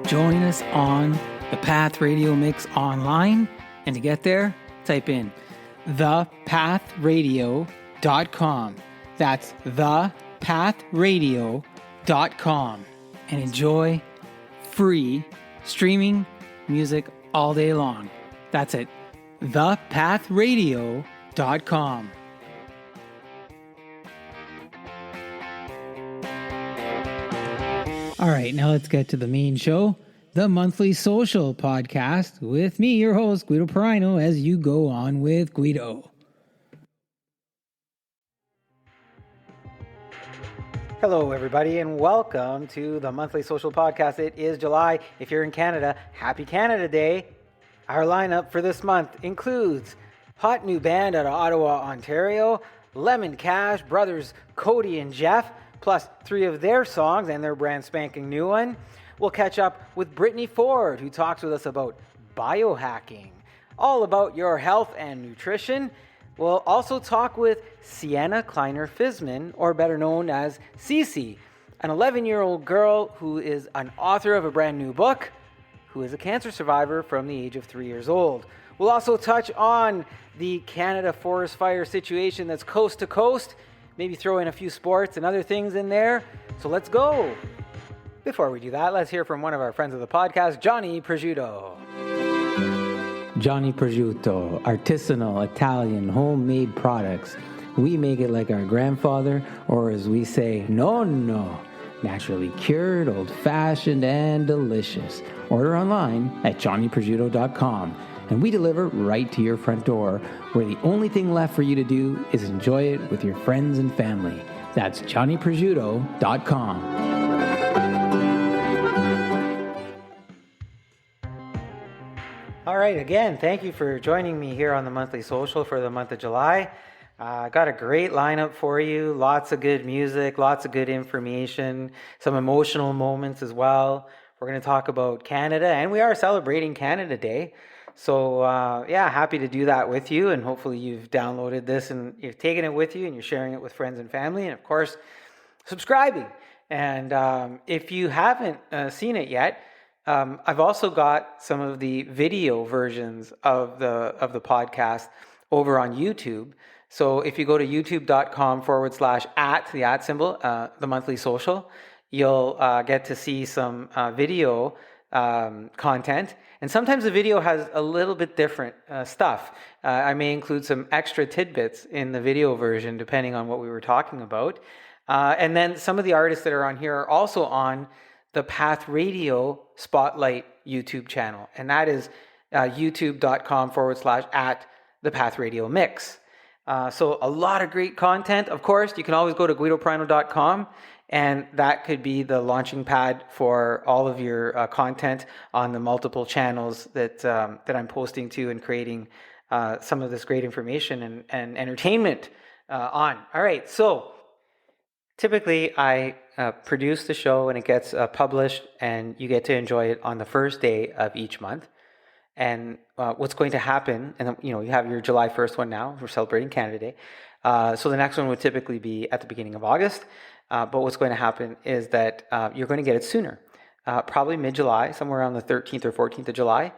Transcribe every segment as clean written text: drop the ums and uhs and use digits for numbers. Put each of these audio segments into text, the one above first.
Join us on the Path Radio Mix online. And to get there, type in thepathradio.com. That's thepathradio.com. And enjoy free streaming music all day long. That's it. thepathradio.com. All right, now let's get to the main show, the Monthly Social Podcast, with me, your host, Guido Perino, as you go on with Guido. Hello, everybody, and welcome to the Monthly Social Podcast. It is July. If you're in Canada, happy Canada Day. Our lineup for this month includes hot new band out of Ottawa, Ontario, Lemon Cash, brothers Cory and Jeff, plus 3 of their songs and their brand spanking new one. We'll catch up with Brittany Ford, who talks with us about biohacking, all about your health and nutrition. We'll also talk with Siena Kleiner-Fisman, or better known as Sisi, an 11-year-old girl who is an author of a brand new book, who is a cancer survivor from the age of 3 years old. We'll also touch on the Canada forest fire situation that's coast to coast, maybe throw in a few sports and other things in there. So let's go. Before we do that, let's hear from one of our friends of the podcast, Johnny Prosciutto. Johnny Prosciutto, artisanal Italian homemade products. We make it like our grandfather, or as we say, Nonno. Naturally cured, old-fashioned, and delicious. Order online at johnnyprosciutto.com. And we deliver right to your front door, where the only thing left for you to do is enjoy it with your friends and family. That's johnnyprosciutto.com. All right, again, thank you for joining me here on the Monthly Social for the month of July. Got a great lineup for you, lots of good music, lots of good information, some emotional moments as well. We're going to talk about Canada, and we are celebrating Canada Day. So, happy to do that with you, and hopefully you've downloaded this and you've taken it with you and you're sharing it with friends and family, and of course, subscribing. And if you haven't seen it yet, I've also got some of the video versions of the podcast over on YouTube. So if you go to youtube.com/@ the @ symbol, the Monthly Social, you'll get to see some video content. And sometimes the video has a little bit different stuff. I may include some extra tidbits in the video version, depending on what we were talking about. And then some of the artists that are on here are also on the Path Radio Spotlight YouTube channel. And that is youtube.com/@ the Path Radio Mix. So a lot of great content. Of course, you can always go to guidoprino.com, and that could be the launching pad for all of your content on the multiple channels that I'm posting to and creating some of this great information and entertainment on. All right, so typically I produce the show and it gets published, and you get to enjoy it on the first day of each month. And what's going to happen, and you have your July 1st one now, we're celebrating Canada Day. So the next one would typically be at the beginning of August. But what's going to happen is that you're going to get it sooner, probably mid-July, somewhere around the 13th or 14th of July.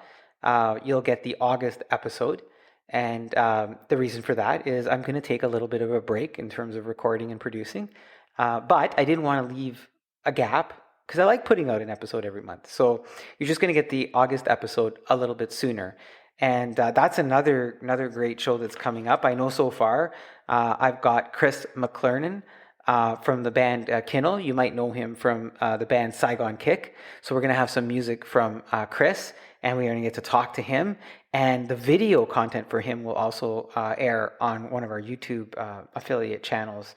You'll get the August episode. And the reason for that is I'm going to take a little bit of a break in terms of recording and producing. But I didn't want to leave a gap, because I like putting out an episode every month. So you're just going to get the August episode a little bit sooner. And that's another great show that's coming up. I know so far I've got Chris McClernand from the band Kinnell. You might know him from the band Saigon Kick. So we're going to have some music from Chris, and we're going to get to talk to him. And the video content for him will also air on one of our YouTube affiliate channels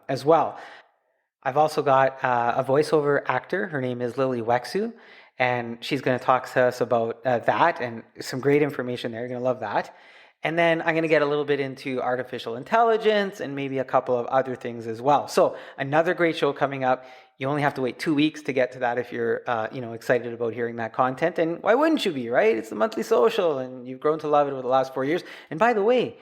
as well. I've also got a voiceover actor. Her name is Lily Wexu, and she's going to talk to us about that and some great information there. You're going to love that. And then I'm going to get a little bit into artificial intelligence and maybe a couple of other things as well. So another great show coming up. You only have to wait 2 weeks to get to that if you're excited about hearing that content. And why wouldn't you be, right? It's the Monthly Social, and you've grown to love it over the last 4 years. And by the way,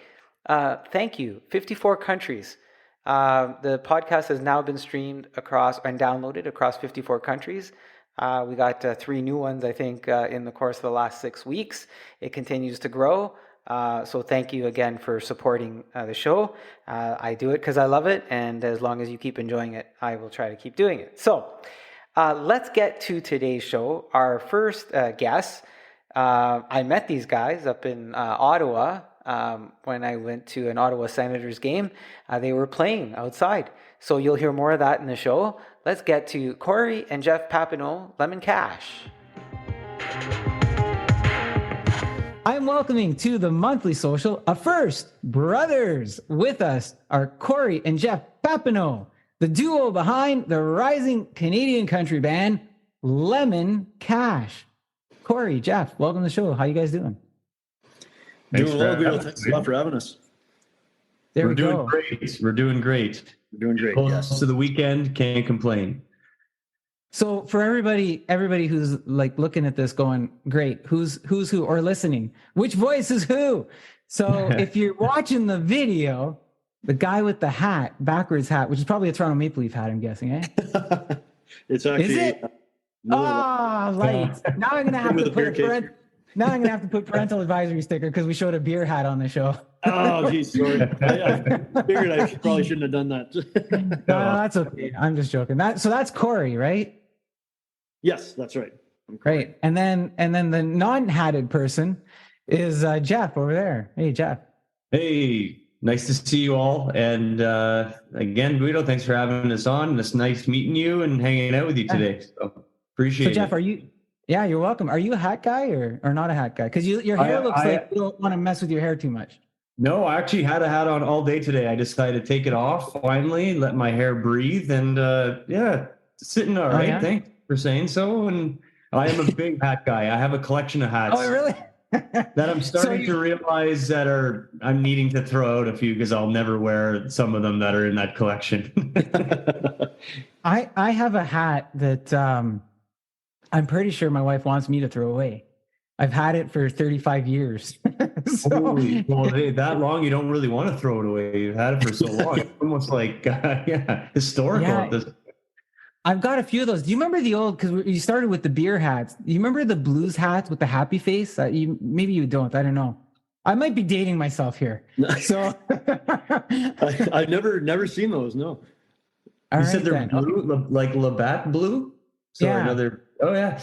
thank you. 54 countries. The podcast has now been streamed across and downloaded across 54 countries. We got 3 new ones, I think, in the course of the last 6 weeks. It continues to grow. So thank you again for supporting the show. I do it because I love it, and as long as you keep enjoying it, I will try to keep doing it. So let's get to today's show. Our first guest, I met these guys up in Ottawa when I went to an Ottawa Senators game. They were playing outside. So you'll hear more of that in the show. Let's get to Cory and Jeff Papineau, Lemon Cash. I'm welcoming to the monthly social a first brothers. With us are Cory and Jeff Papineau, the duo behind the rising Canadian country band Lemon Cash. Cory, Jeff, welcome to the show. How you guys doing? Doing well, Guido. Thanks a lot for having us. We're doing great. We're doing great. Close to the weekend, can't complain. So for everybody who's like looking at this going, great, who's who, or listening, which voice is who? So if you're watching the video, the guy with the hat, backwards hat, which is probably a Toronto Maple Leaf hat, I'm guessing, eh? It's actually. Is it? Lights. Now I'm gonna have to put parental advisory sticker because we showed a beer hat on the show. Oh, geez, sorry. I figured I probably shouldn't have done that. No, that's okay. I'm just joking. So that's Cory, right? Yes, that's right. Great. And then the non-hatted person is Jeff over there. Hey, Jeff. Hey, nice to see you all. And again, Guido, thanks for having us on. It's nice meeting you and hanging out with you today. So appreciate it. So Jeff, yeah, you're welcome. Are you a hat guy or not a hat guy? Because your hair looks like you don't want to mess with your hair too much. No, I actually had a hat on all day today. I decided to take it off finally, let my hair breathe, and sitting all right. Yeah? Thanks for saying so. And I am a big hat guy. I have a collection of hats. Oh, really? That I'm starting to realize I'm needing to throw out a few because I'll never wear some of them that are in that collection. I have a hat that I'm pretty sure my wife wants me to throw away. I've had it for 35 years. Holy, well, that long, you don't really want to throw it away. You've had it for so long. It's almost like, historical. Yeah. I've got a few of those. Do you remember the old, because you started with the beer hats. Do you remember the blues hats with the happy face? Maybe you don't. I don't know. I might be dating myself here. So I've never seen those. No. You said they're blue, like Labatt blue? So yeah. Oh yeah.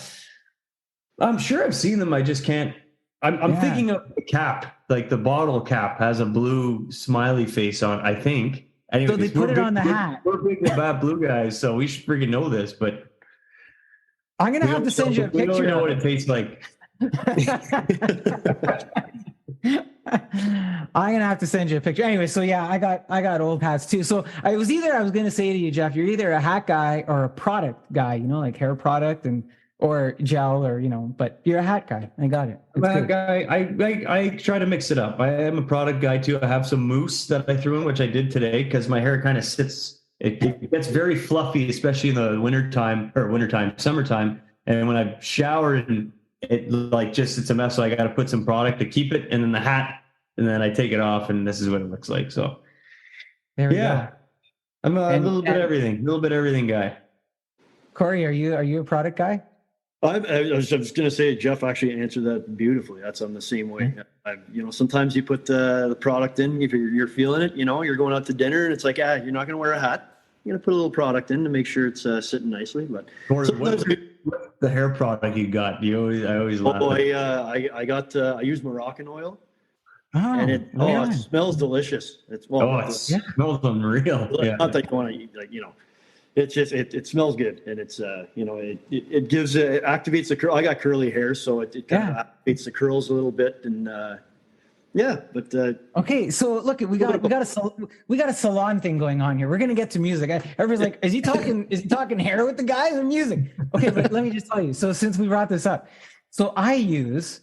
I'm sure I've seen them. I just can't. I'm thinking of the cap, like the bottle cap has a blue smiley face on, I think. Anyways, so they put it on the hat. We're big Labatt blue guys, so we should freaking know this, but I'm going to have to send you a picture. We don't know what it tastes like. I'm gonna have to send you a picture. Anyway, so yeah, I got old hats too. So I was gonna say to you, Jeff, you're either a hat guy or a product guy, like hair product or gel or but you're a hat guy. I got it. I'm a hat guy. I try to mix it up. I am a product guy too. I have some mousse that I threw in, which I did today because my hair kind of sits. It gets very fluffy, especially in the summertime. And when I shower and it's a mess. So I got to put some product to keep it, and then the hat, and then I take it off, and this is what it looks like. So there we go. I'm a little bit everything guy. Cory, are you a product guy? I was just going to say, Jeff actually answered that beautifully. I'm the same way. Sometimes you put the product in if you're feeling it. You're going out to dinner and it's like, you're not going to wear a hat. You're going to put a little product in to make sure it's sitting nicely. But what's the hair product you got? I always love it. I use Moroccan oil. Oh, and it smells delicious. It smells unreal. Not that you want to It's just it smells good, and it's it activates the curl. I got curly hair, so it kind of activates the curls a little bit, and okay. So look, we got a salon thing going on here. We're gonna get to music. Everybody's like, is he talking hair with the guys or music? Okay, but let me just tell you. So since we brought this up, so I use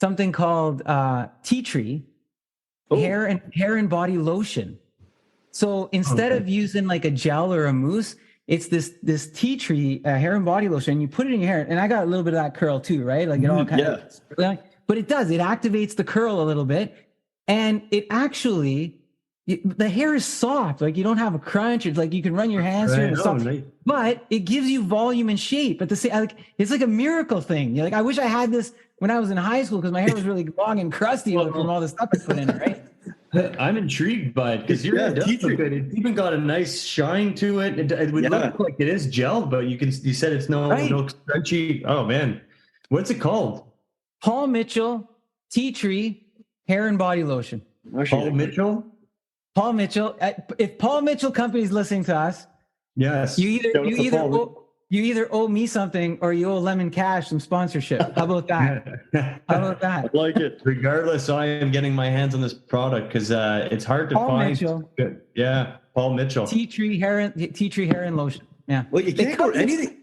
something called tea tree hair and body lotion. So instead of using like a gel or a mousse, it's this tea tree hair and body lotion. You put it in your hair, and I got a little bit of that curl too, right? Like it all kind of, but it activates the curl a little bit, and it actually the hair is soft. Like you don't have a crunch. It's like you can run your hands through it. It's soft. Nice. But it gives you volume and shape at the same. Like it's like a miracle thing. You're like, I wish I had this when I was in high school because my hair was really long and crusty from all the stuff I put in it. Right. I'm intrigued by it because your hair does look good. It's even got a nice shine to it. It would look like it is gelled, but you said it's no crunchy. Oh man, what's it called? Paul Mitchell Tea Tree Hair and Body Lotion. Paul Mitchell. Paul Mitchell. If Paul Mitchell Company's listening to us, yes, you either owe me something or you owe Lemon Cash some sponsorship. How about that? How about that? I like it. Regardless, I am getting my hands on this product because it's hard to find. Mitchell. Good. Yeah, Paul Mitchell. Tea Tree Hair and Lotion. Yeah. Well, you can't go anything.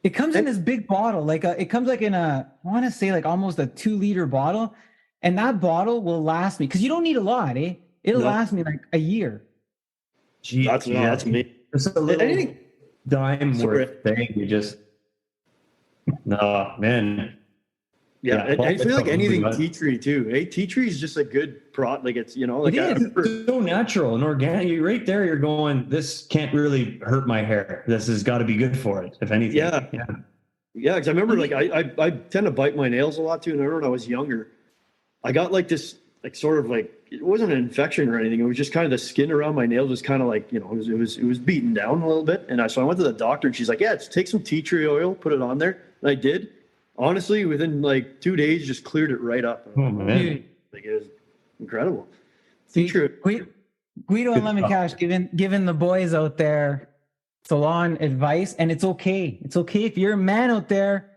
It comes in this big bottle, it comes like in I want to say like almost a 2-liter bottle, and that bottle will last me because you don't need a lot, eh? It'll last me like a year. Gee, that's me. Just a little dime worth thing. You just man. Yeah, I feel like anything tea tree too. Hey, tea tree is just a good product. Like it's it's so natural and organic. You're right there. You're going. This can't really hurt my hair. This has got to be good for it. If anything. Yeah. Because I remember like I tend to bite my nails a lot too. And I remember when I was younger, I got like this like sort of like it wasn't an infection or anything. It was just kind of the skin around my nails was kind of like it was beaten down a little bit. And so I went to the doctor and she's like, take some tea tree oil, put it on there, and I did. Honestly, within like 2 days, just cleared it right up. Oh man, like it was incredible. Guido and Lemon Cash giving the boys out there salon advice, and it's okay. It's okay if you're a man out there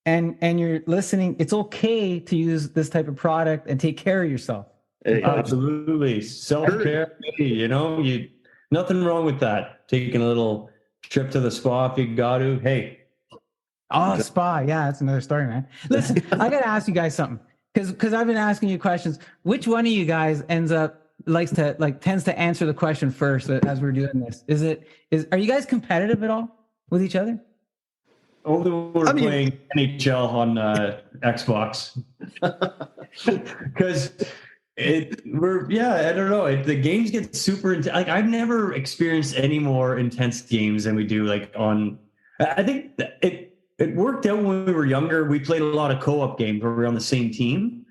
and you're listening. It's okay to use this type of product and take care of yourself. Hey, absolutely, self-care. Nothing wrong with that. Taking a little trip to the spa if you got to. Hey. Oh, spa. Yeah, that's another story, man. Listen, I got to ask you guys something because I've been asking you questions. Which one of you guys tends to answer the question first as we're doing this? Are you guys competitive at all with each other? Only when we're playing NHL on Xbox. Because I don't know. The games get super intense. Like I've never experienced any more intense games than we do I think it worked out when we were younger. We played a lot of co-op games where we were on the same team.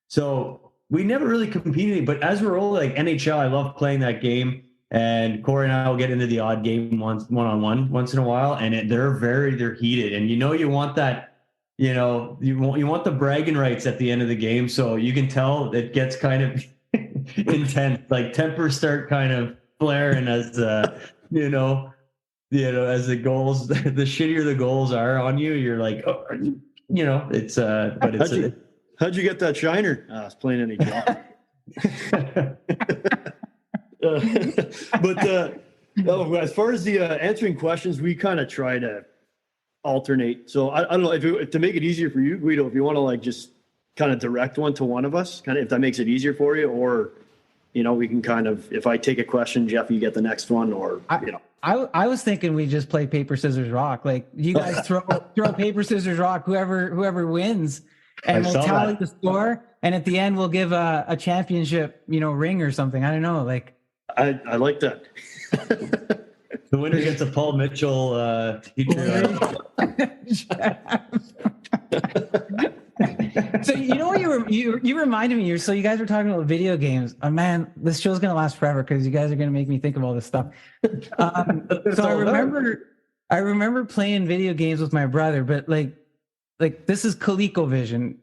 So we never really competed. But as we're older, like NHL, I love playing that game. And Cory and I will get into the odd game one-on-one once in a while. And they're heated. And you want that, you want the bragging rights at the end of the game. So you can tell it gets kind of intense. Like tempers start kind of flaring as, as the goals, the shittier the goals are on you, you're like, it's but it's. How'd you get that shiner? I was playing any job. As far as the answering questions, we kind of try to alternate. So I don't know if to make it easier for you, Guido, if you want to just kind of direct one to one of us, kind of if that makes it easier for you, or we can kind of, if I take a question, Jeff, you get the next one, or I was thinking we just play paper, scissors, rock. Like you guys throw paper, scissors, rock, whoever wins, and we'll tally the score. And at the end, we'll give a championship, ring or something. I don't know. Like I like that. The winner gets a Paul Mitchell So you reminded me. So you guys were talking about video games. Oh man, this show's gonna last forever because you guys are gonna make me think of all this stuff. So I remember playing video games with my brother, but like this is ColecoVision.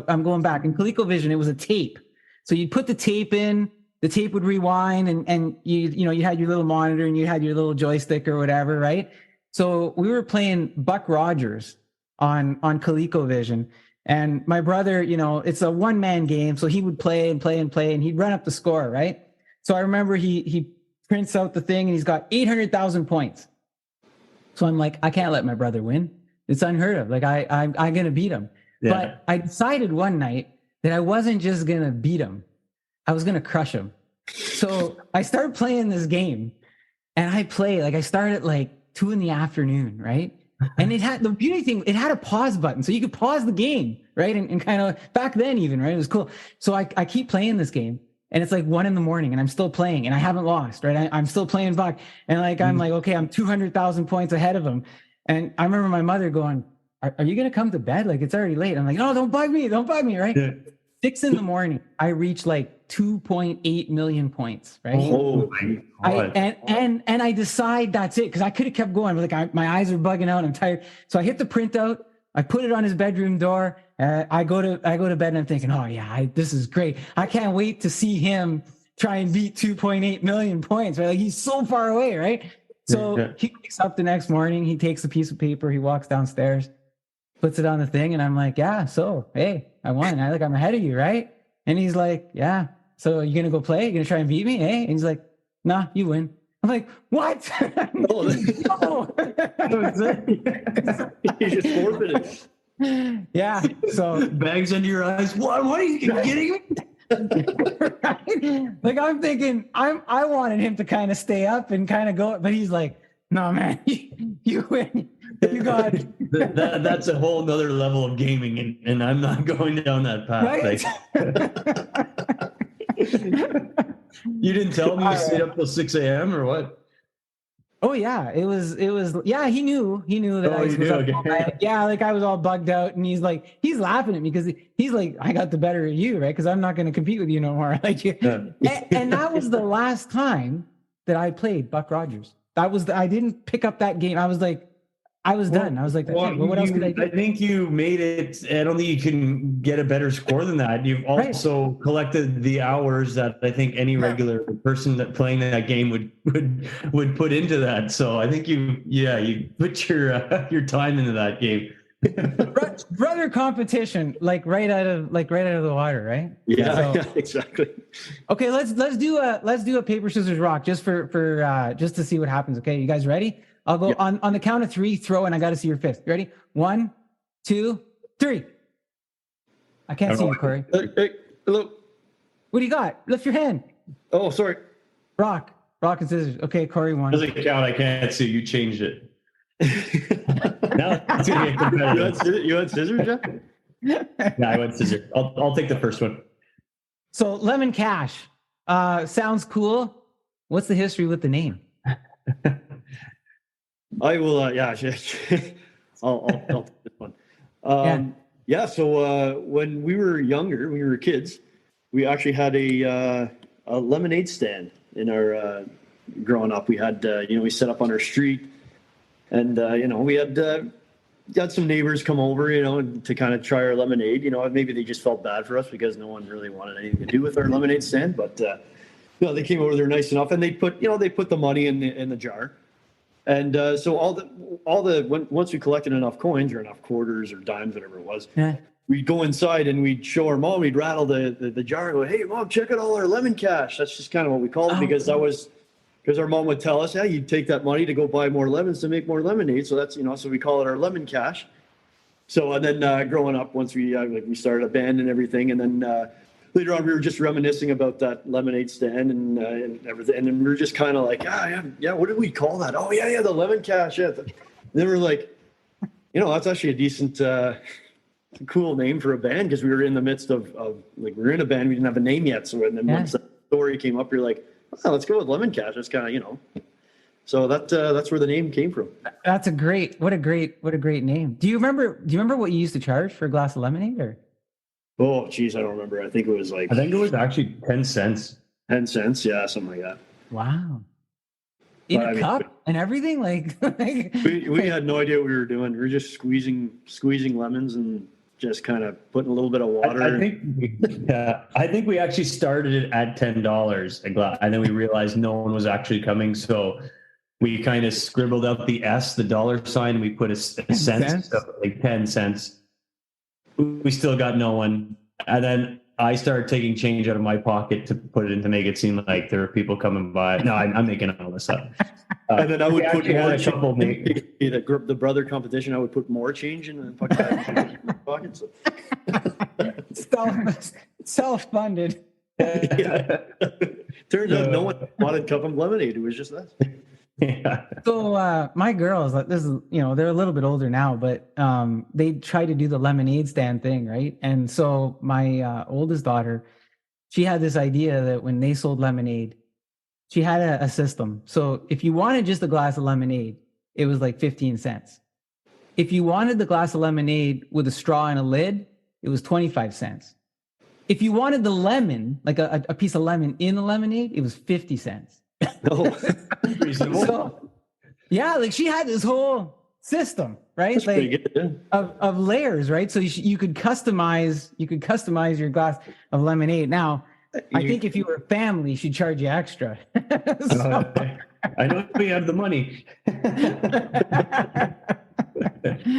I'm going back. In ColecoVision, it was a tape. So you'd put the tape in. The tape would rewind, and you had your little monitor and you had your little joystick or whatever, right? So we were playing Buck Rogers on ColecoVision, and my brother, it's a one-man game, so he would play and play and play, and he'd run up the score, right? So I remember he prints out the thing, and he's got 800,000 points. So I'm like, I can't let my brother win. It's unheard of. Like I'm gonna beat him. Yeah. But I decided one night that I wasn't just gonna beat him. I was going to crush him. So I started playing this game, and I started at 2 p.m, right? And it had it had a pause button. So you could pause the game, right? And kind of back then even, right? It was cool. So I keep playing this game, and it's like 1 a.m. and I'm still playing and I haven't lost, right? I'm still playing Buck. And like, I'm like, okay, I'm 200,000 points ahead of him. And I remember my mother going, are you going to come to bed? Like, it's already late. I'm like, no, don't bug me. Don't bug me. Right. Yeah. 6 a.m, I reached like 2.8 million points. Right. Oh, And I decide that's it. Cause I could have kept going, but like my eyes are bugging out. I'm tired. So I hit the printout. I put it on his bedroom door. I go to bed and I'm thinking, oh yeah, this is great. I can't wait to see him try and beat 2.8 million points. Right? Like he's so far away, right? So he wakes up the next morning. He takes a piece of paper. He walks downstairs, puts it on the thing, and I'm like, yeah. So hey, I won. I'm ahead of you, right? And he's like, yeah. So you gonna go play? You gonna try and beat me? Hey? And he's like, nah, you win. I'm like, what? No. You just forfeited. Yeah. So bags under your eyes. What are you kidding me? Right? Like I'm thinking, I wanted him to kind of stay up and kind of go, but he's like, no, man, you win. You got that's a whole nother level of gaming, and I'm not going down that path. Right? You didn't tell me you stayed up till 6 a.m. or what? Oh yeah, it was. Yeah, he knew that I was up. Okay. Yeah, like I was all bugged out, and he's laughing at me because he's like, I got the better of you, right? Because I'm not going to compete with you no more. Like, and that was the last time that I played Buck Rogers. I didn't pick up that game. I was like, I was done. I was like, well, what else could I do? I think you made it. I don't think you can get a better score than that. You've also collected the hours that I think any regular person that playing that game would put into that. So I think you put your time into that game. Brother competition, like right out of the water, right? Yeah, so, exactly. Okay, let's do a paper scissors rock just for just to see what happens. Okay, you guys ready? I'll go on the count of 3, throw, and I got to see your fist. Ready? 1, 2, 3. I can't see you, Cory. Hey, hello. What do you got? Lift your hand. Oh, sorry. Rock and scissors. Okay, Cory won. Doesn't count. I can't see. You changed it. Now it's gonna get competitive. You had scissors, Jeff? Yeah, I went scissors. I'll take the first one. So Lemon Cash sounds cool. What's the history with the name? I will. Yeah, I'll take this one. So when we were younger, when we were kids, we actually had a lemonade stand in our growing up. We had we set up on our street, and we had some neighbors come over, to kind of try our lemonade. Maybe they just felt bad for us because no one really wanted anything to do with our lemonade stand. But they came over. They're nice enough, and they put the money in the jar. And so once we collected enough coins or enough quarters or dimes, whatever it was, we'd go inside and we'd show our mom. We'd rattle the jar and go, "Hey, Mom, check out all our lemon cash." That's just kind of what we called it because our mom would tell us, "Yeah, you take that money to go buy more lemons to make more lemonade." So that's so we call it our lemon cash. So and then growing up, once we started a band and everything, and then later on we were just reminiscing about that lemonade stand and everything, and then we were just kind of like, yeah, what did we call that? Oh yeah, the lemon cash. Yeah. And then we're like, that's actually a decent, cool name for a band because we were in the midst of we were in a band, we didn't have a name yet. So and then once the story came up, you're like, oh, let's go with lemon cash. That's kind of So that's where the name came from. That's what a great name. Do you remember what you used to charge for a glass of lemonade or? Oh, geez, I don't remember. I think it was actually 10 cents. 10 cents, yeah, something like that. Wow. In a cup and everything? We had no idea what we were doing. We were just squeezing lemons and just kind of putting a little bit of water. I think we actually started it at $10 a glass, and then we realized no one was actually coming, so we kind of scribbled out the S, the dollar sign, and we put a cent, so like 10 cents. We still got no one. And then I started taking change out of my pocket to put it in to make it seem like there were people coming by. No, I'm making all this up. And then I would put more the brother competition. I would put more change in the pocket. Self-funded. Yeah. Turns out no one wanted cup of lemonade. It was just us. Yeah. So my girls, this is they're a little bit older now, but they try to do the lemonade stand thing, right? And so my oldest daughter, she had this idea that when they sold lemonade, she had a system. So if you wanted just a glass of lemonade, it was like 15 cents. If you wanted the glass of lemonade with a straw and a lid, it was 25 cents. If you wanted the lemon, like a piece of lemon in the lemonade, it was 50 cents. Oh, reasonable. So, yeah, like she had this whole system, right? That's pretty Like good. Yeah. of layers, right? So you could customize your glass of lemonade. Now, I think if you were family, she'd charge you extra. So- I know we have the money.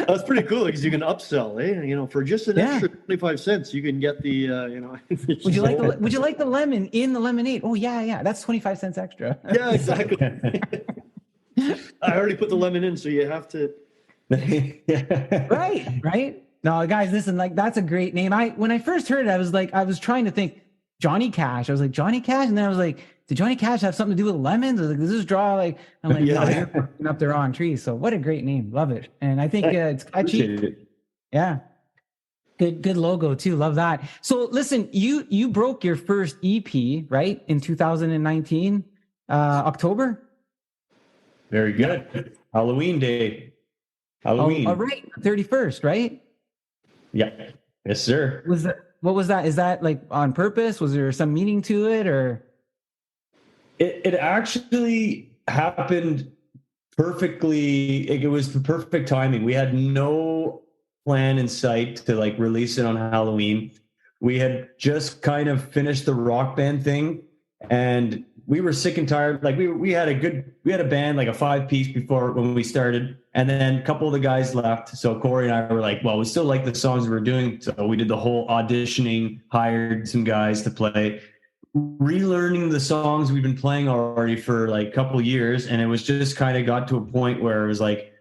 That's pretty cool because you can upsell, eh? You know, for just an extra 25 cents, you can get the, you know. Would you like the lemon in the lemonade? Oh yeah, that's 25 cents extra. Yeah, exactly. I already put the lemon in, so you have to. Right. No, guys, listen, like that's a great name. When I first heard it, I was trying to think Johnny Cash. I was like, Johnny Cash? And then I was like, did Johnny Cash have something to do with lemons? I was like, does this draw like, I'm like, no, you're barking up the wrong tree. So what a great name. Love it. And I think it's catchy. Yeah. Good logo too. Love that. So listen, you broke your first EP, right? In 2019, October? Very good. Halloween day. Halloween. Oh, right. 31st, right? Yeah. Yes, sir. What was that? Is that like on purpose? Was there some meaning to it or? It actually happened perfectly. It was the perfect timing. We had no plan in sight to like release it on Halloween. We had just kind of finished the rock band thing and we were sick and tired. Like we had a band, like a 5-piece before when we started. And then a couple of the guys left. So Cory and I were like, well, we still like the songs we were doing. So we did the whole auditioning, hired some guys to play, relearning the songs we've been playing already for like a couple of years. And it was just kind of got to a point where it was like,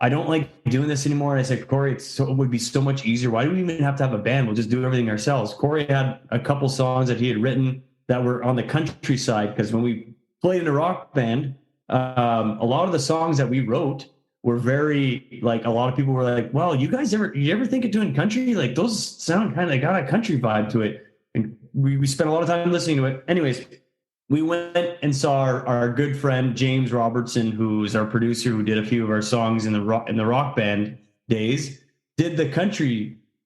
I don't like doing this anymore. And I said, Cory, it would be so much easier. Why do we even have to have a band? We'll just do everything ourselves. Cory had a couple songs that he had written that were on the countryside. Because when we played in a rock band, a lot of the songs that we wrote were very like, a lot of people were like, well, you ever think of doing country? Like those sound kind of got a country vibe to it. And we spent a lot of time listening to it. Anyways, we went and saw our good friend, James Robertson, who's our producer, who did a few of our songs in the rock band days, did the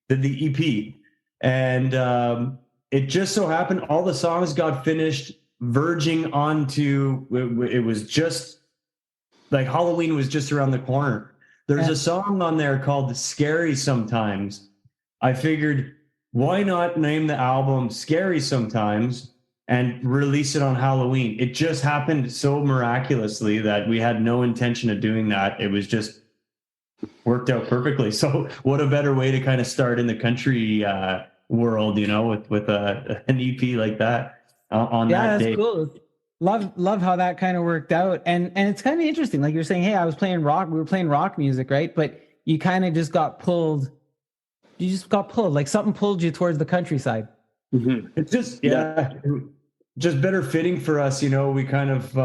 EP. And it just so happened all the songs got finished verging onto, it was just like Halloween was just around the corner. There's a song on there called Scary Sometimes. I figured, why not name the album Scary Sometimes and release it on Halloween? It just happened so miraculously that we had no intention of doing that. It was just worked out perfectly. So what a better way to kind of start in the country world, you know, with an EP like that on that day. Yeah, that's cool. Love how that kind of worked out. And it's kind of interesting. Like you're saying, hey, we were playing rock music, right? But you kind of just got pulled. You just got pulled, like something pulled you towards the countryside. Mm-hmm. It's just, just better fitting for us. You know, we kind of,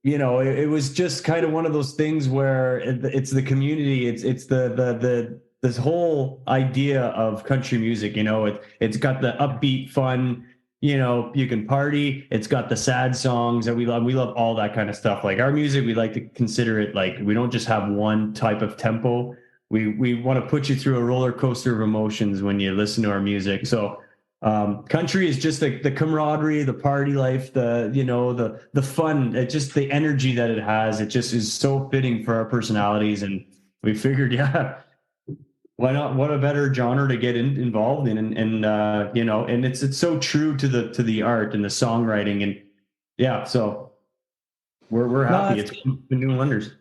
you know, it was just kind of one of those things where it's the community. It's this whole idea of country music, you know, it's got the upbeat fun, you know, you can party. It's got the sad songs that we love. We love all that kind of stuff. Like our music, we like to consider it like, we don't just have one type of tempo. We want to put you through a roller coaster of emotions when you listen to our music. So country is just the camaraderie, the party life, the fun, just the energy that it has. It just is so fitting for our personalities. And we figured, why not? What a better genre to get involved in, and you know, and it's so true to the art and the songwriting, and so we're happy. It's been doing wonders.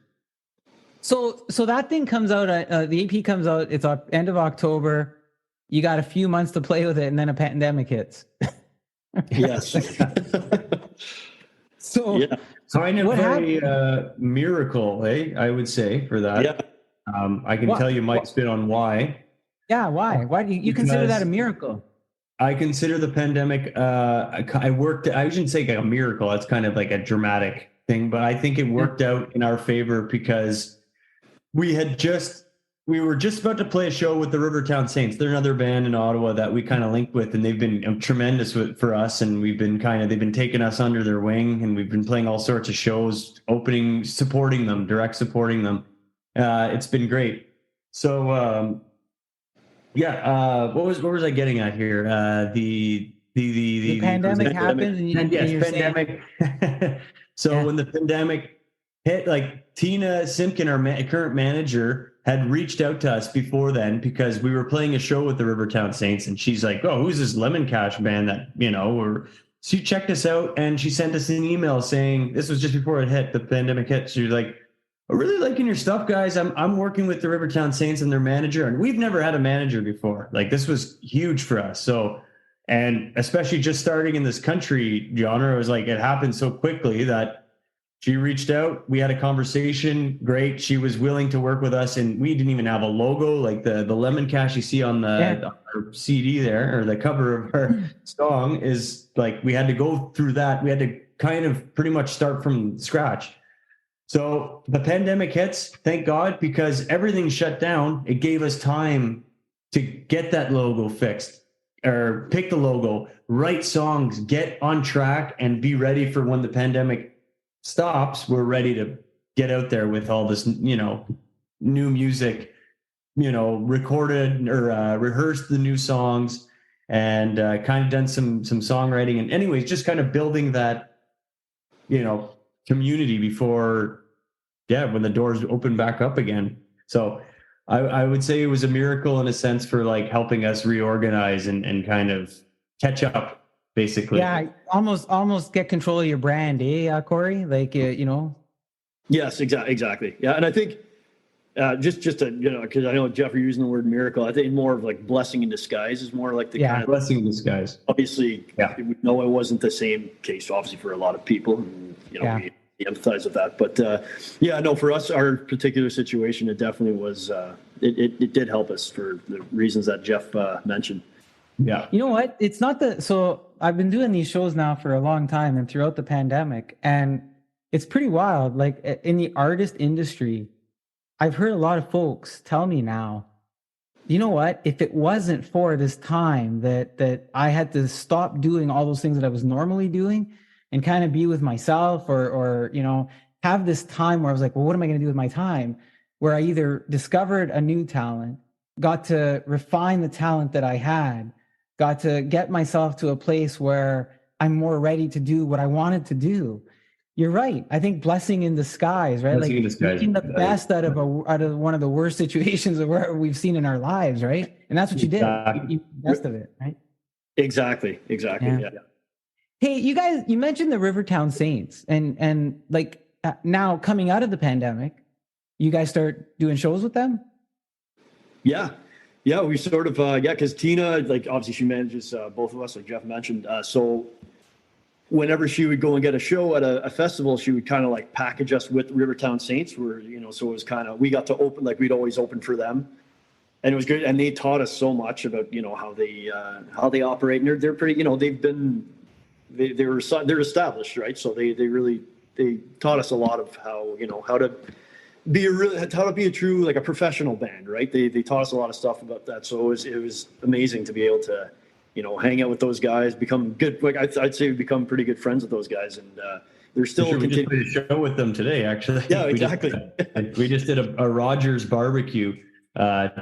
So that thing comes out. The EP comes out. It's end of October. You got a few months to play with it, and then a pandemic hits. Yes. So kind of a miracle, I would say, for that. Yeah. I can tell you my spin on why. Yeah, why? Why do you consider that a miracle? I consider the pandemic. I shouldn't say like a miracle. It's kind of like a dramatic thing, but I think it worked out in our favor because we had just we were just about to play a show with the Rivertown Saints. They're another band in Ottawa that we kind of linked with, and they've been tremendous for us. And they've been taking us under their wing, and we've been playing all sorts of shows, supporting them. It's been great. So, what was I getting at here? The pandemic happened, and you're pandemic. So when the pandemic hit, like Tina Simpkin, our current manager, had reached out to us before then because we were playing a show with the Rivertown Saints, and she's like, "Oh, who's this Lemon Cash band that She checked us out, and she sent us an email saying, this was just before the pandemic hit. She was like, "I'm really liking your stuff, guys. I'm working with the Rivertown Saints and their manager, and we've never had a manager before. Like, this was huge for us." So, and especially just starting in this country genre, it was like it happened so quickly that she reached out. We had a conversation. Great. She was willing to work with us, and we didn't even have a logo. Like the Lemon Cash you see on our CD there, or the cover of our song, is like we had to go through that. We had to kind of pretty much start from scratch. So the pandemic hits, thank God, because everything shut down. It gave us time to get that logo fixed, or pick the logo, write songs, get on track, and be ready for when the pandemic stops. We're ready to get out there with all this, new music, recorded or rehearsed the new songs, and kind of done some songwriting. And anyways, just kind of building that, community before, when the doors open back up again. So I would say it was a miracle in a sense for like helping us reorganize and kind of catch up. Basically, almost get control of your brand, Cory? Like, Yes, exactly. Yeah, and I think just to because I know Jeff, you're using the word miracle. I think more of like blessing in disguise is more like the kind of blessing in disguise. Obviously, we know it wasn't the same case, obviously, for a lot of people. And, we empathize with that, but for us, our particular situation, it definitely was. It did help us for the reasons that Jeff mentioned. Yeah. You know what? It's not so I've been doing these shows now for a long time and throughout the pandemic, and it's pretty wild. Like in the artist industry, I've heard a lot of folks tell me now, you know what? If it wasn't for this time that I had to stop doing all those things that I was normally doing and kind of be with myself or have this time where I was like, well, what am I going to do with my time? Where I either discovered a new talent, got to refine the talent that I had, got to get myself to a place where I'm more ready to do what I wanted to do. You're right. I think blessing in disguise, right? Blessing in disguise. Making the best out of one of the worst situations of where we've seen in our lives, right? And that's what you did. You made the best of it, right? Exactly. Yeah. Hey, you guys, you mentioned the Rivertown Saints, and like now coming out of the pandemic, you guys start doing shows with them? Yeah, we sort of, because Tina, like, obviously she manages both of us, like Jeff mentioned. So whenever she would go and get a show at a festival, she would kind of like package us with Rivertown Saints, where, so it was kind of, we got to open, like we'd always open for them. And it was good. And they taught us so much about, how they operate. And they're pretty, they're established, right? So they taught us a lot of how to be a true, like a professional band, right? They taught us a lot of stuff about that. So it was amazing to be able to, hang out with those guys, become good. Like I'd say we become pretty good friends with those guys, and they're still. We just played a show with them today, actually. Yeah, exactly. We just did a Rogers barbecue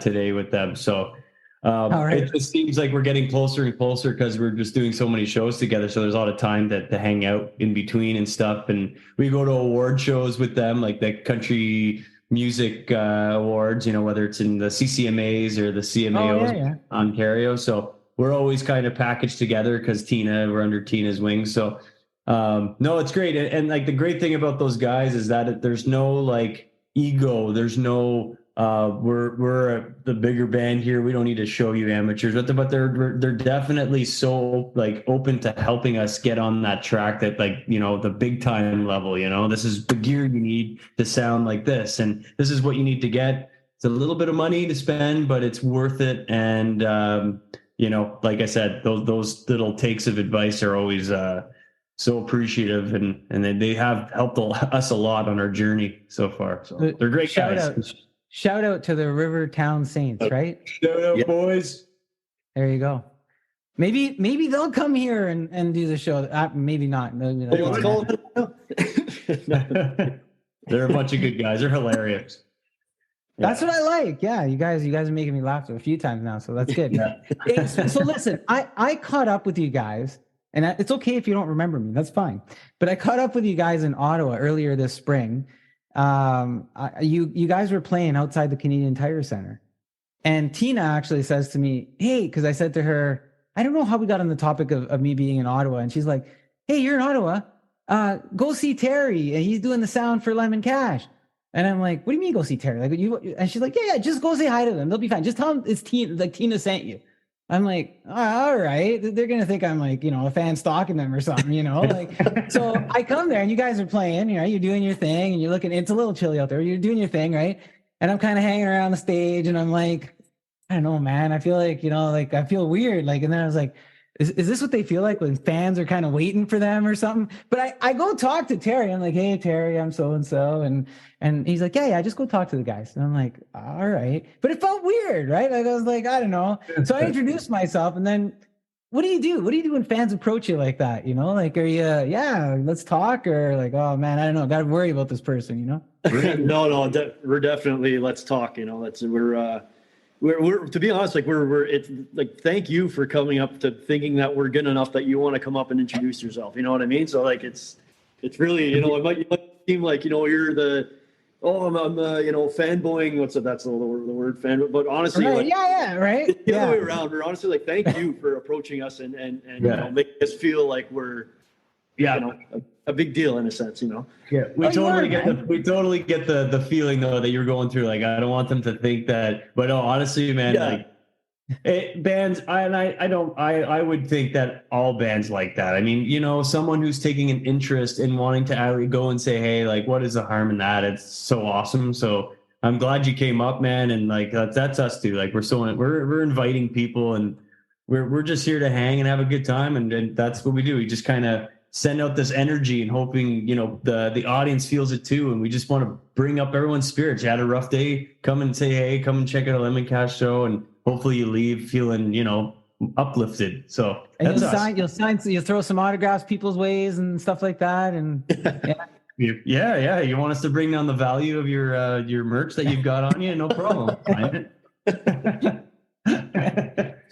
today with them. So it just seems like we're getting closer and closer because we're just doing so many shows together. So there's a lot of time to hang out in between and stuff. And we go to award shows with them, like the country music awards, whether it's in the CCMAs or the CMAOs Ontario. So we're always kind of packaged together because we're under Tina's wing. So no, it's great. And like the great thing about those guys is that there's no like ego. There's no we're the bigger band here. We don't need to show you amateurs, but they're definitely so like open to helping us get on that track that like, the big time level, this is the gear you need to sound like this. And this is what you need to get. It's a little bit of money to spend, but it's worth it. And, like I said, those little takes of advice are always, so appreciative, and they have helped us a lot on our journey so far. So they're great guys. shout out to the Rivertown Saints, right? Shout out, boys. There you go. Maybe they'll come here and do the show. Maybe not. Maybe Hey, let's call They're a bunch of good guys. They're hilarious. That's what I like. Yeah, you guys are making me laugh a few times now, so that's good. Hey, so listen, I caught up with you guys, and it's okay if you don't remember me. That's fine. But I caught up with you guys in Ottawa earlier this spring. You guys were playing outside the Canadian Tire Center, and Tina actually says to me, "Hey," because I said to her, I don't know how we got on the topic of me being in Ottawa, and she's like, "Hey, you're in Ottawa. Go see Terry, and he's doing the sound for Lemon Cash." And I'm like, "What do you mean go see Terry?" Like, and she's like, "Yeah, just go say hi to them. They'll be fine. Just tell them it's Tina. Like Tina sent you." I'm like, "All right." They're gonna think I'm like, a fan stalking them or something, Like, so I come there, and you guys are playing. You're doing your thing, and you're looking. It's a little chilly out there. You're doing your thing, right? And I'm kind of hanging around the stage, and I'm like, I don't know, man. I feel like, like I feel weird. Like, and then I was like, is this what they feel like when fans are kind of waiting for them or something? But I go talk to Terry. I'm like, "Hey, Terry, I'm so-and-so." And he's like, yeah, just go talk to the guys. And I'm like, all right. But it felt weird, right? Like I was like, I don't know. So I introduced myself, and then what do you do? What do you do when fans approach you like that? Like, are you, let's talk, or like, oh man, I don't know, got to worry about this person, No, we're definitely, let's talk, we're to be honest, like it's like, thank you for coming up to thinking that we're good enough that you want to come up and introduce yourself. You know what I mean? So like, it's really, it might seem like, you're the, I'm fanboying. That's the word fan, but honestly, right, like, right. The other way around. We're honestly like, thank you for approaching us and making us feel like we're, a big deal in a sense, Yeah, we totally get the feeling though that you're going through. Like, I don't want them to think that, but no, honestly, man, like bands, I would think that all bands like that. I mean, someone who's taking an interest in wanting to actually go and say, hey, like, what is the harm in that? It's so awesome. So I'm glad you came up, man. And like, that's us too. Like, we're inviting people, and we're just here to hang and have a good time. And that's what we do. We just kind of send out this energy and hoping, the audience feels it too. And we just want to bring up everyone's spirits. You had a rough day, come and say, hey, come and check out a Lemon Cash show. And hopefully you leave feeling, uplifted. So and you'll throw some autographs people's ways and stuff like that. And yeah. You want us to bring down the value of your merch that you've got on you? No problem.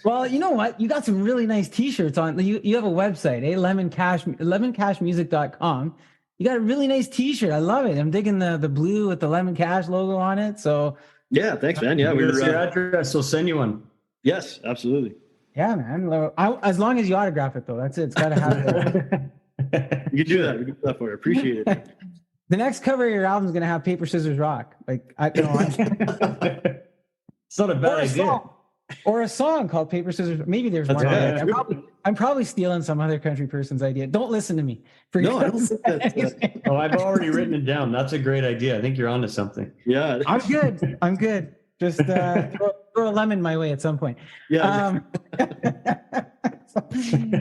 Well, you know what? You got some really nice t-shirts on. You have a website, lemoncashmusic.com. You got a really nice t-shirt. I love it. I'm digging the blue with the Lemon Cash logo on it. So yeah, thanks, man. Yeah, your address. We'll send you one. Yes, absolutely. Yeah, man. As long as you autograph it, though. That's it. It's got to have it. You can do that. We can do that for you. Appreciate it. The next cover of your album is going to have Paper, Scissors, Rock. Like, it's not a bad idea. Or a song called Paper, Scissors. Maybe there's more. I'm probably stealing some other country person's idea. Don't listen to me. I don't think that's I've already written it down. That's a great idea. I think you're onto something. Yeah. I'm good. Just throw a lemon my way at some point. Yeah.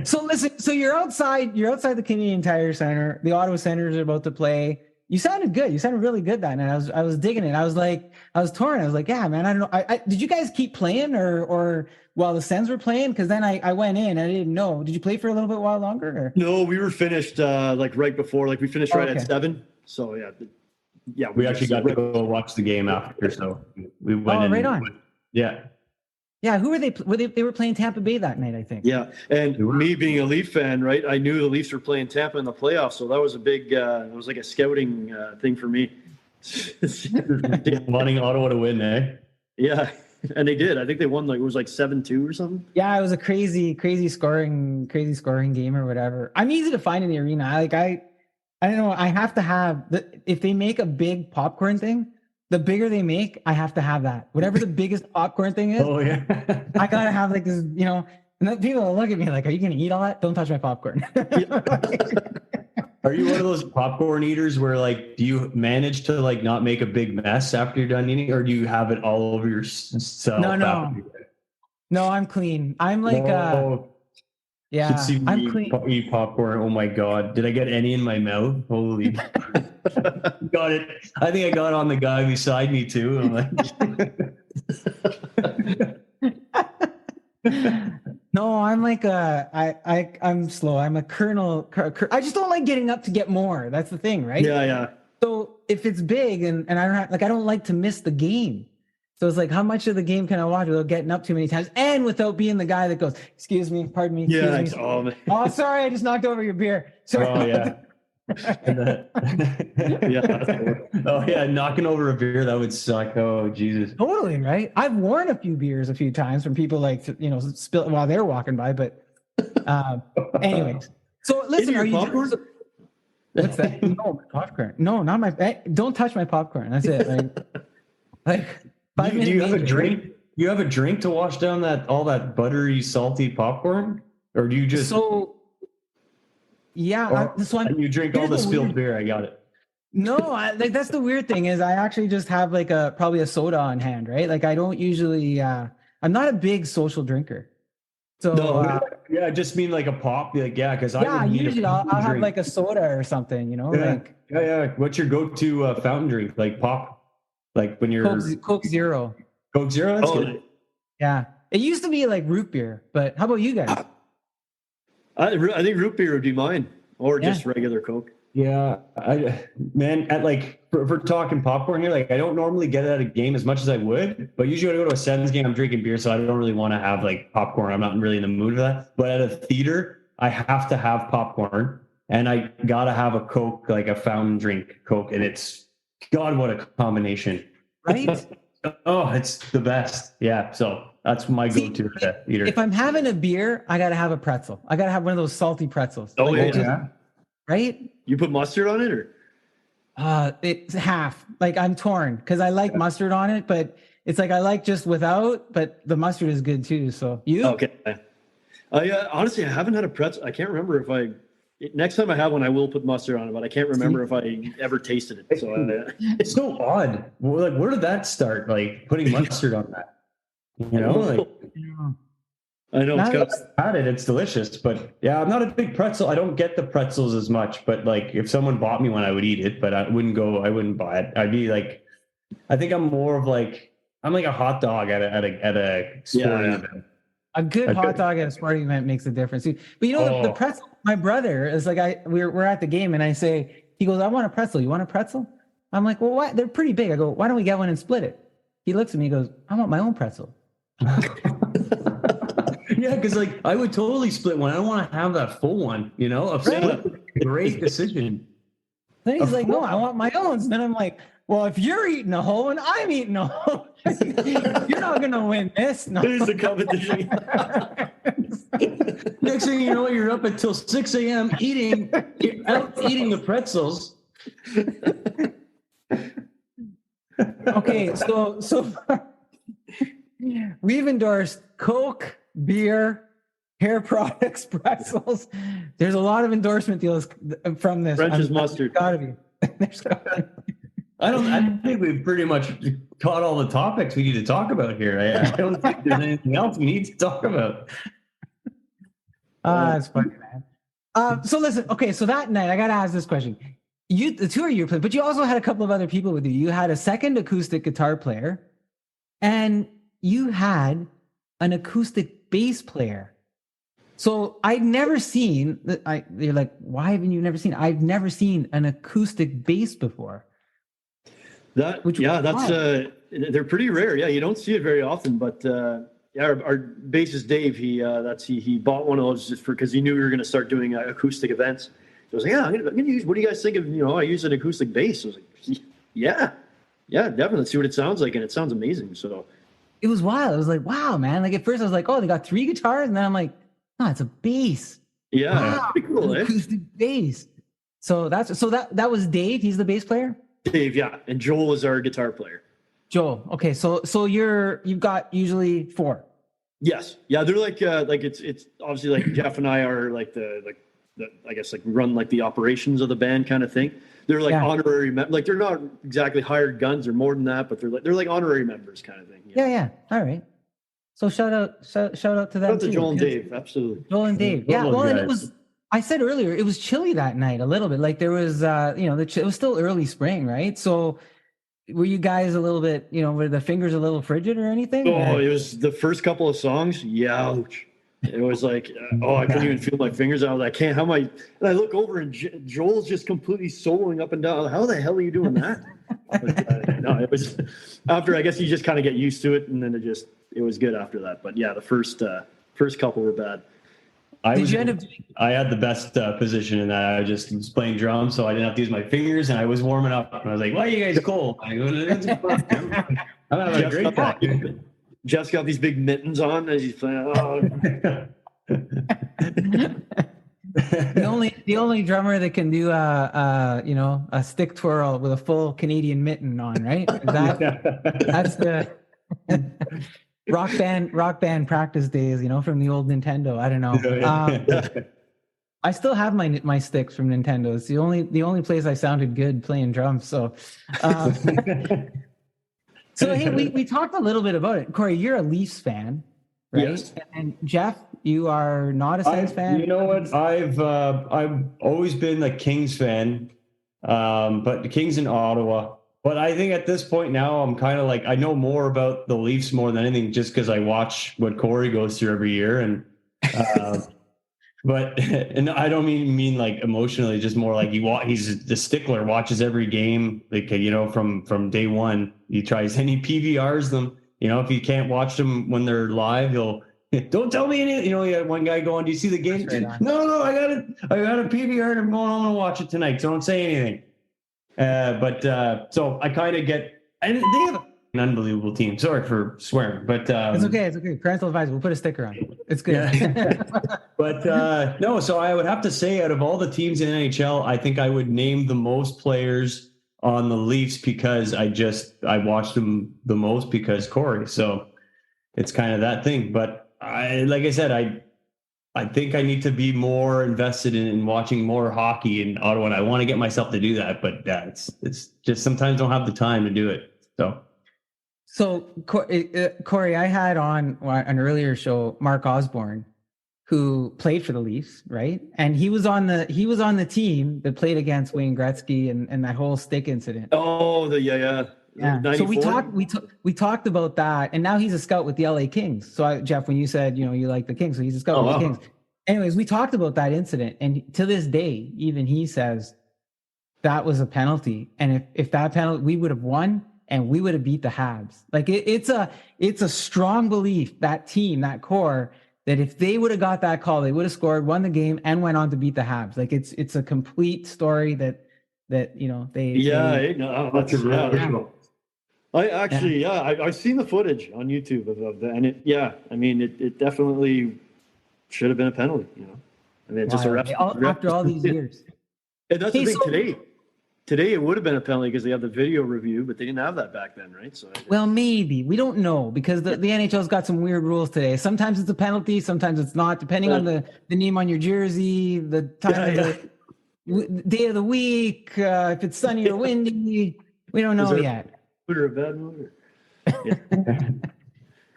So listen, so you're outside the Canadian Tire Center. The Ottawa Senators are about to play. You sounded good. You sounded really good that night. I was digging it. I was torn. I was like, yeah, man, I don't know. Did you guys keep playing or while the Sens were playing? Because then I went in. I didn't know. Did you play for a little bit while longer? Or? No, we were finished like right before. Like we finished right at 7. So yeah. We actually got to go watch the game after. So we went in. Right on. Yeah. Yeah, who were they? They were playing Tampa Bay that night, I think. Yeah, and me being a Leaf fan, right? I knew the Leafs were playing Tampa in the playoffs, so that was a big. It was like a scouting thing for me. Wanting Ottawa to win, eh? Yeah, and they did. I think they won like it was like 7-2 or something. Yeah, it was a crazy scoring game or whatever. I'm easy to find in the arena. I don't know. I have to have if they make a big popcorn thing. The bigger they make, I have to have that. Whatever the biggest popcorn thing is, I gotta have like this, And then people will look at me like, "Are you gonna eat all that? Don't touch my popcorn." Are you one of those popcorn eaters where like, do you manage to like not make a big mess after you're done eating, or do you have it all over yourself? No, I'm clean. I'm like, I'm clean. Eat popcorn. Oh my god, did I get any in my mouth? Holy. Got it. I think I got on the guy beside me too. I'm like, No, I'm like I'm slow. I'm a colonel. I just don't like getting up to get more. That's the thing, right? Yeah. So if it's big and I don't have, like, I don't like to miss the game. So it's like, how much of the game can I watch without getting up too many times and without being the guy that goes, excuse me, pardon me, excuse me. Oh, man. Oh, sorry, I just knocked over your beer. Sorry. oh yeah. Oh yeah, knocking over a beer, that would suck. Oh Jesus. Totally, right? I've worn a few beers a few times from people like, spill while they're walking by. But anyways, so listen, are you popcorn? What's that? No, my popcorn. No, not my. Don't touch my popcorn. That's it. Like 5 minutes. Do you have a drink? You have a drink to wash down all that buttery, salty popcorn, or do you just Yeah, and you drink all the spilled beer? I got it. No, like that's the weird thing is I actually just have like probably a soda on hand, right? Like I don't usually. I'm not a big social drinker. So yeah, I just mean like a pop, because usually I'll have like a soda or something, Yeah. What's your go-to fountain drink? Like pop, like when you're Coke Zero. Coke Zero. That's good. Yeah, it used to be like root beer, but how about you guys? I think root beer would be mine, or just regular Coke. Yeah, if we're talking popcorn here, like I don't normally get it at a game as much as I would, but usually when I go to a Sevens game, I'm drinking beer, so I don't really want to have like popcorn. I'm not really in the mood for that. But at a theater, I have to have popcorn, and I gotta have a Coke, like a fountain drink Coke, and it's God, what a combination, right? Oh, it's the best. Yeah, so that's my go-to at a theater. If I'm having a beer, I gotta have a pretzel. I gotta have one of those salty pretzels. Oh yeah. Right? You put mustard on it, or? It's half. Like I'm torn because I like mustard on it, but it's like I like just without. But the mustard is good too. So you? Okay. Honestly, I haven't had a pretzel. I can't remember if next time I have one, I will put mustard on it, but I can't remember if I ever tasted it. So it's so odd. Like, where did that start? Like putting mustard on that? I know it's delicious, but yeah, I'm not a big pretzel. I don't get the pretzels as much, but like if someone bought me one, I would eat it, but I wouldn't buy it. I'd be like, I think I'm more of like, I'm like a hot dog at a sporting event. A good hot dog at a sporting event makes a difference. But the pretzel, my brother is like, we're at the game and he goes, I want a pretzel. You want a pretzel? I'm like, well, what? They're pretty big. I go, why don't we get one and split it? He looks at me, he goes, I want my own pretzel. Yeah, because like I would totally split one. I don't want to have that full one, A great decision. Then he's like, no, I want my own. And then I'm like, well, if you're eating a whole and I'm eating a whole, you're not gonna win this. No. There's the competition. Next thing you know, you're up until 6 a.m. eating the pretzels. Okay, so we've endorsed Coke, beer, hair products, pretzels. There's a lot of endorsement deals from this. French's mustard. Gotta be. There's gotta be. I think we've pretty much caught all the topics we need to talk about here. I don't think there's anything else we need to talk about. That's funny, man. So listen, okay, so that night I gotta ask this question. The two of you played, but you also had a couple of other people with you. You had a second acoustic guitar player, and you had an acoustic bass player. So I'd never seen. You're like, why haven't you never seen? I've never seen an acoustic bass before. They're pretty rare. Yeah, you don't see it very often. But our bassist Dave, he bought one of those just because he knew we were going to start doing acoustic events. So I was like, yeah, I'm gonna use. What do you guys think of? I use an acoustic bass. I was like, yeah, definitely. Let's see what it sounds like, and it sounds amazing. So it was wild. I was like, wow, man. Like at first I was like, oh, they got 3 guitars, and then I'm like, no, it's a bass. Yeah, wow, pretty cool, acoustic bass. So that was Dave. He's the bass player. Dave, yeah, and Joel is our guitar player. Joel, okay, so you've got usually 4. Yes, yeah, they're like it's obviously like Jeff and I are like the I guess like run like the operations of the band kind of thing. They're like honorary, like they're not exactly hired guns or more than that, but they're like honorary members kind of thing. Yeah. All right. So shout out to them. Shout out to Joel and Dave, absolutely. Joel and Dave. Yeah. Well, and I said earlier it was chilly that night a little bit. Like there was, it was still early spring, right? So were you guys a little bit, were the fingers a little frigid or anything? Oh, it was the first couple of songs. Ouch. It was like, I couldn't even feel my fingers. I was like, how am I? And I look over and Joel's just completely soloing up and down. How the hell are you doing that? But, no, it was after, I guess you just kind of get used to it. And then it was good after that. But yeah, the first couple were bad. I had the best position in that. I just was playing drums, so I didn't have to use my fingers, and I was warming up. And I was like, "Why are you guys cold?" I'm having a great time. Jeff's got these big mittens on as he's playing. Oh. The only drummer that can do a stick twirl with a full Canadian mitten on, right? That's the rock band practice days, from the old Nintendo. I don't know. I still have my sticks from Nintendo. It's the only place I sounded good playing drums. So, so hey, we talked a little bit about it. Cory, you're a Leafs fan, right? Yes. And Jeff, you are not a Sens fan. You know what? I've always been a Kings fan, but the Kings in Ottawa. But I think at this point now, I'm kind of like, I know more about the Leafs more than anything, just because I watch what Cory goes through every year, and and I don't mean like emotionally, just more like he's the stickler, watches every game, like from day one. He tries and he PVRs them. If you can't watch them when they're live, he'll don't tell me anything. You had one guy going, "Do you see the game?" Right. No, I got a PVR and I'm going home to watch it tonight. So don't say anything. So I kind of get, and they have an unbelievable team. Sorry for swearing, but it's okay. Parental advisory. We'll put a sticker on. It's good. Yeah. But no. So I would have to say, out of all the teams in NHL, I think I would name the most players on the Leafs because I watched them the most because Cory. So it's kind of that thing. But like I said, I think I need to be more invested in watching more hockey in Ottawa, and I want to get myself to do that. But it's just sometimes don't have the time to do it. So Cory, I had on an earlier show Mark Osborne, who played for the Leafs, right? And he was on the team that played against Wayne Gretzky and that whole stick incident. Oh, yeah. So we talked about that, and now he's a scout with the LA Kings. So Jeff, when you said you like the Kings, so he's a scout with the Kings. Anyways, we talked about that incident, and to this day, even he says that was a penalty, and if that penalty, we would have won, and we would have beat the Habs. Like it's a strong belief, that team, that core, that if they would have got that call, they would have scored, won the game, and went on to beat the Habs. Like it's a complete story that they. That's a I actually, I've seen the footage on YouTube of that, and it definitely should have been a penalty. I mean, it's just a ref after all these years. And that's the thing today it would have been a penalty because they have the video review, but they didn't have that back then, right? So well, maybe we don't know because the NHL's got some weird rules today. Sometimes it's a penalty, sometimes it's not, depending on the name on your jersey, the time of the day of the week, if it's sunny or windy. We don't know yet. Good or a bad mood?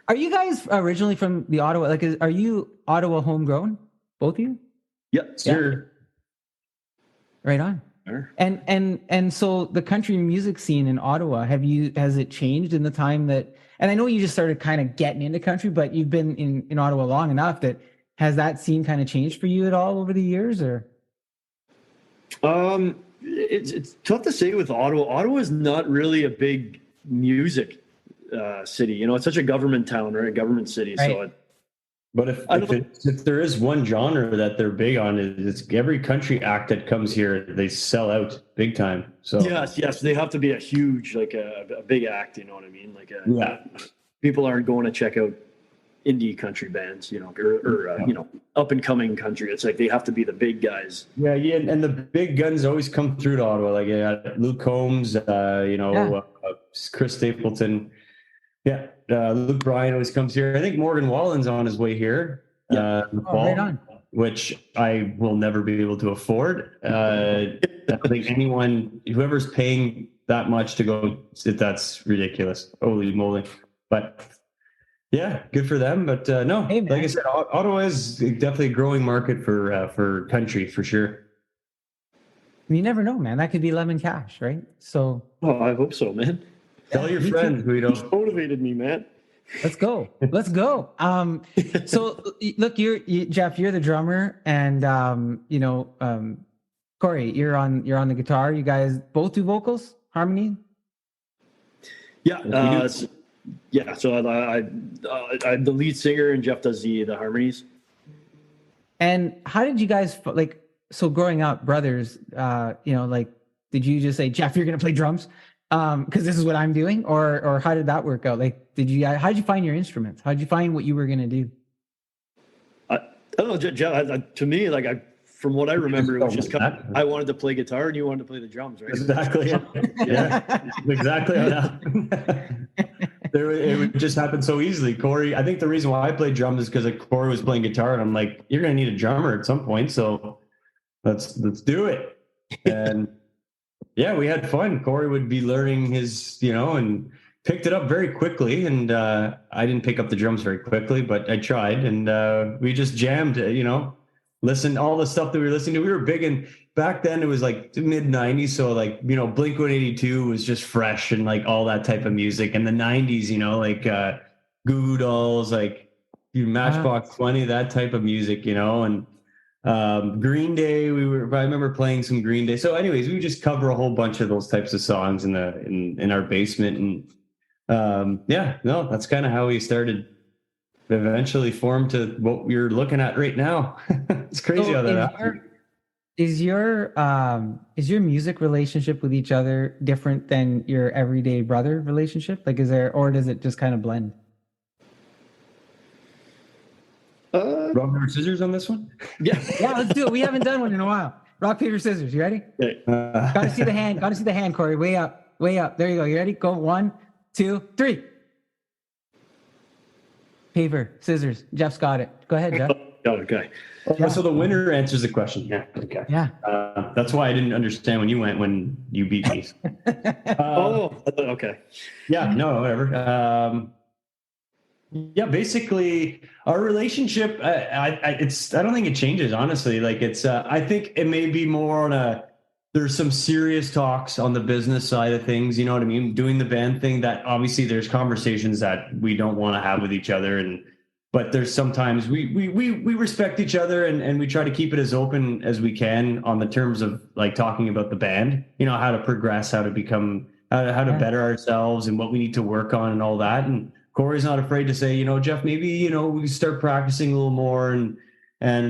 Are you guys originally from the Ottawa? Like, are you Ottawa homegrown? Both of you? Yep, sure. Right on. Sure. And so the country music scene in Ottawa, has it changed in the time that? And I know you just started kind of getting into country, but you've been in Ottawa long enough that has that scene kind of changed for you at all over the years, or? It's tough to say with Ottawa. Ottawa is not really a big music city. It's such a government town, right? A government city. Right. So but if there is one genre that they're big on, it's every country act that comes here, they sell out big time. So yes, they have to be a huge, like a big act. You know what I mean? People aren't going to check out indie country bands, or up and coming country. It's like they have to be the big guys. Yeah, and the big guns always come through to Ottawa. Like Luke Combs, Chris Stapleton. Yeah, Luke Bryan always comes here. I think Morgan Wallen's on his way here. Right on. Which I will never be able to afford. I think whoever's paying that much to go, that's ridiculous. Holy moly! But Yeah, good for them. But no, Hey, man. like I said, Ottawa is definitely a growing market for country for sure. You never know, man. That could be lemon cash, right? So Oh, I hope so, man. Tell your me too. friends, Guido. Motivated me, man. Let's go. Let's go. So look, Jeff, you're the drummer, and Cory, you're on the guitar. You guys both do vocals, harmony. Yeah, yeah. So I'm the lead singer, and Jeff does the harmonies. And how did you guys like? So growing up, brothers, like, did you just say, Jeff, you're gonna play drums? Because this is what I'm doing, or how did that work out? Like, how did you find your instruments? How did you find what you were gonna do? I don't know, Jeff. To me, like from what I remember, it was just kind of, I wanted to play guitar, and you wanted to play the drums, right? Exactly. Yeah, exactly. It would just happen so easily. Cory, I think the reason why I played drums is because Cory was playing guitar, and I'm like, you're gonna need a drummer at some point, so let's do it. And yeah, we had fun. Cory would be learning his, and picked it up very quickly. And I didn't pick up the drums very quickly, but I tried. And we just jammed, listened all the stuff that we were listening to. We were big, and back then it was like mid 90s. So like, Blink 182 was just fresh, and like all that type of music. And the 90s, like Goo Goo Dolls, like Matchbox 20, that type of music, and Green Day, I remember playing some Green Day. So anyways, we would just cover a whole bunch of those types of songs in our basement. And that's kind of how we started, eventually formed to what we're looking at right now. It's crazy how that happened. Is your music relationship with each other different than your everyday brother relationship? Like, or does it just kind of blend? Rock, paper, scissors on this one? Yeah, let's do it. We haven't done one in a while. Rock, paper, scissors. You ready? Okay. Got to see the hand. Got to see the hand, Cory. Way up. There you go. You ready? Go. 1, 2, 3. Paper, scissors. Jeff's got it. Go ahead, Jeff. Oh, okay. Yeah. So the winner answers the question. Yeah. Okay. Yeah. That's why I didn't understand when you beat me. Okay. Yeah. No. Whatever. Yeah, basically our relationship, I don't think it changes, honestly. Like I think it may be more there's some serious talks on the business side of things. You know what I mean? Doing the band thing, that obviously there's conversations that we don't want to have with each other. But there's sometimes we respect each other, and we try to keep it as open as we can on the terms of like talking about the band, how to progress, how to become, how to better ourselves, and what we need to work on and all that. And Cory's not afraid to say, Jeff, maybe, we start practicing a little more, and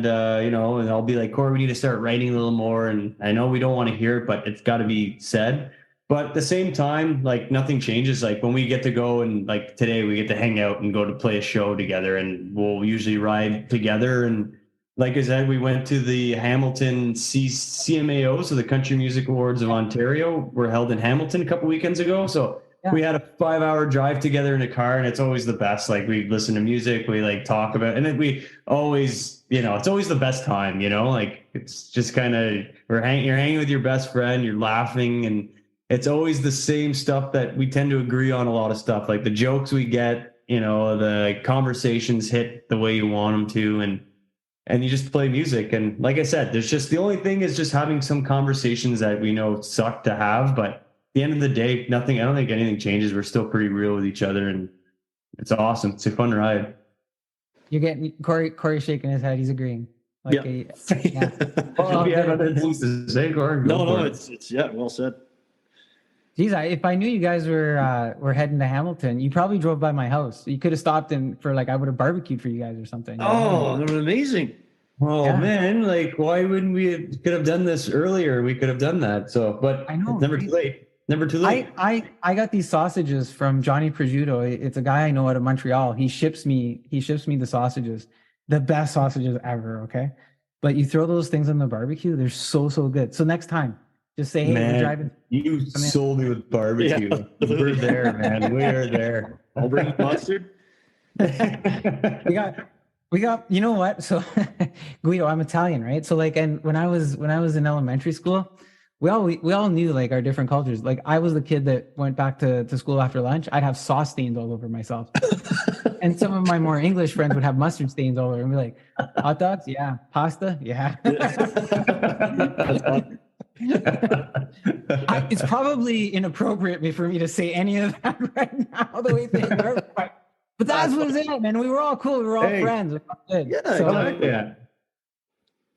I'll be like, Cory, we need to start writing a little more. And I know we don't want to hear it, but it's got to be said. But at the same time, like nothing changes. Like when we get to go, and like today we get to hang out and go to play a show together, and we'll usually ride together. And like I said, we went to the Hamilton CMAO, so the Country Music Awards of Ontario were held in Hamilton a couple weekends ago. So we had a 5-hour drive together in a car, and it's always the best. Like we listen to music, we like talk about, and then we always, it's always the best time, like it's just kind of, you're hanging with your best friend, you're laughing, and it's always the same stuff that we tend to agree on. A lot of stuff, like the jokes we get, the conversations hit the way you want them to, and you just play music. And like I said, there's just, the only thing is just having some conversations that we know suck to have, but at the end of the day, I don't think anything changes. We're still pretty real with each other, and it's awesome. It's a fun ride. You're getting Cory shaking his head. He's agreeing. Like yeah. Well, you have other things to say, Cory? No, it's well said. Geez, if I knew you guys were heading to Hamilton, you probably drove by my house. You could have stopped in for I would have barbecued for you guys or something. Oh, that was amazing. Oh man, like why wouldn't we could have done this earlier? We could have done that. So, but I know, it's never too late. Never too late. I got these sausages from Johnny Prosciutto. It's a guy I know out of Montreal. He ships me the sausages. The best sausages ever, okay? But you throw those things on the barbecue, they're so good. So next time, just say, hey, we're driving. You sold me with barbecue. Yeah, we're there, man. We're there. I'll bring mustard. We got, you know what? So Guido, I'm Italian, right? So and when I was in elementary school, we all knew like our different cultures. Like I was the kid that went back to school after lunch. I'd have sauce stains all over myself. And some of my more English friends would have mustard stains all over and be like, hot dogs? Yeah. Pasta? Yeah. It's probably inappropriate for me to say any of that right now, the way things are. But that's what it is, man. We were all cool. We were all friends. We were all good. Yeah, So, exactly.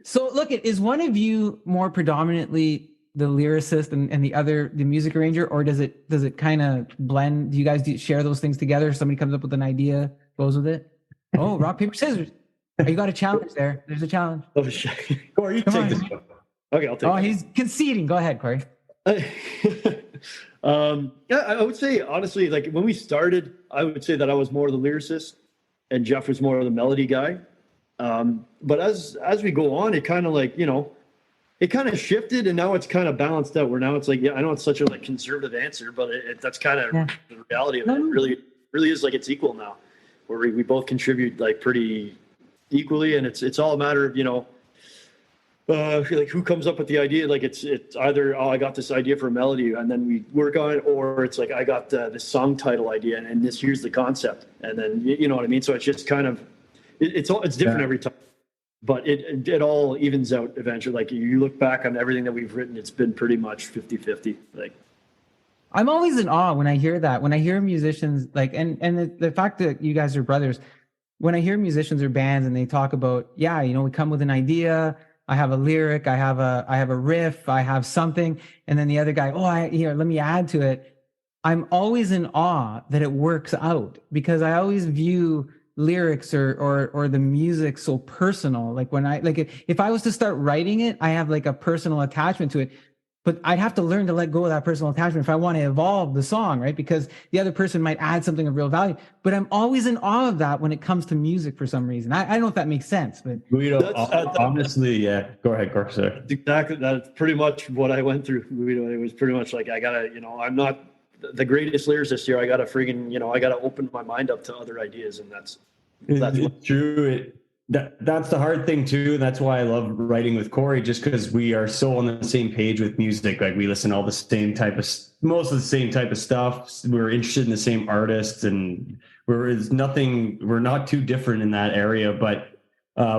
so look, is one of you more predominantly the lyricist and the other the music arranger, or does it kind of blend? Do you guys share those things together? Somebody comes up with an idea, goes with it. Oh, rock, paper, scissors. Oh, you got a challenge there. There's a challenge. Cory, you take this one. Okay, I'll take it. Oh, he's conceding. Go ahead, Cory. Yeah, I would say honestly, like when we started, I would say that I was more the lyricist and Jeff was more of the melody guy. But as we go on, it kind of like, you know, it kind of shifted and now it's kind of balanced out where now it's like, yeah, I know it's such a like conservative answer, but that's kind of the reality of it. It really is like it's equal now where we both contribute like pretty equally. And it's all a matter of, you know, like who comes up with the idea. Like it's either, oh, I got this idea for a melody and then we work on it, or it's like, I got this song title idea and here's the concept. And then, you know what I mean? So it's just kind of, it's different every time. But it all evens out eventually. Like you look back on everything that we've written, it's been pretty much 50-50. Like I'm always in awe when I hear that. When I hear musicians like, and the fact that you guys are brothers, when I hear musicians or bands and they talk about, yeah, you know, we come with an idea, I have a lyric, I have a riff, I have something, and then the other guy, let me add to it. I'm always in awe that it works out because I always view lyrics or the music so personal. Like when if I was to start writing it, I have like a personal attachment to it, but I'd have to learn to let go of that personal attachment if I want to evolve the song, right? Because the other person might add something of real value, but I'm always in awe of that when it comes to music for some reason. I don't know if that makes sense, but honestly, yeah. Go ahead, Cory. Exactly. That's pretty much what I went through. It was pretty much like, I gotta, you know, I'm not the greatest lyricist here. I gotta friggin', you know, I gotta open my mind up to other ideas, and that's true. That's the hard thing too. And that's why I love writing with Cory, just because we are so on the same page with music. Like we listen to all the same most of the same type of stuff. We're interested in the same artists, and we're not too different in that area. But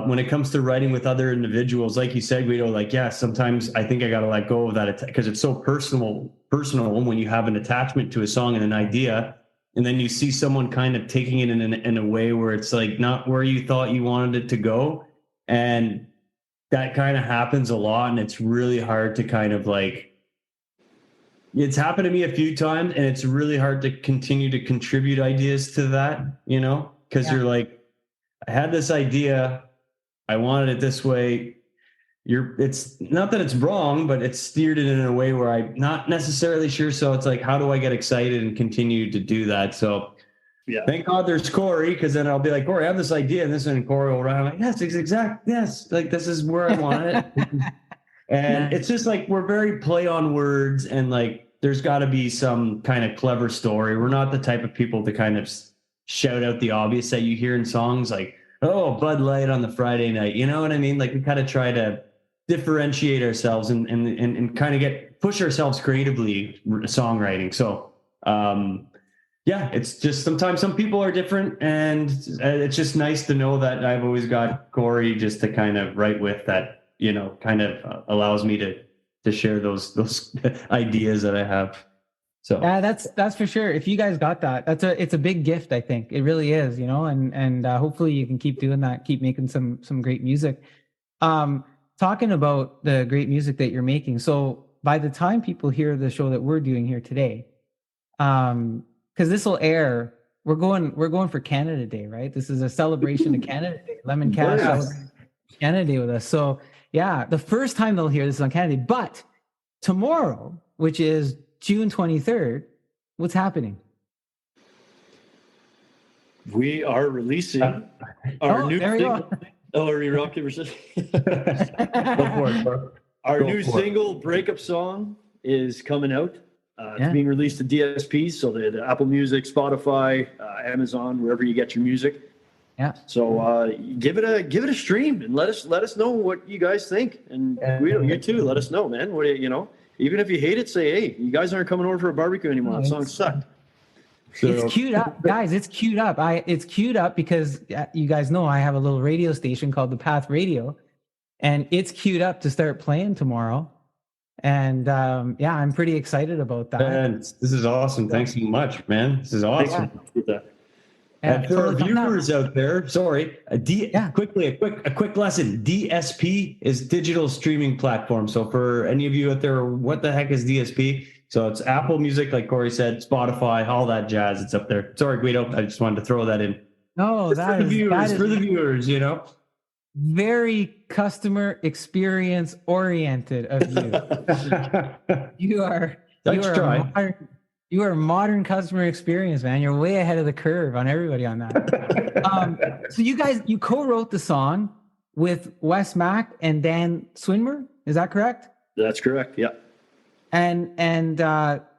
when it comes to writing with other individuals, like you said, Guido, like, yeah, sometimes I think I got to let go of that because it's so personal when you have an attachment to a song and an idea. And then you see someone kind of taking it in a way where it's like not where you thought you wanted it to go. And that kind of happens a lot. And it's really hard to kind of like, it's happened to me a few times, and it's really hard to continue to contribute ideas to that, you know, because you're like, I had this idea, I wanted it this way. It's not that it's wrong, but it's steered it in a way where I'm not necessarily sure. So it's like, how do I get excited and continue to do that? So thank God there's Cory, because then I'll be like, Cory, I have this idea, and this, and Cory will run. I'm like, yes, yes, like this is where I want it. And it's just like, we're very play on words, and like there's got to be some kind of clever story. We're not the type of people to kind of shout out the obvious that you hear in songs, like, oh, Bud Light on the Friday night. You know what I mean? Like we kind of try to differentiate ourselves and kind of push ourselves creatively songwriting. So it's just sometimes some people are different, and it's just nice to know that I've always got Cory just to kind of write with, that, you know, kind of allows me to share those ideas that I have. So yeah, that's for sure. If you guys got that, it's a big gift. I think it really is, you know, and hopefully you can keep doing that, keep making some great music. Talking about the great music that you're making. So by the time people hear the show that we're doing here today, because this will air, we're going for Canada Day, right? This is a celebration of Canada Day. Lemon Cash celebrating Canada Day with us. So yeah, the first time they'll hear this is on Canada Day, but tomorrow, which is June 23rd, what's happening? We are releasing our new single. Oh, are you rock, paper, scissors? Our new single, Breakup Song, is coming out. It's being released to DSPs, so the Apple Music, Spotify, Amazon, wherever you get your music. Yeah. So give it a stream and let us know what you guys think. And you too, let us know, man. What you know? Even if you hate it, say, hey, you guys aren't coming over for a barbecue anymore. No, That song sucked. So, It's queued up, guys. It's queued up. It's queued up because you guys know I have a little radio station called the Path Radio, and it's queued up to start playing tomorrow. And yeah, I'm pretty excited about that. man, this is awesome. Thanks so much, man. This is awesome. And for our viewers out there, sorry, quickly, a quick lesson. DSP is digital streaming platform. So for any of you out there, what the heck is DSP? So it's Apple Music, like Cory said, Spotify, all that jazz. It's up there. Sorry, Guido. I just wanted to throw that in. No, for the viewers, you know. Very customer experience oriented of you. You are a modern customer experience, man. You're way ahead of the curve on everybody on that. So you co-wrote the song with Wes Mack and Dan Swinmer. Is that correct? That's correct. Yeah. And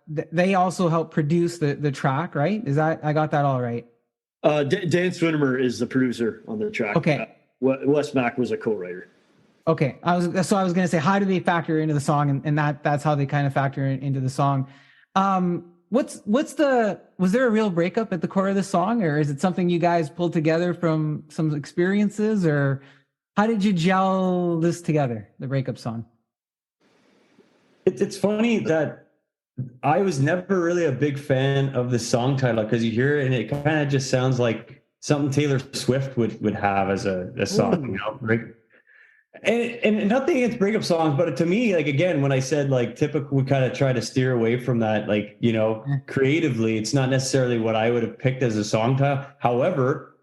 they also helped produce the track, right? I got that all right? Dan Swinmer is the producer on the track. Okay. Wes Mack was a co-writer. Okay. I was going to say, how do they factor into the song? And that's how they kind of factor into the song. Was there a real breakup at the core of the song, or is it something you guys pulled together from some experiences, or how did you gel this together, the breakup song? It's funny that I was never really a big fan of the song title, because you hear it and it kind of just sounds like something Taylor Swift would have as a song, you know, right? And nothing against breakup songs, but to me, like, again, when I said like typical, we kind of try to steer away from that, like, you know, creatively, it's not necessarily what I would have picked as a song title. However,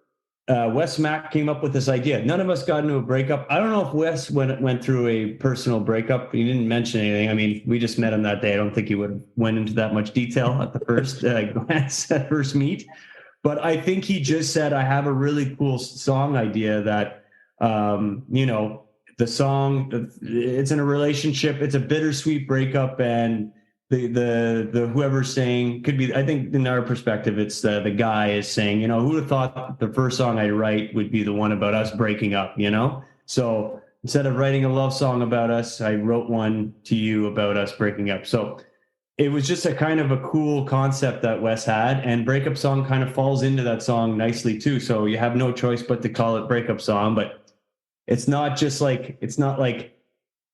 Wes Mack came up with this idea. None of us got into a breakup. I don't know if Wes went through a personal breakup. He didn't mention anything. I mean, we just met him that day. I don't think he would have went into that much detail at the first glance, at first meet. But I think he just said, I have a really cool song idea that, you know, the song, it's in a relationship, it's a bittersweet breakup, and the whoever's saying could be, I think in our perspective, it's the guy is saying, you know, who would have thought the first song I write would be the one about us breaking up, you know? So instead of writing a love song about us, I wrote one to you about us breaking up. So it was just a kind of a cool concept that Wes had, and breakup song kind of falls into that song nicely too. So you have no choice but to call it breakup song, but it's not like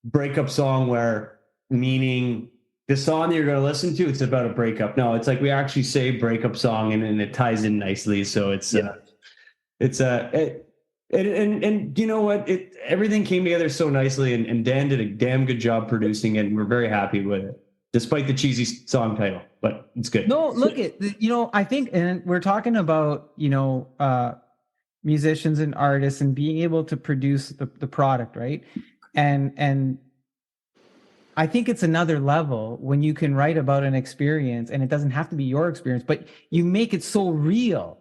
breakup song where meaning the song that you're going to listen to, it's about a breakup. No, it's like we actually say breakup song and it ties in nicely. So and you know what, everything came together so nicely, and Dan did a damn good job producing it, and we're very happy with it, despite the cheesy song title, but it's good. No, look I think, and we're talking about, musicians and artists and being able to produce the product, right? And I think it's another level when you can write about an experience, and it doesn't have to be your experience, but you make it so real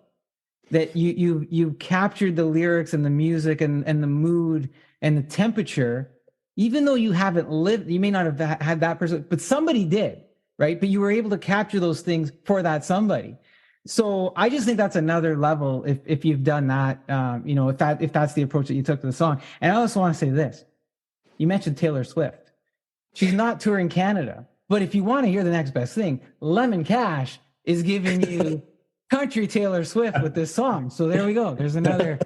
that you captured the lyrics and the music and the mood and the temperature, even though you haven't lived, you may not have had that person, but somebody did, right? But you were able to capture those things for that somebody. So I just think that's another level if you've done that, if that's the approach that you took to the song. And I also want to say this. You mentioned Taylor Swift. She's not touring Canada, but if you want to hear the next best thing, Lemon Cash is giving you country Taylor Swift with this song. So there we go. There's another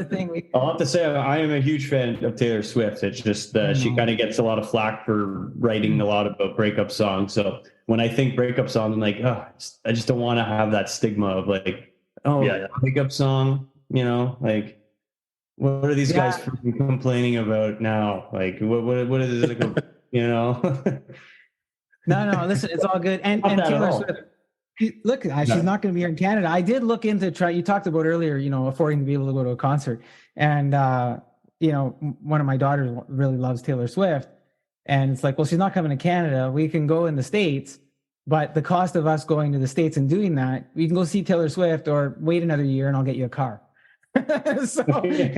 thing. I'll have to say I am a huge fan of Taylor Swift. It's just she kind of gets a lot of flack for writing a lot about breakup songs. So when I think breakup song, I'm like, I just don't want to have that stigma of like, breakup song, you know, like, what are these guys freaking complaining about now? Like, what is this, like, you know? No, listen, it's all good. And Taylor Swift, look, she's not going to be here in Canada. I did look into you talked about earlier, affording to be able to go to a concert. And, one of my daughters really loves Taylor Swift. And it's like, well, she's not coming to Canada. We can go in the States, but the cost of us going to the States and doing that, we can go see Taylor Swift or wait another year and I'll get you a car. So, it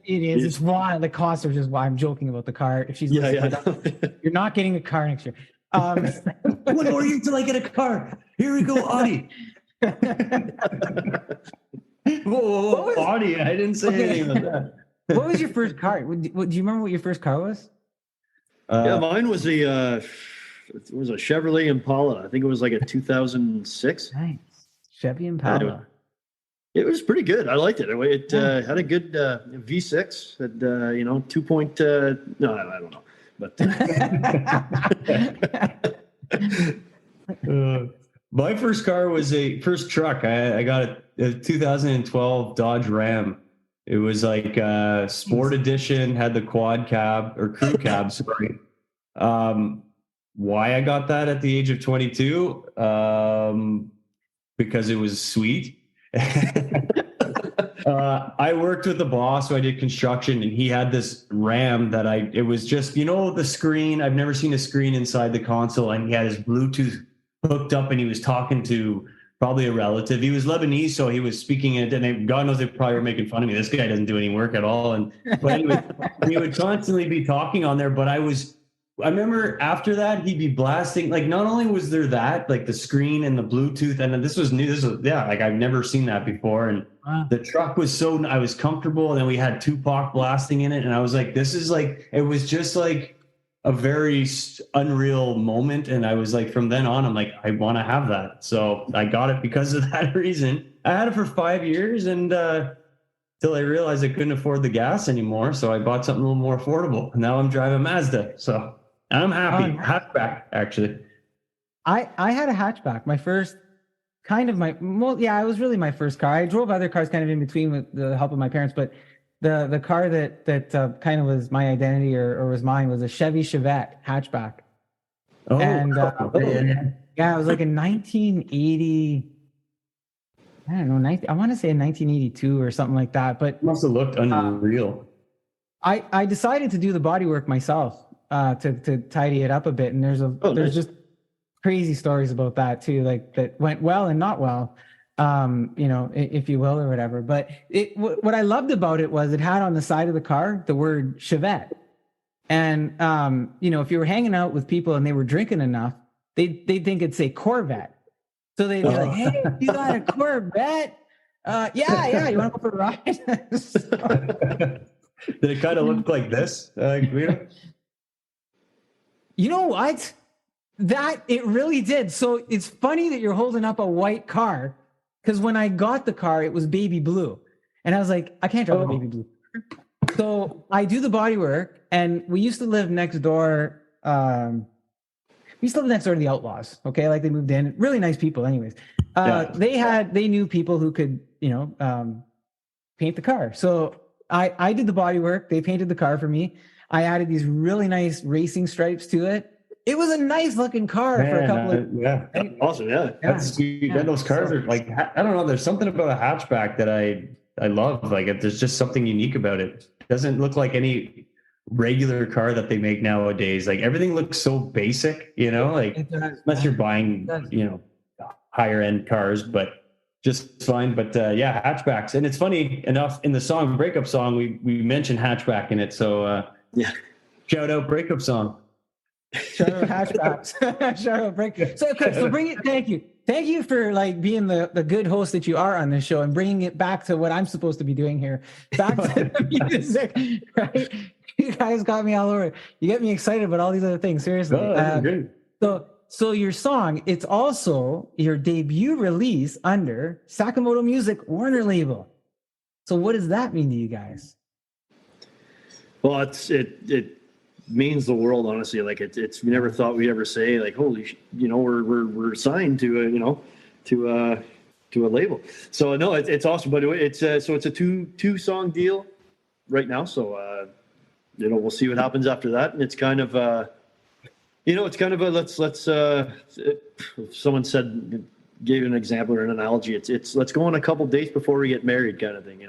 is. It's wild. The costs are just why I'm joking about the car. If she's you're not getting a car next year. When more years till I get a car? Here we go, Audi. Whoa, Audi! I didn't say anything about that. What was your first car? Do you remember what your first car was? Yeah, mine was it was a Chevrolet Impala. I think it was like a 2006. Nice. Chevy Yeah, Impala. it was pretty good. I liked it. It had a good V6. Had 2 point. No, I don't know, but My first car was first truck. I got a 2012 Dodge Ram. It was like sport edition, had the quad cab or crew cab, sorry. Why I got that at the age of 22? Because it was sweet. I worked with the boss, so I did construction, and he had this Ram that it was just, the screen. I've never seen a screen inside the console, and he had his Bluetooth hooked up, and he was talking to probably a relative. He was Lebanese, so he was speaking it, and God knows they probably were making fun of me. This guy doesn't do any work at all. But anyway, he would constantly be talking on there, but I remember after that, he'd be blasting, like, not only was there that, like the screen and the Bluetooth, and this was new. Like I've never seen that before. And the truck was I was comfortable. And then we had Tupac blasting in it. And I was like, it was just like a very unreal moment. And I was like, from then on, I'm like, I want to have that. So I got it because of that reason. I had it for 5 years and, till I realized I couldn't afford the gas anymore. So I bought something a little more affordable. And now I'm driving Mazda. So I'm happy. Hatchback, actually. I had a hatchback. My first it was really my first car. I drove other cars kind of in between with the help of my parents, but the car that kind of was my identity or was mine was a Chevy Chevette hatchback. Oh, and yeah, it was like in 1980. I don't know. I want to say in 1982 or something like that. But it must have looked unreal. I decided to do the bodywork myself to tidy it up a bit, and there's nice. Just crazy stories about that too, like that went well and not well, if you will or whatever. But what I loved about it was it had on the side of the car the word Chevette, and if you were hanging out with people and they were drinking enough, they'd think it'd say Corvette. So they'd be like, "Hey, you got a Corvette? Yeah. You want to go for a ride?" Did it kind of look like this? You know what? That it really did. So it's funny that you're holding up a white car, because when I got the car, it was baby blue, and I was like, I can't drive a baby blue. So I do the body work, and we used to live next door. We used to live next door to the Outlaws. Okay, like they moved in. Really nice people, anyways. They knew people who could, paint the car. So I did the body work. They painted the car for me. I added these really nice racing stripes to it. It was a nice looking car for a couple of. Yeah, awesome. Yeah, that's sweet. Yeah, those cars are like, I don't know. There's something about a hatchback that I love. Like, there's just something unique about it. It doesn't look like any regular car that they make nowadays. Like, everything looks so basic, unless you're buying, higher end cars, but just fine. But hatchbacks. And it's funny enough, in the breakup song, we mentioned hatchback in it. So shout out breakup song. Shout out hatchbacks. Shout out break. So bring it. Thank you for like being the good host that you are on this show and bringing it back to what I'm supposed to be doing here. Back to the music, right? You guys got me all over. You get me excited about all these other things. Seriously. So your song, it's also your debut release under Sakamoto Music Warner label. So what does that mean to you guys? Well, it means the world, honestly. Like, it's we never thought we'd ever say, like, holy, we're signed to a label. So no, it's awesome. But it's a 2-song deal right now. So we'll see what happens after that. And it's kind of it's kind of a let's someone gave an example or an analogy. It's let's go on a couple dates before we get married, kind of thing.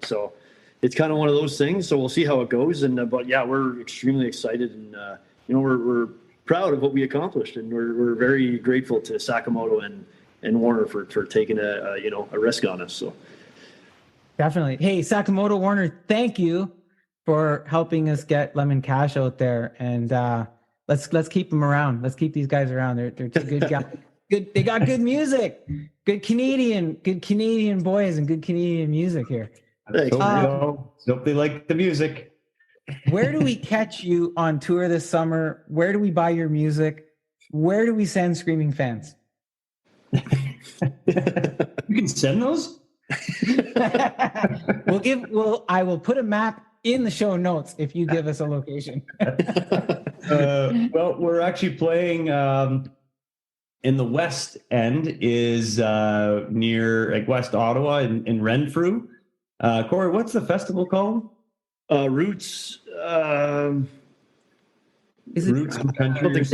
So it's kind of one of those things. So we'll see how it goes. And but yeah, we're extremely excited, and we're proud of what we accomplished, and we're very grateful to Sakamoto and Warner for taking a risk on us. So definitely. Hey, Sakamoto, Warner, thank you for helping us get Lemon Cash out there, and let's keep them around. Let's keep these guys around. They're two good guys. Good. They got good music. Good Canadian boys and good Canadian music here. Hope they like the music. Where do we catch you on tour this summer? Where do we buy your music? Where do we send screaming fans? You can send those? I will put a map in the show notes if you give us a location. Well, we're actually playing in the West End is near like West Ottawa in Renfrew. Cory, what's the festival called? Roots. Is it Roots and Country.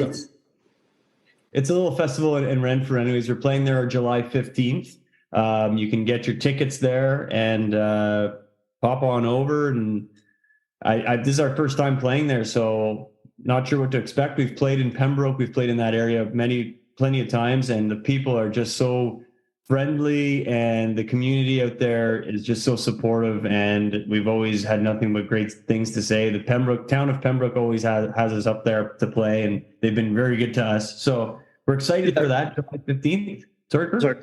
It's a little festival in Renfrew. Anyways, we're playing there on July 15th. You can get your tickets there and pop on over. And this is our first time playing there, so not sure what to expect. We've played in Pembroke. We've played in that area plenty of times, and the people are just so friendly, and the community out there is just so supportive, and we've always had nothing but great things to say. The town of Pembroke always has us up there to play, and they've been very good to us. So we're excited for that. July 15th. Sorry,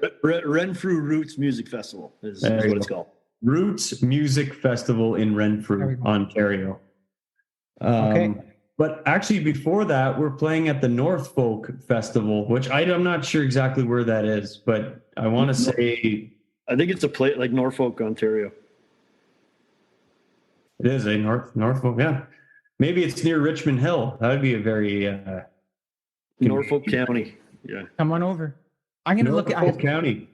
Renfrew Roots Music Festival is what it's called. Roots Music Festival in Renfrew, Ontario. Okay. But actually, before that, we're playing at the North Folk Festival, which I'm not sure exactly where that is, but I want to say... I think it's a place like Norfolk, Ontario. It is a Norfolk, yeah. Maybe it's near Richmond Hill. That would be a very... Norfolk County, yeah. Come on over. I'm going to look at... Norfolk County.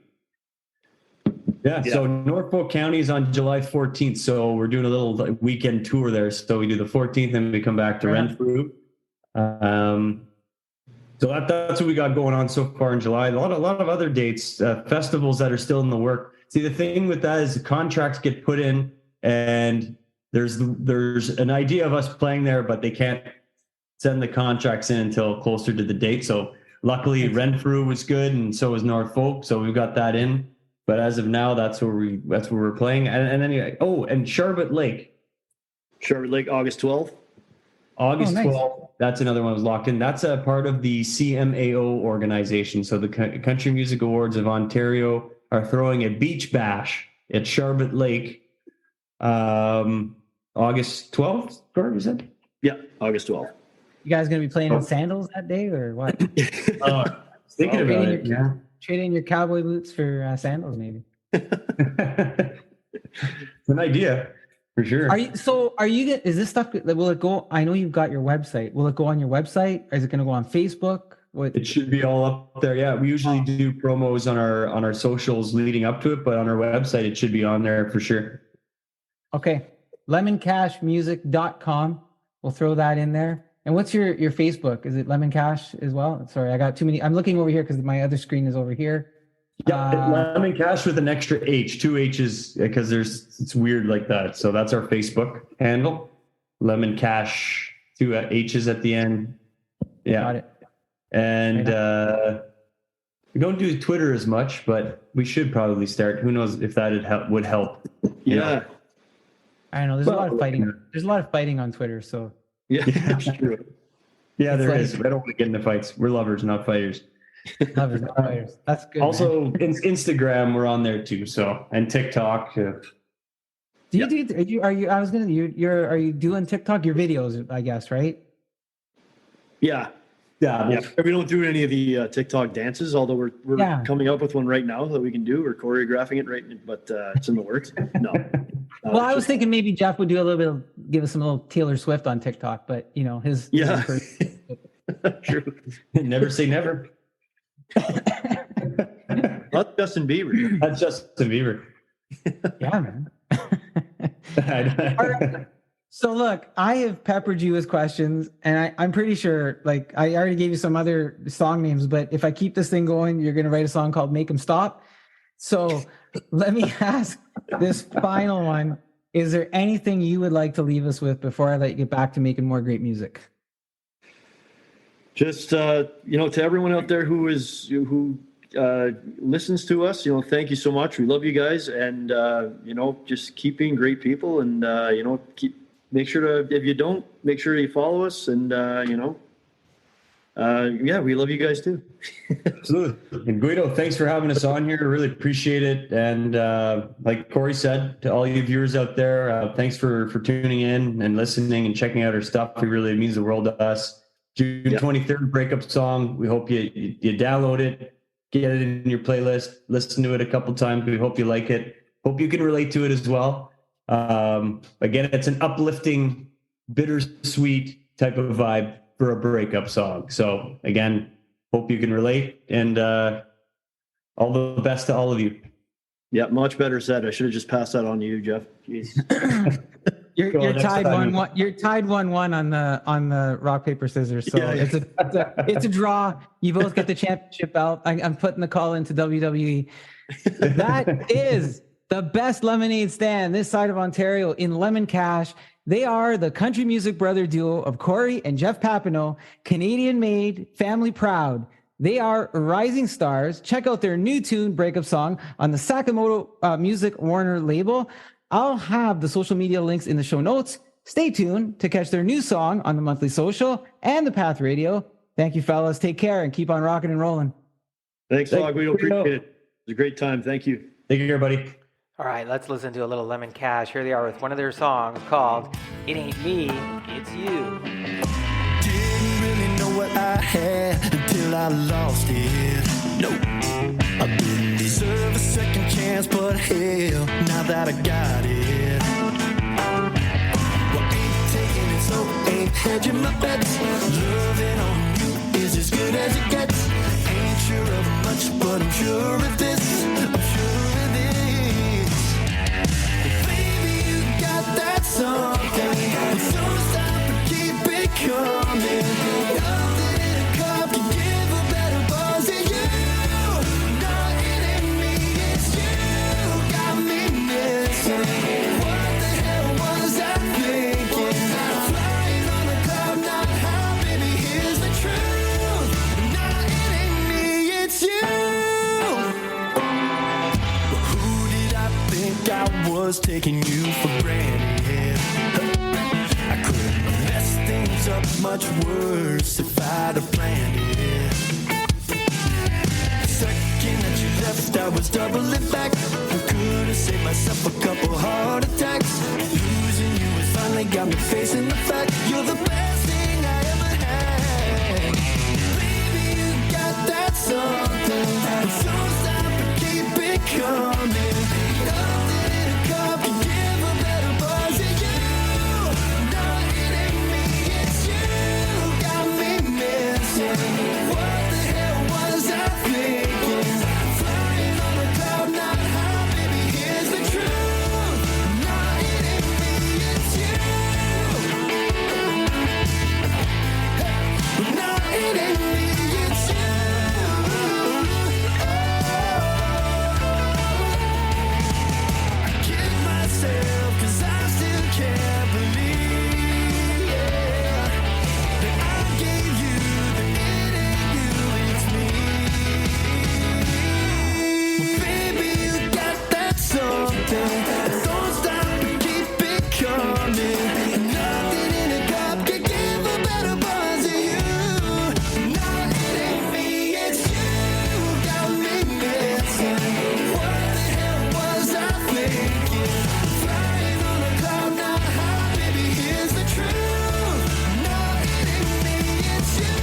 Yeah, so Norfolk County is on July 14th. So we're doing a little weekend tour there. So we do the 14th and we come back to Renfrew. So that's what we got going on so far in July. A lot of other dates, festivals that are still in the work. See, the thing with that is the contracts get put in, and there's an idea of us playing there, but they can't send the contracts in until closer to the date. So luckily Renfrew was good, and so was Norfolk. So we've got that in. But as of now, that's where we're playing. And anyway, and Charlotte Lake. Charlotte Lake, August 12th. August 12th. That's another one that was locked in. That's a part of the CMAO organization. So the Country Music Awards of Ontario are throwing a beach bash at Charlotte Lake. August 12th, Cory, is it? Yeah, August 12th. You guys going to be playing in sandals that day or what? Thinking about it, yeah. Trade in your cowboy boots for sandals, maybe. It's an idea, for sure. Is this stuff, will it go, I know you've got your website. Will it go on your website? Or is it going to go on Facebook? It should be all up there. Yeah, we usually do promos on our socials leading up to it, but on our website, it should be on there for sure. Okay. lemoncashmusic.com. We'll throw that in there. And what's your Facebook? Is it Lemon Cash as well? Sorry, I got too many. I'm looking over here because my other screen is over here. Yeah, Lemon Cash with an extra H, 2 H's, because it's weird like that. So that's our Facebook handle. Lemon Cash, 2 H's at the end. Yeah. Got it. And we don't do Twitter as much, but we should probably start. Who knows if that would help? Yeah. I don't know. There's a lot of fighting. There's a lot of fighting on Twitter. So. Yeah, that's true. Yeah, there is. I don't want to get into fights. We're lovers, not fighters. Lovers, not fighters. That's good. Also, Instagram, we're on there too. So, and TikTok. Are you doing TikTok? Your videos, I guess, right? Yeah. Yeah. We don't do any of the TikTok dances, although we're coming up with one right now that we can do. We're choreographing it but it's in the works. No. Well, I was thinking maybe Jeff would do a little bit give us some little Taylor Swift on TikTok, but his true. Never say never. Not Justin Bieber. That's Justin Bieber. Yeah, man. All right. So look, I have peppered you with questions, and I'm pretty sure, like, I already gave you some other song names, but if I keep this thing going, you're going to write a song called Make 'Em Stop. So let me ask this final one. Is there anything you would like to leave us with before I let you get back to making more great music? Just, to everyone out there who listens to us, thank you so much. We love you guys, and, just keep being great people, and, make sure to, if you don't, make sure you follow us, and, Yeah, we love you guys too. Absolutely. And Guido, thanks for having us on here. Really appreciate it. And like Cory said, to all you viewers out there, thanks for tuning in and listening and checking out our stuff. It really means the world to us. June 23rd, breakup song. We hope you download it, get it in your playlist, listen to it a couple times. We hope you like it. Hope you can relate to it as well. Again, it's an uplifting, bittersweet type of vibe for a breakup song. So again, hope you can relate, and all the best to all of you. Yeah, much better said. I should have just passed that on to you, Jeff. Jeez. You're tied 1-1. You're tied 1-1 on the rock paper scissors. So it's a draw. You both get the championship belt. I'm putting the call into WWE. That is the best lemonade stand this side of Ontario in Lemon Cash. They are the country music brother duo of Cory and Jeff Papineau, Canadian made, family proud. They are rising stars. Check out their new tune, breakup song, on the Sakamoto Music Warner label. I'll have the social media links in the show notes. Stay tuned to catch their new song on the Monthly Social and the Path Radio. Thank you, fellas. Take care and keep on rocking and rolling. Thanks, Log. We appreciate it. It was a great time. Thank you. Thank you, everybody. All right, let's listen to a little Lemon Cash. Here they are with one of their songs called It Ain't Me, It's You. Didn't really know what I had until I lost it. No, I didn't deserve a second chance, but hell, now that I got it. Well, ain't taking it slow, ain't hedging my bets. Loving on you is as good as it gets. Ain't sure of much, but I'm sure of this. I'm sure of this. Baby, you got that something. So stop and keep it coming. Nothing in a cup can give a better buzz than you. Nothing in me, it's you. Got me missing. What the hell was I thinking? Flying on a cloud, not high, baby, here's the truth. Nothing in me, it's you. Who did I think I was, taking you for granted? I couldn't have messed things up much worse if I'd have planned it. The second that you left, I was doubling back. I could have saved myself a couple heart attacks. Losing you has finally got me facing the fact you're the best thing I ever had. Baby, you got that something. So stop and keep it coming. Nothing in a cup can give a better buzz than you. Nothing in me, it's you. Got me missing. What the hell was I thinking? Flying on a cloud, not high, baby, here's the truth. Nothing in me, it's you. Nothing in me, it's you. I kid myself 'cause I still can't believe, that I gave you the it ain't you, it's me. Well, baby, you got that something. Don't stop and keep it coming. Nothing in a cup can give a better buzz than you. Nothing in me, it's you. Got me missing. What the hell was I thinking? Flying on a cloud, not high, baby, here's the truth. Nothing in me, it's you.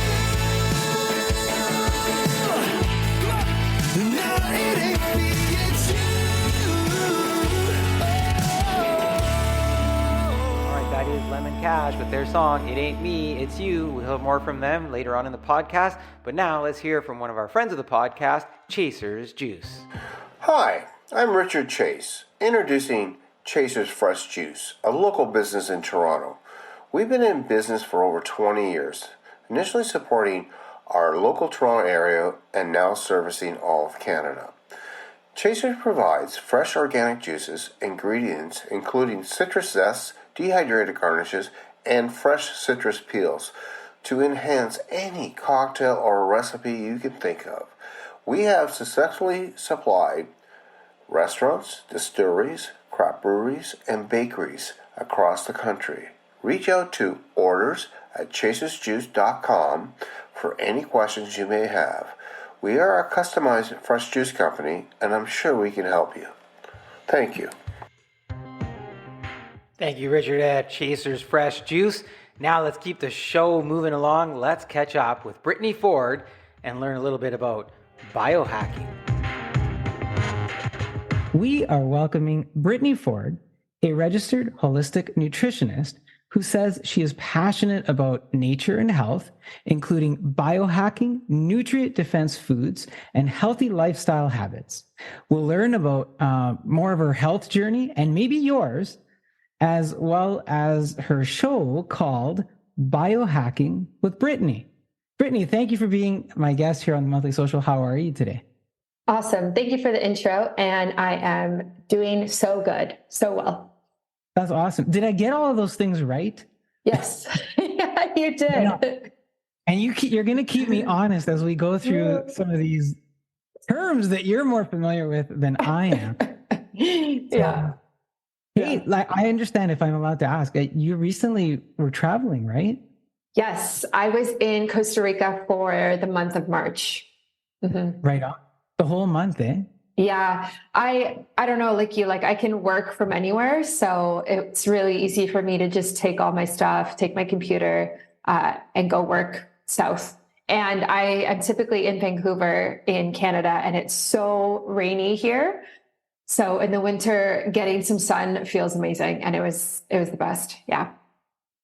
Nothing in me, it's you. All right, that is Lemon Cash with their song It Ain't Me, It's You. We'll have more from them later on in the podcast. But now let's hear from one of our friends of the podcast, Chaser's Juice. Hi, I'm Richard Chase, introducing Chaser's Fresh Juice, a local business in Toronto. We've been in business for over 20 years, initially supporting our local Toronto area and now servicing all of Canada. Chaser provides fresh organic juices, ingredients including citrus zest, dehydrated garnishes, and fresh citrus peels to enhance any cocktail or recipe you can think of. We have successfully supplied restaurants, distilleries, craft breweries, and bakeries across the country. Reach out to orders@chasersjuice.com for any questions you may have. We are a customized fresh juice company, and I'm sure we can help you. Thank you. Thank you, Richard at Chasers Fresh Juice. Now let's keep the show moving along. Let's catch up with Brittany Ford and learn a little bit about biohacking. We are welcoming Brittany Ford, a registered holistic nutritionist who says she is passionate about nature and health, including biohacking, nutrient defense foods, and healthy lifestyle habits. We'll learn about more of her health journey and maybe yours, as well as her show called Biohacking with Brittany. Brittany, thank you for being my guest here on the Monthly Social. How are you today? Awesome. Thank you for the intro. And I am doing so good, so well. That's awesome. Did I get all of those things right? Yes, yeah, you did. No. And you're going to keep me honest as we go through some of these terms that you're more familiar with than I am. Yeah. Hey, like I understand, if I'm allowed to ask, you recently were traveling, right? Yes, I was in Costa Rica for the month of March. Mm-hmm. Right on. The whole month, eh? Yeah, I don't know, like you, like I can work from anywhere. So it's really easy for me to just take all my stuff, take my computer, and go work south. And I am typically in Vancouver in Canada, and it's so rainy here. So in the winter, getting some sun feels amazing. And it was the best. Yeah.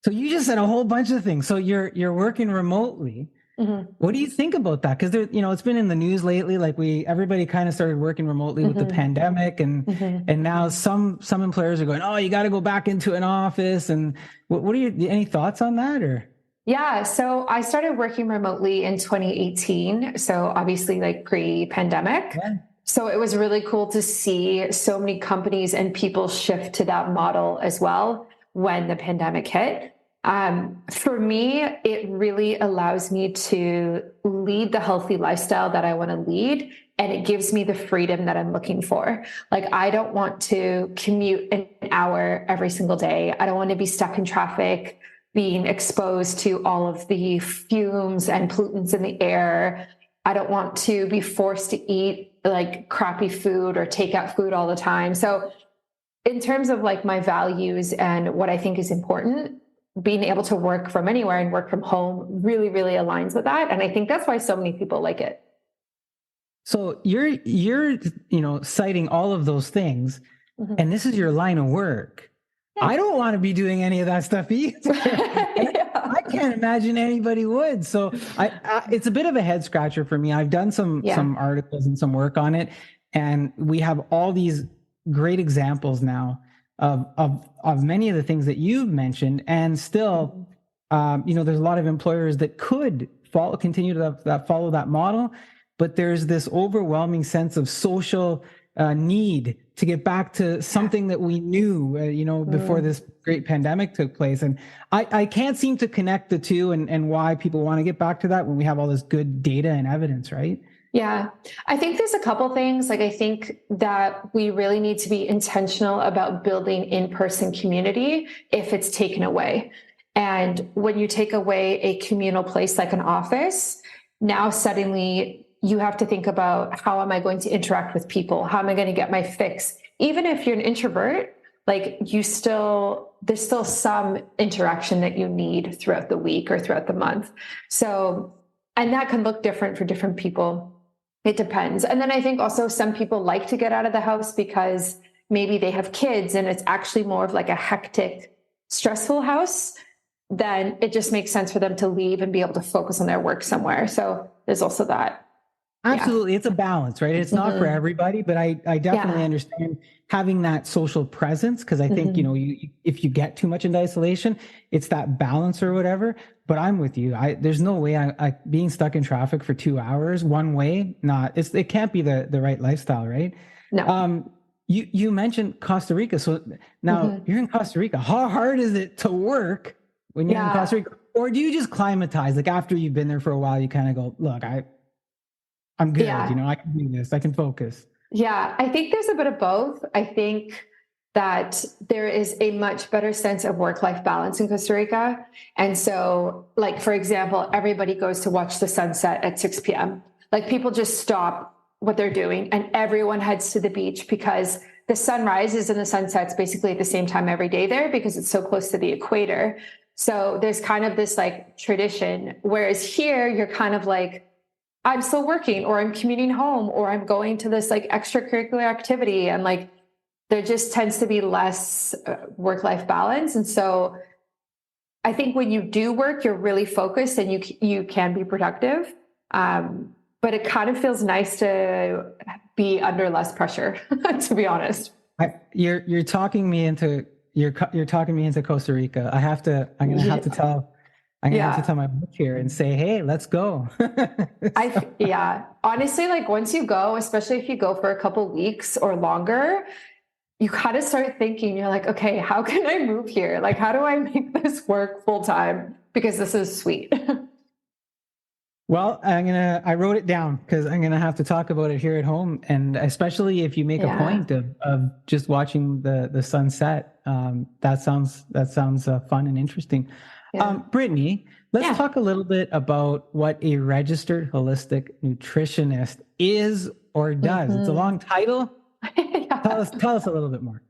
So you just said a whole bunch of things. So you're working remotely. Mm-hmm. What do you think about that? Because it's been in the news lately. Like everybody kind of started working remotely with the pandemic, and now some employers are going, oh, you got to go back into an office. And what are any thoughts on that? Or yeah, so I started working remotely in 2018. So obviously, like pre-pandemic. Yeah. So it was really cool to see so many companies and people shift to that model as well when the pandemic hit. For me, it really allows me to lead the healthy lifestyle that I want to lead. And it gives me the freedom that I'm looking for. Like, I don't want to commute an hour every single day. I don't want to be stuck in traffic, being exposed to all of the fumes and pollutants in the air. I don't want to be forced to eat like crappy food or take out food all the time. So in terms of like my values and what I think is important, being able to work from anywhere and work from home really, really aligns with that. And I think that's why so many people like it. So you're citing all of those things, and this is your line of work. Yeah. I don't want to be doing any of that stuff either. I can't imagine anybody would. So it's a bit of a head scratcher for me. I've done some articles and some work on it, and we have all these great examples now of many of the things that you've mentioned, and still, there's a lot of employers that could continue to follow that model, but there's this overwhelming sense of social need to get back to something that we knew, before this great pandemic took place. And I can't seem to connect the two and why people want to get back to that when we have all this good data and evidence, right? Yeah, I think there's a couple things. Like, I think that we really need to be intentional about building in-person community if it's taken away. And when you take away a communal place like an office, now suddenly you have to think about, how am I going to interact with people? How am I going to get my fix? Even if you're an introvert, like there's still some interaction that you need throughout the week or throughout the month. So, and that can look different for different people. It depends. And then I think also some people like to get out of the house because maybe they have kids and it's actually more of like a hectic, stressful house. Then it just makes sense for them to leave and be able to focus on their work somewhere. So there's also that. Absolutely. Yeah. It's a balance, right? It's not for everybody, but I definitely understand having that social presence, because I think, if you get too much into isolation, it's that balance or whatever. But I'm with you. There's no way I being stuck in traffic for 2 hours one way, it can't be the right lifestyle, right? No. You mentioned Costa Rica. So now you're in Costa Rica. How hard is it to work when you're in Costa Rica? Or do you just climatize? Like after you've been there for a while, you kind of go, look, I'm good. I can do this. I can focus. Yeah, I think there's a bit of both. I think that there is a much better sense of work-life balance in Costa Rica. And so, like, for example, everybody goes to watch the sunset at 6 p.m. Like, people just stop what they're doing and everyone heads to the beach because the sun rises and the sun sets basically at the same time every day there because it's so close to the equator. So there's kind of this like tradition, whereas here you're kind of like, I'm still working, or I'm commuting home, or I'm going to this like extracurricular activity. And like, there just tends to be less work-life balance. And so I think when you do work, you're really focused and you can be productive. But it kind of feels nice to be under less pressure, to be honest. You're talking me into Costa Rica. I'm gonna have to tell my wife here and say, hey, let's go. Honestly, like once you go, especially if you go for a couple weeks or longer, you kind of start thinking, you're like, okay, how can I move here? Like, how do I make this work full time? Because this is sweet. Well, I wrote it down because I'm going to have to talk about it here at home. And especially if you make a point of just watching the sunset, that sounds fun and interesting. Yeah. Brittany, let's talk a little bit about what a registered holistic nutritionist is or does. It's a long title. Tell us a little bit more.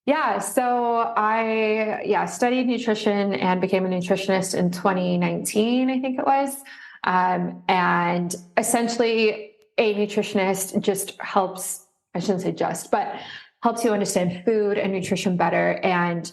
Yeah. So I studied nutrition and became a nutritionist in 2019, I think it was. And essentially a nutritionist just helps, I shouldn't say just, but helps you understand food and nutrition better. And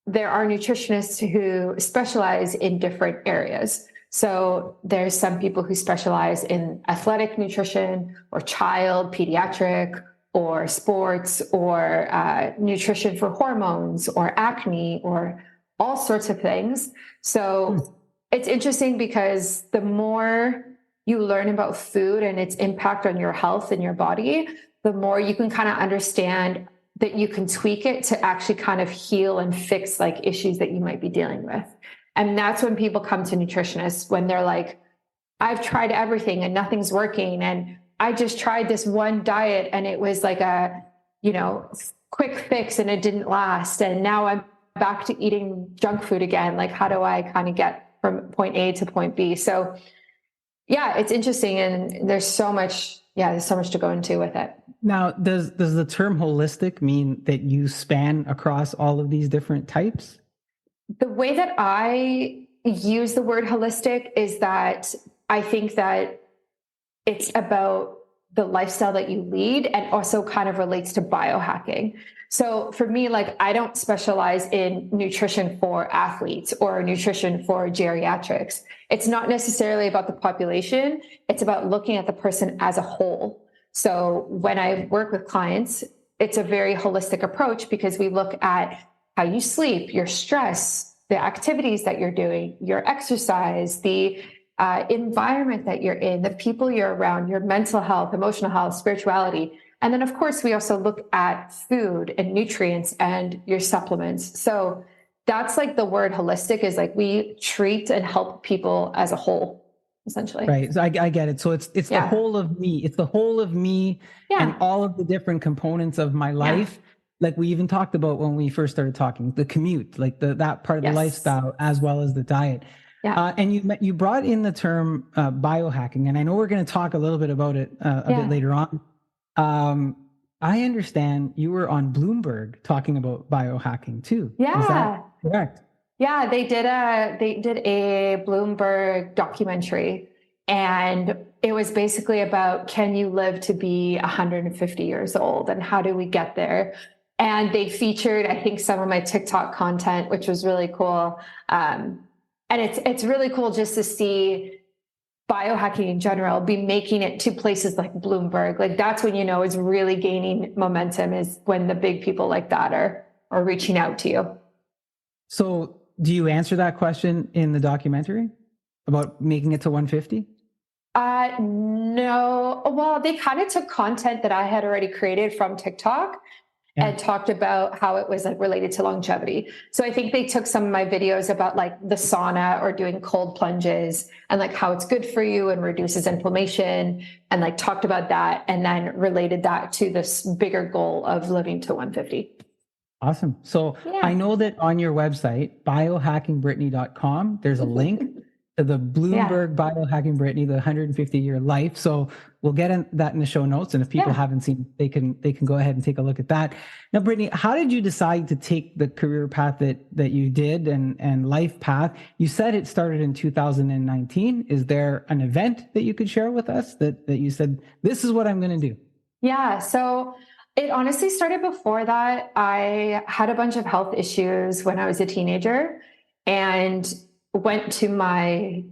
there are nutritionists who specialize in different areas. So there's some people who specialize in athletic nutrition or child, pediatric, or sports, or nutrition for hormones or acne or all sorts of things. So it's interesting because the more you learn about food and its impact on your health and your body, the more you can kind of understand that you can tweak it to actually kind of heal and fix like issues that you might be dealing with. And that's when people come to nutritionists, when they're like, I've tried everything and nothing's working. And I just tried this one diet and it was like a, quick fix and it didn't last. And now I'm back to eating junk food again. Like, how do I kind of get from point A to point B? So yeah, it's interesting. And there's so much to go into with it. Now, does the term holistic mean that you span across all of these different types? The way that I use the word holistic is that I think that it's about the lifestyle that you lead and also kind of relates to biohacking. So for me, like, I don't specialize in nutrition for athletes or nutrition for geriatrics. It's not necessarily about the population. It's about looking at the person as a whole. So when I work with clients, it's a very holistic approach because we look at how you sleep, your stress, the activities that you're doing, your exercise, the environment that you're in, the people you're around, your mental health, emotional health, spirituality. And then, of course, we also look at food and nutrients and your supplements. So that's like the word holistic is like we treat and help people as a whole, essentially. Right. So I get it. So it's the whole of me. It's the whole of me and all of the different components of my life. Like we even talked about when we first started talking, the commute, like that part of the lifestyle as well as the diet. Yeah. And you brought in the term biohacking, and I know we're going to talk a little bit about it a bit later on. I understand you were on Bloomberg talking about biohacking too. Yeah. Is that correct? Yeah, they did a Bloomberg documentary, and it was basically about, can you live to be 150 years old and how do we get there? And they featured, I think, some of my TikTok content, which was really cool. And it's really cool just to see biohacking in general be making it to places like Bloomberg. Like that's when it's really gaining momentum, is when the big people like that are reaching out to you. So do you answer that question in the documentary about making it to 150? No. Well, they kind of took content that I had already created from TikTok and talked about how it was like related to longevity. So I think they took some of my videos about like the sauna or doing cold plunges and like how it's good for you and reduces inflammation, and like talked about that and then related that to this bigger goal of living to 150. Awesome. So Yeah. I know that on your website, biohackingbrittany.com, there's a link to the Bloomberg Biohacking Brittany, the 150-year life. So we'll get that in the show notes. And if people haven't seen it, they can go ahead and take a look at that. Now, Brittany, how did you decide to take the career path that you did and life path? You said it started in 2019. Is there an event that you could share with us that you said, this is what I'm going to do? Yeah. So it honestly started before that. I had a bunch of health issues when I was a teenager and went to my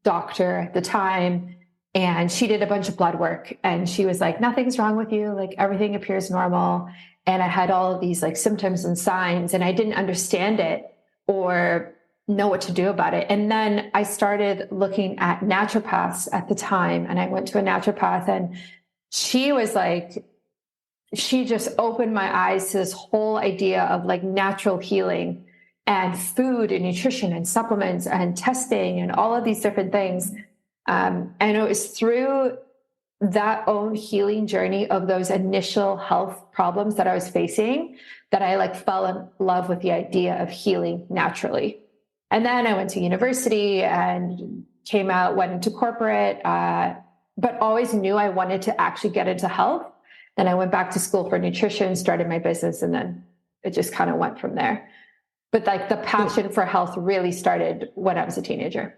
doctor at the time, and she did a bunch of blood work, and she was like, nothing's wrong with you. Like, everything appears normal. And I had all of these like symptoms and signs, and I didn't understand it or know what to do about it. And then I started looking at naturopaths at the time, and I went to a naturopath, and she was like, she just opened my eyes to this whole idea of like natural healing and food and nutrition and supplements and testing and all of these different things. And it was through that own healing journey of those initial health problems that I was facing that I like fell in love with the idea of healing naturally. And then I went to university and came out, went into corporate, but always knew I wanted to actually get into health. Then I went back to school for nutrition, started my business, and then it just kind of went from there. But like the passion for health really started when I was a teenager.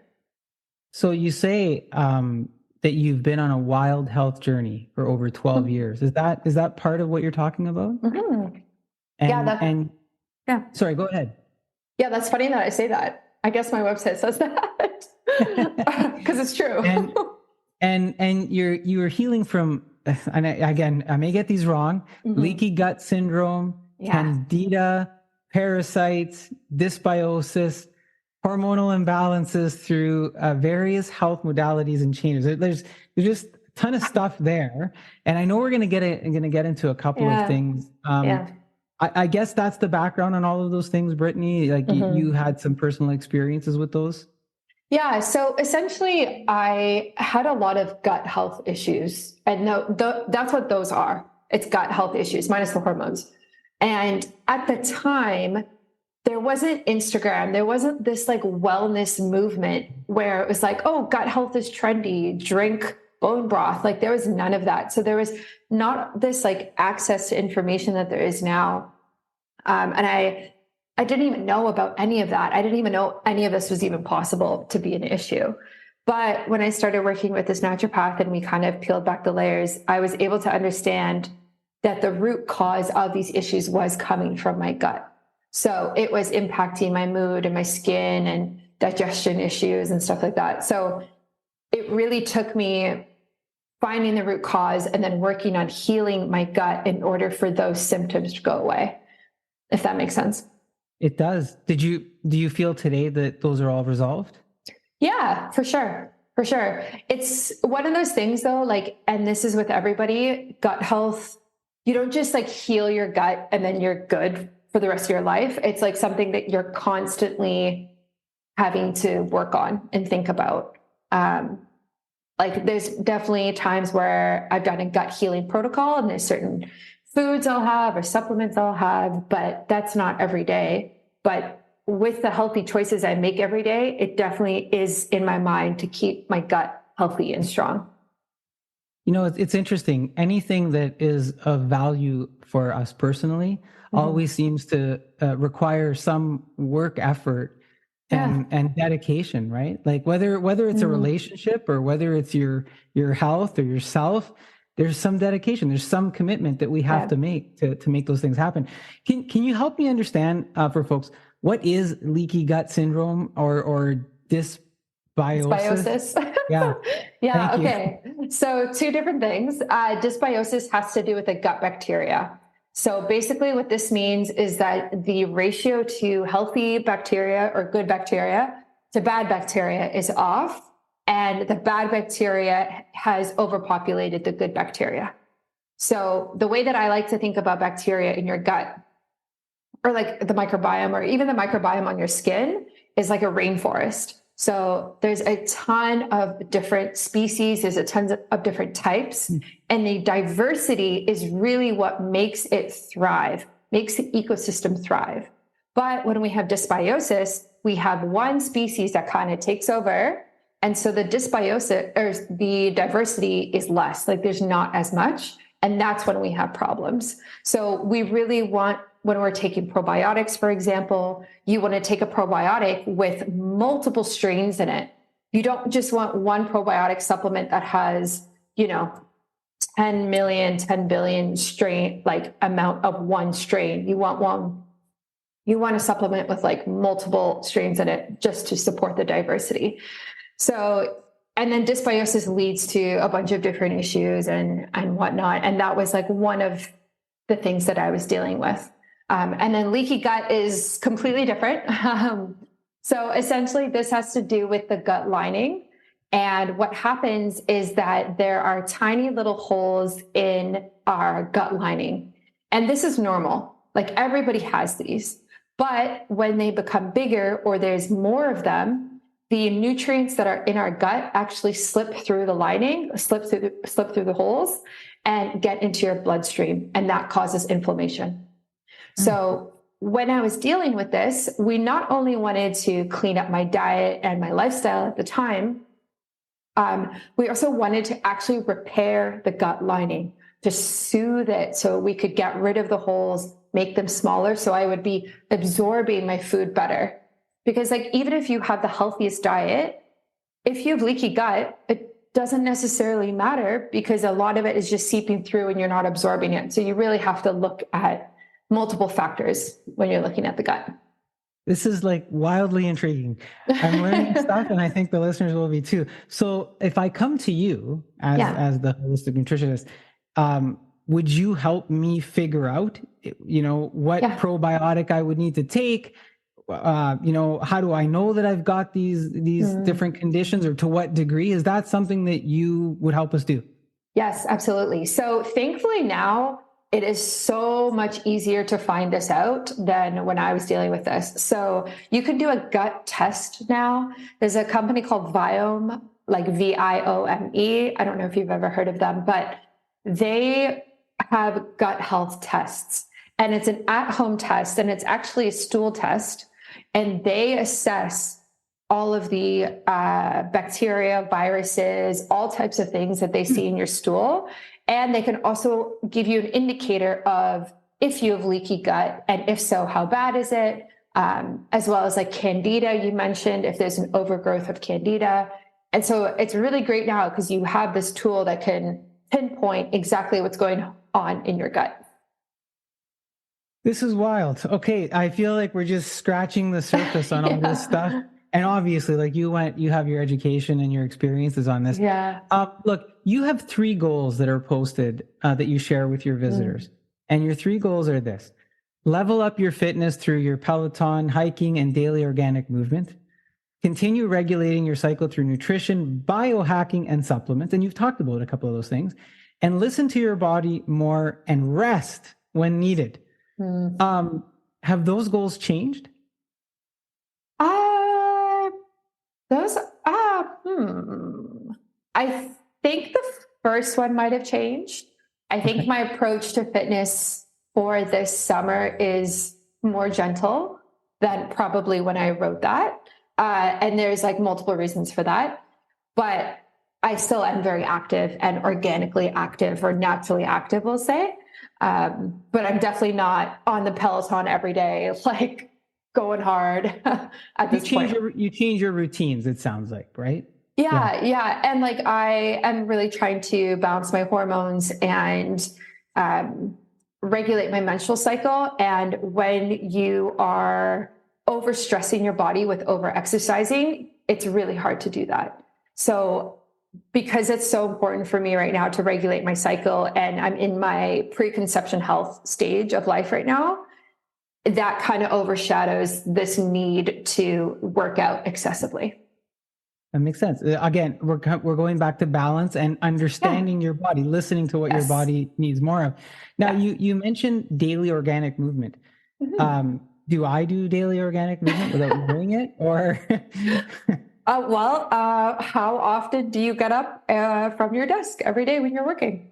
So you say that you've been on a wild health journey for over 12 years. Is that part of what you're talking about? Mm-hmm. Yeah. Sorry, go ahead. Yeah, that's funny that I say that. I guess my website says that because it's true. And you're healing from, and I may get these wrong, leaky gut syndrome, candida, parasites, dysbiosis, hormonal imbalances through various health modalities and changes. There's just a ton of stuff there, and I know we're going to get into a couple of things. I guess that's the background on all of those things, Brittany. Like you had some personal experiences with those. Yeah. So essentially, I had a lot of gut health issues, and that's what those are. It's gut health issues minus the hormones. And at the time, there wasn't Instagram. There wasn't this like wellness movement where it was like, oh, gut health is trendy, drink bone broth. Like there was none of that. So there was not this like access to information that there is now. And I didn't even know about any of that. I didn't even know any of this was even possible to be an issue. But when I started working with this naturopath and we kind of peeled back the layers, I was able to understand that the root cause of these issues was coming from my gut. So it was impacting my mood and my skin and digestion issues and stuff like that. So it really took me finding the root cause and then working on healing my gut in order for those symptoms to go away, if that makes sense. It does. Do you feel today that those are all resolved? Yeah, for sure. For sure. It's one of those things though, like, and this is with everybody, gut health, you don't just like heal your gut and then you're good for the rest of your life. It's like something that you're constantly having to work on and think about. Like there's definitely times where I've done a gut healing protocol and there's certain foods I'll have or supplements I'll have, but that's not every day. But with the healthy choices I make every day, it definitely is in my mind to keep my gut healthy and strong. You know, it's interesting. Anything that is of value for us personally always seems to require some work effort and dedication, right? Like whether it's a relationship or whether it's your health or yourself, there's some dedication, there's some commitment that we have to make to make those things happen. Can you help me understand for folks, what is leaky gut syndrome or dysbiosis? Yeah. Yeah. Okay. So two different things. Dysbiosis has to do with the gut bacteria. So basically what this means is that the ratio to healthy bacteria or good bacteria to bad bacteria is off, and the bad bacteria has overpopulated the good bacteria. So the way that I like to think about bacteria in your gut, or like the microbiome, or even the microbiome on your skin, is like a rainforest. So there's a ton of different species, there's a ton of different types, and the diversity is really what makes it thrive. makes the ecosystem thrive. But when we have dysbiosis, we have one species that kind of takes over. And so the dysbiosis or the diversity is less, like there's not as much. And that's when we have problems. So we really want, when we're taking probiotics, for example, you want to take a probiotic with multiple strains in it. You don't just want one probiotic supplement that has, 10 million, 10 billion strain, like amount of one strain. You want a supplement with like multiple strains in it just to support the diversity. So, and then dysbiosis leads to a bunch of different issues and whatnot. And that was like one of the things that I was dealing with. And then leaky gut is completely different. So essentially this has to do with the gut lining. And what happens is that there are tiny little holes in our gut lining. And this is normal. Like everybody has these. But when they become bigger or there's more of them, the nutrients that are in our gut actually slip through the lining, slip through the holes and get into your bloodstream. And that causes inflammation. So when I was dealing with this, we not only wanted to clean up my diet and my lifestyle at the time, we also wanted to actually repair the gut lining, to soothe it so we could get rid of the holes, make them smaller, so I would be absorbing my food better. Because like, even if you have the healthiest diet, if you have leaky gut, it doesn't necessarily matter because a lot of it is just seeping through and you're not absorbing it. So you really have to look at multiple factors when you're looking at the gut. This is like wildly intriguing. I'm learning stuff and I think the listeners will be too. So if I come to you as the holistic nutritionist, would you help me figure out, what probiotic I would need to take? How do I know that I've got these different conditions, or to what degree? Is that something that you would help us do? Yes, absolutely. So thankfully now it is so much easier to find this out than when I was dealing with this. So you can do a gut test now. There's a company called Viome, like Viome. I don't know if you've ever heard of them, but they have gut health tests. And it's an at-home test, and it's actually a stool test. And they assess all of the bacteria, viruses, all types of things that they see in your stool. And they can also give you an indicator of if you have leaky gut, and if so, how bad is it? As well as like candida, you mentioned, if there's an overgrowth of candida. And so it's really great now because you have this tool that can pinpoint exactly what's going on in your gut. This is wild. Okay, I feel like we're just scratching the surface on all this stuff. And obviously, like you have your education and your experiences on this. Yeah. Look, you have 3 goals that are posted that you share with your visitors. And your 3 goals are this: level up your fitness through your Peloton, hiking, and daily organic movement. Continue regulating your cycle through nutrition, biohacking, and supplements. And you've talked about a couple of those things. And listen to your body more and rest when needed. Have those goals changed? I think the first one might have changed. I think my approach to fitness for this summer is more gentle than probably when I wrote that. And there's like multiple reasons for that, but I still am very active and organically active, or naturally active, we'll say. But I'm definitely not on the Peloton every day, like going hard at this point. You change your routines, it sounds like, right? Yeah. And like, I am really trying to balance my hormones and regulate my menstrual cycle. And when you are overstressing your body with over-exercising, it's really hard to do that. So because it's so important for me right now to regulate my cycle, and I'm in my preconception health stage of life right now, that kind of overshadows this need to work out excessively. That makes sense. Again, we're going back to balance and understanding your body, listening to what your body needs more of. Now, you mentioned daily organic movement. Do I do daily organic movement without doing it, or? How often do you get up from your desk every day when you're working?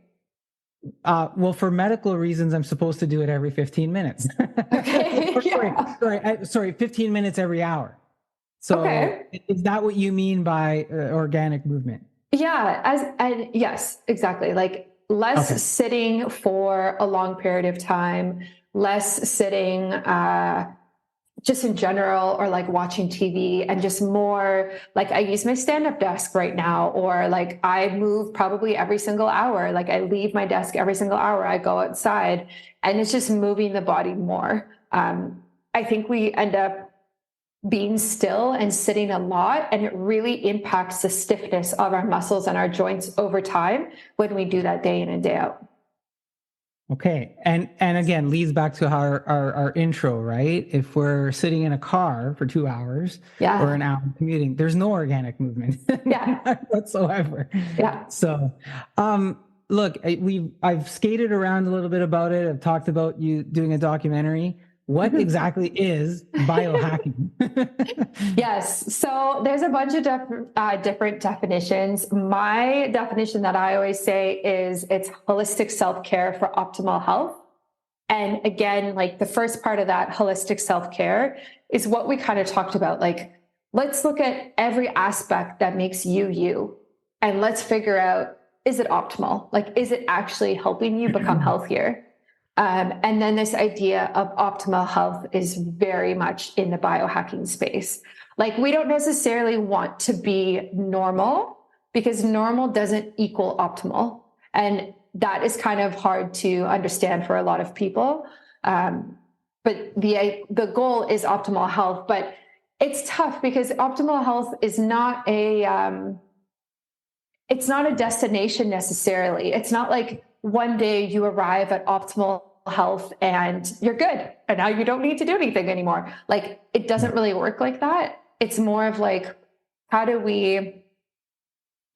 Well, for medical reasons, I'm supposed to do it every 15 minutes. Okay. Yeah. Sorry, 15 minutes every hour. So Okay. is that what you mean by organic movement? Yeah. And yes, exactly. Like less Okay. sitting for a long period of time, less sitting, just in general, or like watching TV, and just more like I use my stand-up desk right now, or like I move probably every single hour. Like I leave my desk every single hour. I go outside, and it's just moving the body more. I think we end up being still and sitting a lot, and it really impacts the stiffness of our muscles and our joints over time when we do that day in and day out. Okay. And again, leads back to our intro, right? If we're sitting in a car for 2 hours Yeah. or an hour commuting, there's no organic movement Yeah. whatsoever. Yeah. So, look, I've skated around a little bit about it. I've talked about you doing a documentary. What exactly is biohacking? Yes. So there's a bunch of different definitions. My definition that I always say is it's holistic self-care for optimal health. And again, like the first part of that holistic self-care is what we kind of talked about. Like, let's look at every aspect that makes you, you, and let's figure out, is it optimal? Like, is it actually helping you become healthier? And then this idea of optimal health is very much in the biohacking space. Like, we don't necessarily want to be normal, because normal doesn't equal optimal. And that is kind of hard to understand for a lot of people. But the goal is optimal health, but it's tough because optimal health is not it's not a destination necessarily. It's not like one day you arrive at optimal health and you're good and now you don't need to do anything anymore. Like, it doesn't really work like that. It's more of like, how do we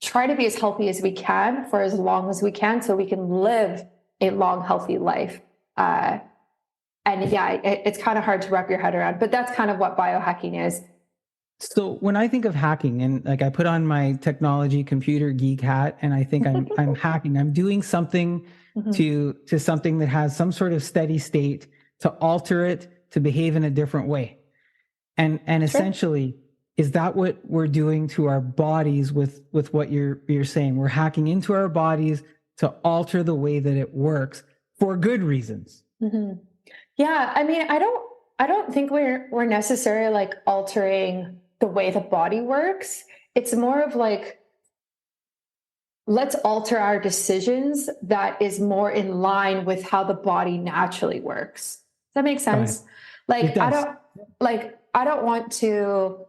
try to be as healthy as we can for as long as we can so we can live a long, healthy life? And yeah, it's kind of hard to wrap your head around, but that's kind of what biohacking is. So when I think of hacking, and like I put on my technology computer geek hat, and I think I'm hacking, I'm doing something to something that has some sort of steady state to alter it to behave in a different way. And essentially, is that what we're doing to our bodies with what you're saying? We're hacking into our bodies to alter the way that it works for good reasons. Yeah, I mean, I don't think we're necessarily like altering the way the body works. It's more of like, let's alter our decisions that is more in line with how the body naturally works. Does that make sense? Like, I don't want to,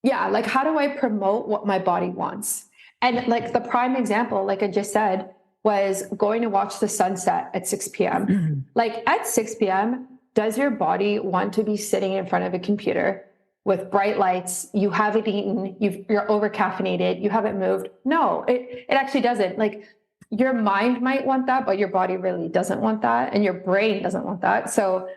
yeah, like, how do I promote what my body wants? And like the prime example, like I just said, was going to watch the sunset at 6 p.m. Like at 6 p.m., does your body want to be sitting in front of a computer with bright lights? You haven't eaten, you're over caffeinated, you haven't moved. No, it actually doesn't. Like, your mind might want that, but your body really doesn't want that. And your brain doesn't want that. So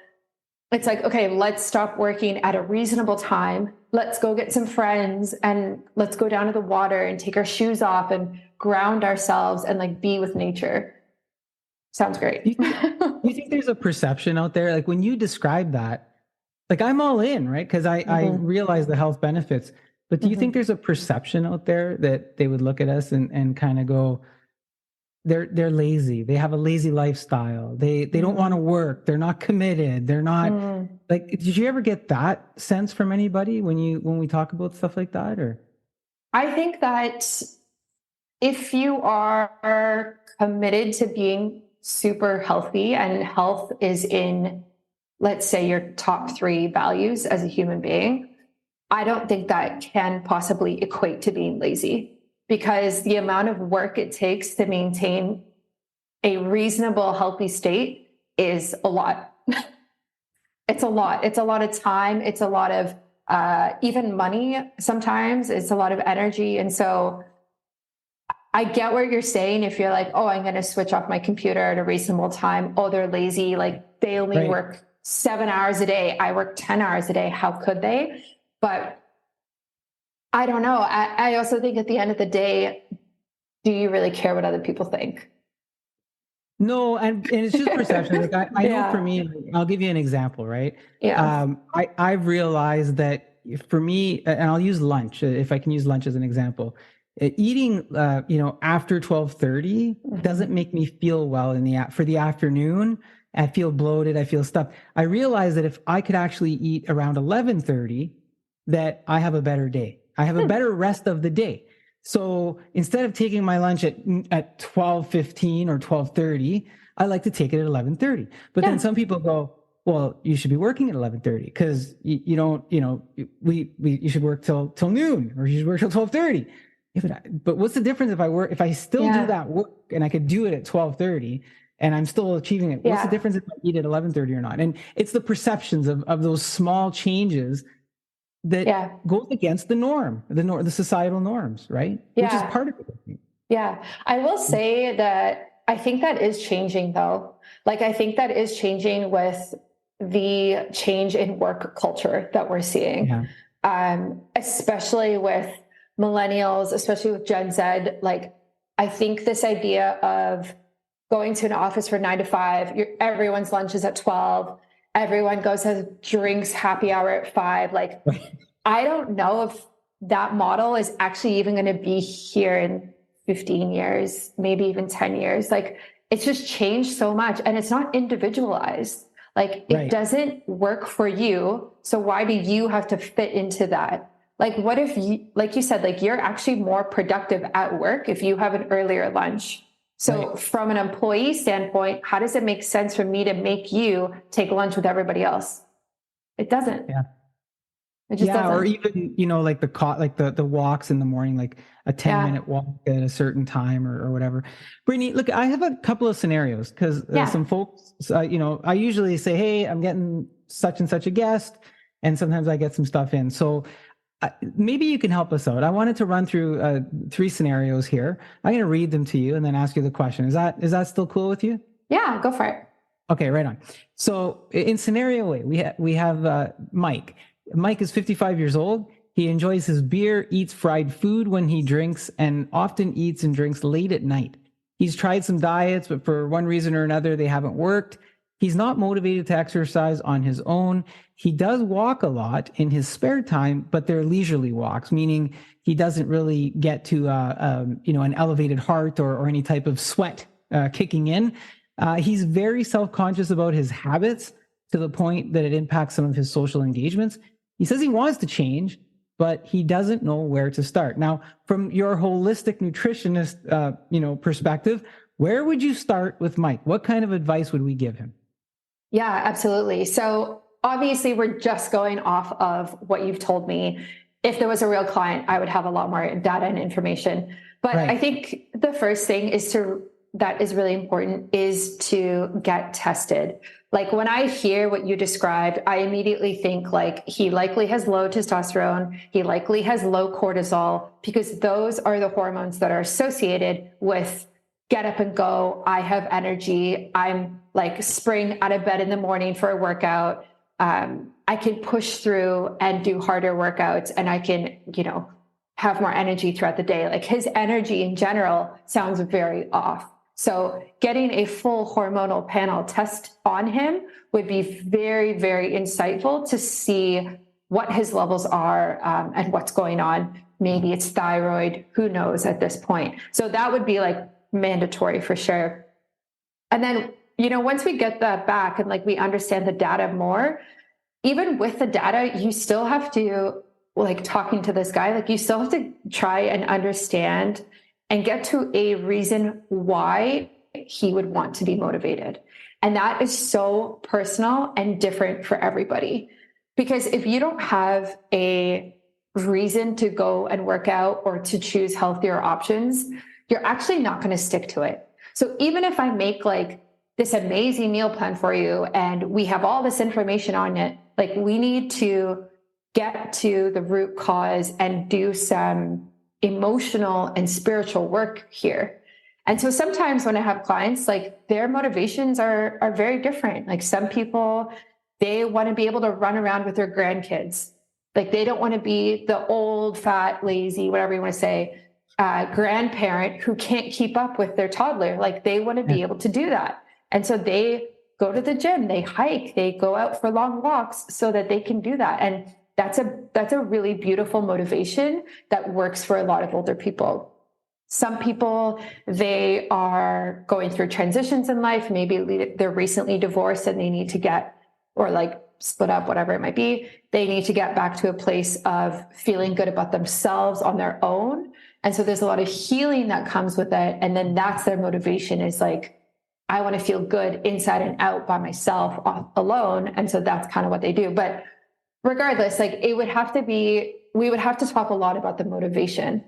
it's like, okay, let's stop working at a reasonable time. Let's go get some friends and let's go down to the water and take our shoes off and ground ourselves and like be with nature. Sounds great. Do you think there's a perception out there? Like when you describe that, like I'm all in, right? Because I realize the health benefits. But do you think there's a perception out there that they would look at us and kind of go, they're lazy. They have a lazy lifestyle. They don't want to work. They're not committed. They're not like, did you ever get that sense from anybody when we talk about stuff like that? Or I think that if you are committed to being super healthy and health is in, let's say, your top 3 values as a human being, I don't think that can possibly equate to being lazy, because the amount of work it takes to maintain a reasonable, healthy state is a lot. It's a lot. It's a lot of time. It's a lot of even money. Sometimes it's a lot of energy. And so I get what you're saying. If you're like, oh, I'm going to switch off my computer at a reasonable time. Oh, they're lazy. Like they only work 7 hours a day. I work 10 hours a day. How could they? But I don't know. I also think at the end of the day, do you really care what other people think? No, and it's just perception. Like I know Yeah. for me, like, I'll give you an example, right? Yeah. I've realized that for me, and I'll use lunch if I can use lunch as an example. Eating, after 12:30 doesn't make me feel well for the afternoon. I feel bloated. I feel stuffed. I realized that if I could actually eat around 11:30, that I have a better day. I have a better rest of the day. So instead of taking my lunch at 12:15 or 12:30, I like to take it at 11:30. But then some people go, well, you should be working at 11:30 because you don't, you should work till noon, or you should work till 12:30. But what's the difference if I still do that work and I could do it at 12:30 and I'm still achieving it? What's the difference if I eat at 11:30 or not? And it's the perceptions of those small changes that goes against the norm, the societal norms, right? Which is part of it. Yeah. I will say that I think that is changing though. Like, I think that is changing with the change in work culture that we're seeing, especially with millennials, especially with Gen Z. Like, I think this idea of going to an office for 9 to 5, everyone's lunch is at 12. Everyone goes, has drinks, happy hour at 5. Like, I don't know if that model is actually even going to be here in 15 years, maybe even 10 years. Like, it's just changed so much, and it's not individualized. Like, it doesn't work for you. So why do you have to fit into that? Like, what if you, like you said, like, you're actually more productive at work if you have an earlier lunch? So from an employee standpoint, how does it make sense for me to make you take lunch with everybody else? It doesn't. Yeah. It just doesn't. Or even, like the walks in the morning, like a 10-minute walk at a certain time or whatever. Brittany, look, I have a couple of scenarios because some folks, I usually say, hey, I'm getting such and such a guest, and sometimes I get some stuff in. So maybe you can help us out. I wanted to run through 3 scenarios here. I'm going to read them to you and then ask you the question. Is that still cool with you? Yeah, go for it. Okay, right on. So in scenario A, we have Mike. Mike is 55 years old. He enjoys his beer, eats fried food when he drinks, and often eats and drinks late at night. He's tried some diets, but for one reason or another, they haven't worked. He's not motivated to exercise on his own. He does walk a lot in his spare time, but they're leisurely walks, meaning he doesn't really get to an elevated heart or any type of sweat kicking in. He's very self-conscious about his habits to the point that it impacts some of his social engagements. He says he wants to change, but he doesn't know where to start. Now, from your holistic nutritionist, perspective, where would you start with Mike? What kind of advice would we give him? Yeah, absolutely. So obviously we're just going off of what you've told me. If there was a real client, I would have a lot more data and information. But I think the first thing that is really important is to get tested. Like, when I hear what you described, I immediately think like he likely has low testosterone. He likely has low cortisol, because those are the hormones that are associated with get up and go. I have energy. I'm like spring out of bed in the morning for a workout. I can push through and do harder workouts, and I can, have more energy throughout the day. Like, his energy in general sounds very off. So getting a full hormonal panel test on him would be very, very insightful to see what his levels are and what's going on. Maybe it's thyroid, who knows at this point. So that would be like mandatory for sure. And then, once we get that back and like we understand the data more, even with the data, you still have to, like, talking to this guy, like, you still have to try and understand and get to a reason why he would want to be motivated. And that is so personal and different for everybody. Because if you don't have a reason to go and work out or to choose healthier options, you're actually not going to stick to it. So even if I make like this amazing meal plan for you and we have all this information on it, like, we need to get to the root cause and do some emotional and spiritual work here. And so sometimes when I have clients, like, their motivations are very different. Like, some people, they want to be able to run around with their grandkids. Like, they don't want to be the old, fat, lazy, whatever you want to say. grandparent who can't keep up with their toddler. Like they want to be able to do that. And so they go to the gym, they hike, they go out for long walks so that they can do that. And that's a really beautiful motivation that works for a lot of older people. Some people, they are going through transitions in life. Maybe they're recently divorced and they need to get, or like split up, whatever it might be. They need to get back to a place of feeling good about themselves on their own. And so there's a lot of healing that comes with it. And then that's their motivation, is like, I want to feel good inside and out by myself alone. And so that's kind of what they do. But regardless, like we would have to talk a lot about the motivation.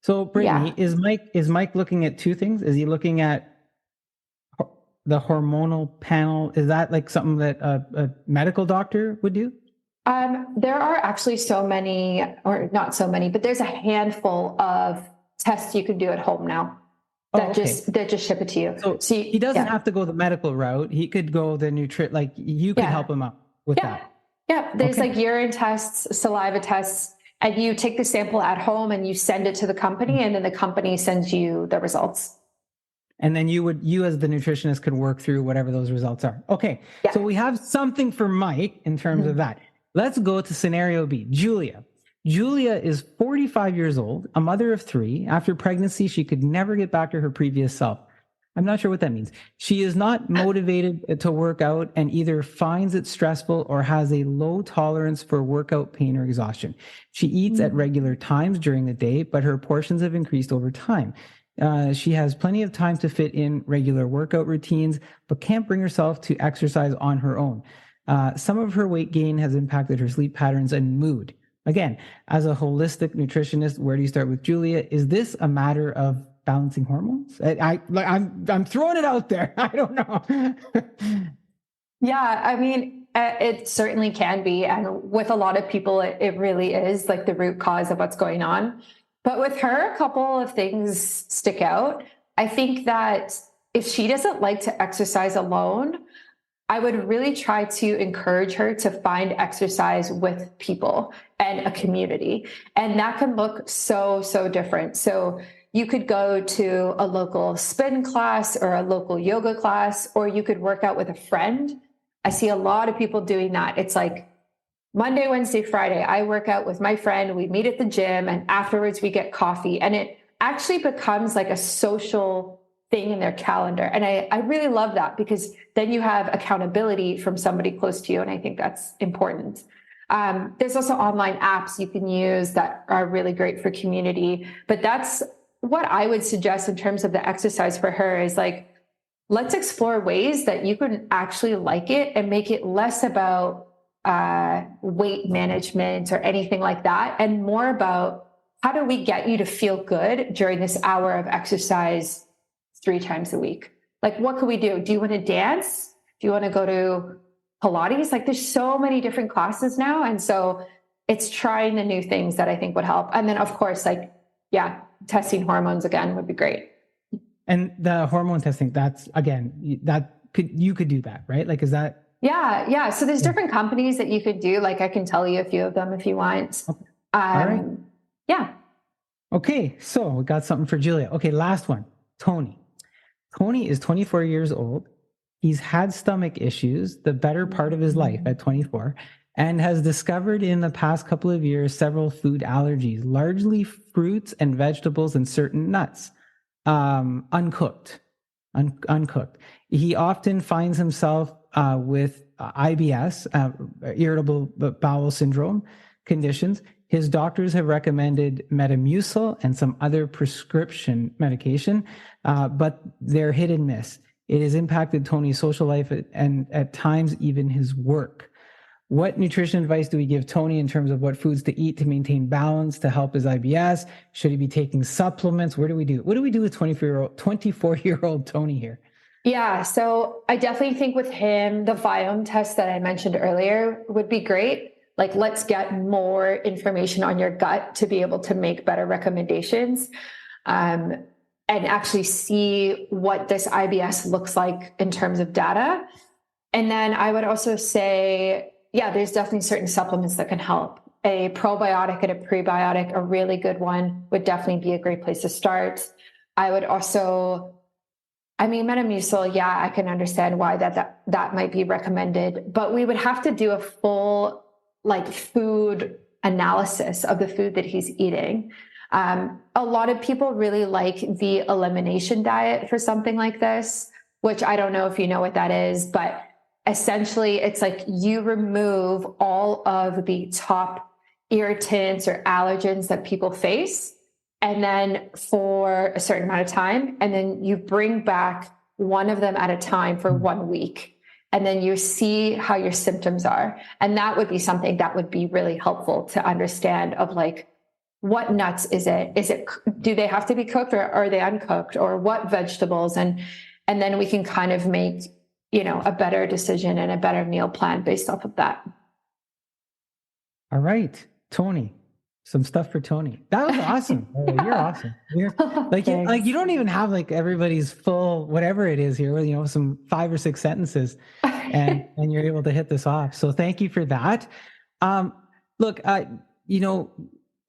So Brittany, is Mike looking at two things? Is he looking at the hormonal panel? Is that like something that a medical doctor would do? There are actually so many, or not so many, but there's a handful of tests you can do at home now that just ship it to you. So he doesn't have to go the medical route. He could go the like you could help him out with that. Yeah. There's like urine tests, saliva tests, and you take the sample at home and you send it to the company, and then the company sends you the results. And then you as the nutritionist could work through whatever those results are. Okay. Yeah. So we have something for Mike in terms of that. Let's go to scenario B. Julia. Julia is 45 years old, a mother of 3. After pregnancy, she could never get back to her previous self. I'm not sure what that means. She is not motivated to work out and either finds it stressful or has a low tolerance for workout pain or exhaustion. She eats at regular times during the day, but her portions have increased over time. She has plenty of time to fit in regular workout routines, but can't bring herself to exercise on her own. Some of her weight gain has impacted her sleep patterns and mood. Again, as a holistic nutritionist, where do you start with Julia? Is this a matter of balancing hormones? I'm throwing it out there. I don't know. Yeah, I mean, it certainly can be. And with a lot of people, it really is like the root cause of what's going on. But with her, a couple of things stick out. I think that if she doesn't like to exercise alone, I would really try to encourage her to find exercise with people and a community. And that can look so, so different. So you could go to a local spin class or a local yoga class, or you could work out with a friend. I see a lot of people doing that. It's like Monday, Wednesday, Friday, I work out with my friend. We meet at the gym and afterwards we get coffee. And it actually becomes like a social thing in their calendar. And I really love that, because then you have accountability from somebody close to you. And I think that's important. There's also online apps you can use that are really great for community. But that's what I would suggest in terms of the exercise for her, is like, let's explore ways that you can actually like it and make it less about weight management or anything like that, and more about how do we get you to feel good during this hour of exercise 3 times a week? Like, what can we do? Do you want to dance? Do you want to go to Pilates? Like, there's so many different classes now. And so it's trying the new things that I think would help. And then of course, like, testing hormones again would be great. And the hormone testing, that's again, you could do that, right? Like, is that? Yeah. So there's different companies that you could do. Like, I can tell you a few of them if you want. Okay. All right. Yeah. Okay. So we got something for Julia. Okay. Last one, Tony. Tony is 24 years old. He's had stomach issues the better part of his life at 24, and has discovered in the past couple of years several food allergies, largely fruits and vegetables and certain nuts, uncooked. He often finds himself with IBS, irritable bowel syndrome conditions. His doctors have recommended Metamucil and some other prescription medication, but they're hit and miss. It has impacted Tony's social life and at times even his work. What nutrition advice do we give Tony in terms of what foods to eat to maintain balance, to help his IBS? Should he be taking supplements? What do we do with 24-year-old Tony here? Yeah, so I definitely think with him, the Viome test that I mentioned earlier would be great. Like, let's get more information on your gut to be able to make better recommendations, and actually see what this IBS looks like in terms of data. And then I would also say, there's definitely certain supplements that can help. a probiotic and a prebiotic, a really good one, would definitely be a great place to start. I would also, Metamucil, yeah, I can understand why that might be recommended, but we would have to do a full food analysis of the food that he's eating. A lot of people really like the elimination diet for something like this, which I don't know if you know what that is, but essentially it's like you remove all of the top irritants or allergens that people face, and then for a certain amount of time, and then you bring back one of them at a time for 1 week. And then you see how your symptoms are. And that would be something that would be really helpful to understand of what nuts is it? Do they have to be cooked, or are they uncooked, or what vegetables? And then we can kind of make, a better decision and a better meal plan based off of that. All right, Tony. Some stuff for Tony. That was awesome. Oh, you're awesome. You're you don't even have everybody's full whatever it is here, some 5 or 6 sentences, and you're able to hit this off. So thank you for that. Look,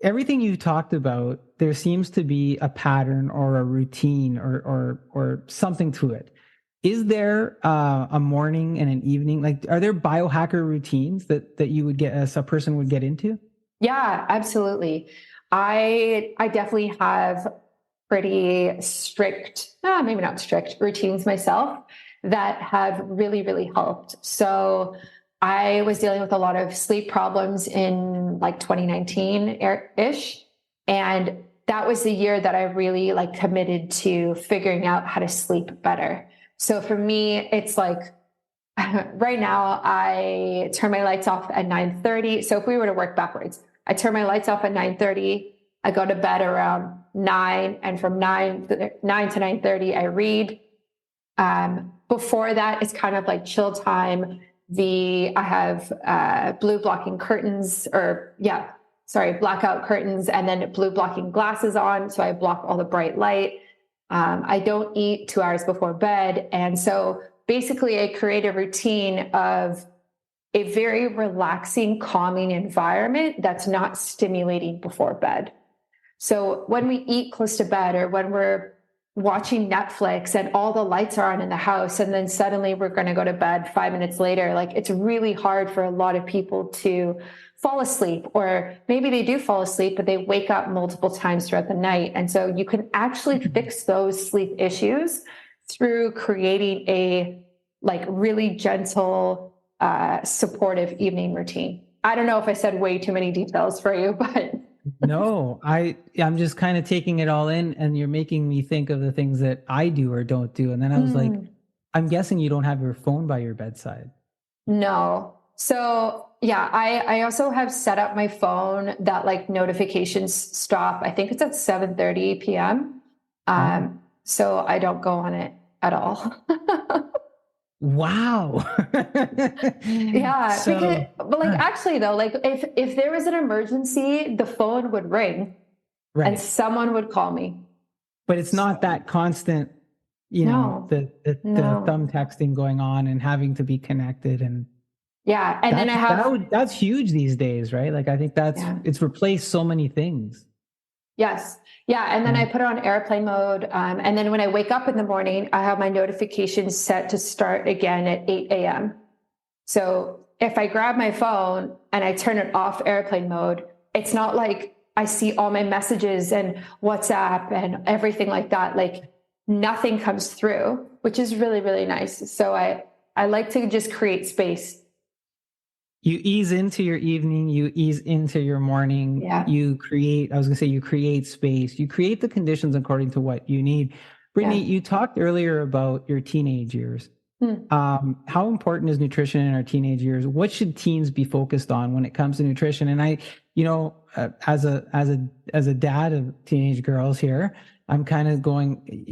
everything you talked about, there seems to be a pattern or a routine or something to it. Is there a morning and an evening? Are there biohacker routines that you would a person would get into? Yeah, absolutely. I definitely have pretty strict, maybe not strict, routines myself that have really, really helped. So I was dealing with a lot of sleep problems in 2019-ish. And that was the year that I really committed to figuring out how to sleep better. So for me, it's right now I turn my lights off at 9:30. So if we were to work backwards, I turn my lights off at 9:30. I go to bed around 9, and from 9 to 9:30, I read. Before that, it's kind of chill time. I have blue blocking curtains, blackout curtains, and then blue blocking glasses on. So I block all the bright light. I don't eat 2 hours before bed. And so basically I create a routine of a very relaxing, calming environment that's not stimulating before bed. So when we eat close to bed, or when we're watching Netflix and all the lights are on in the house, and then suddenly we're going to go to bed 5 minutes later, it's really hard for a lot of people to fall asleep, or maybe they do fall asleep, but they wake up multiple times throughout the night. And so you can actually fix those sleep issues through creating a really gentle, supportive evening routine. I don't know if I said way too many details for you, but no, I'm just kind of taking it all in, and you're making me think of the things that I do or don't do. And then I was I'm guessing you don't have your phone by your bedside. No. So yeah, I also have set up my phone that notifications stop. I think it's at 7:30 p.m. So I don't go on it at all. Wow. Yeah. So, but actually though, if there was an emergency, the phone would ring, right, and someone would call me. But it's not that constant, the thumb texting going on and having to be connected. And yeah. And then I have, that's huge these days, right? I think it's replaced so many things. Yes. Yeah. And then I put it on airplane mode. And then when I wake up in the morning, I have my notifications set to start again at 8 a.m. So if I grab my phone and I turn it off airplane mode, it's not like I see all my messages and WhatsApp and everything like that. Nothing comes through, which is really, really nice. So I like to just create space. You ease into your evening, you ease into your morning. Yeah. You create space. You create the conditions according to what you need. Brittany, you talked earlier about your teenage years. How important is nutrition in our teenage years? What should teens be focused on when it comes to nutrition? And I, as a dad of teenage girls here, I'm kind of going,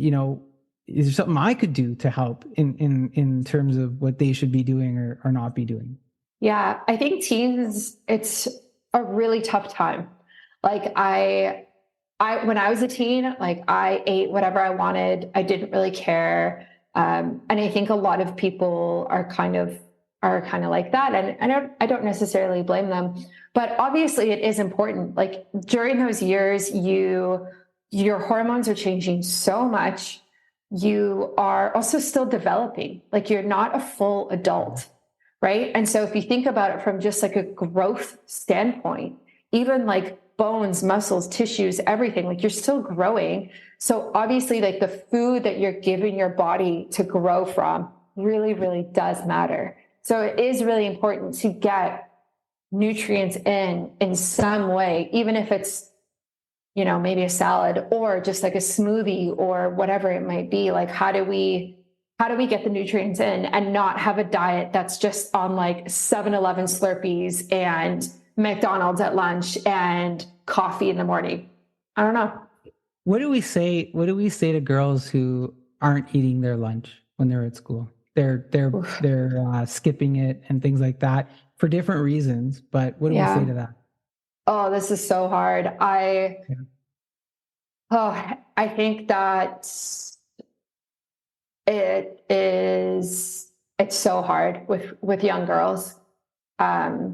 is there something I could do to help in terms of what they should be doing or not be doing? Yeah, I think teens, it's a really tough time. When I was a teen, I ate whatever I wanted. I didn't really care. And I think a lot of people are kind of are kind of like that. And I don't necessarily blame them, but obviously it is important. Like during those years, your hormones are changing so much. You are also still developing, like you're not a full adult, right? And so if you think about it from just like a growth standpoint, even like bones, muscles, tissues, everything, like you're still growing. So obviously like the food that you're giving your body to grow from really, really does matter. So it is really important to get nutrients in some way, even if it's, you know, maybe a salad or just like a smoothie or whatever it might be. Like, how do we get the nutrients in and not have a diet that's just on like 7-Eleven Slurpees and McDonald's at lunch and coffee in the morning? I don't know. What do we say to girls who aren't eating their lunch when they're at school? They're skipping it and things like that for different reasons. But what do we say to that? Oh, this is so hard. I think that it's so hard with young girls. I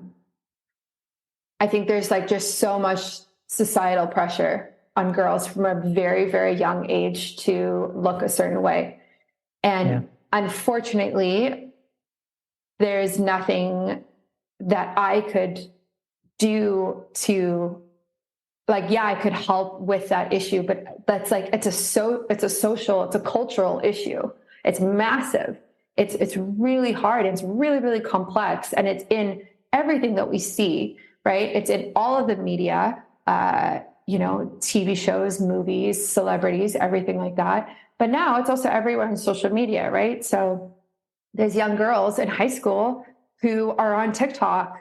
think there's like just so much societal pressure on girls from a very, very young age to look a certain way. And unfortunately, there's nothing that I could do to, like, I could help with that issue, but that's like, it's a social, it's a cultural issue. It's massive. It's really hard. It's really, really complex. And it's in everything that we see, right? It's in all of the media, TV shows, movies, celebrities, everything like that. But now it's also everywhere on social media, right? So there's young girls in high school who are on TikTok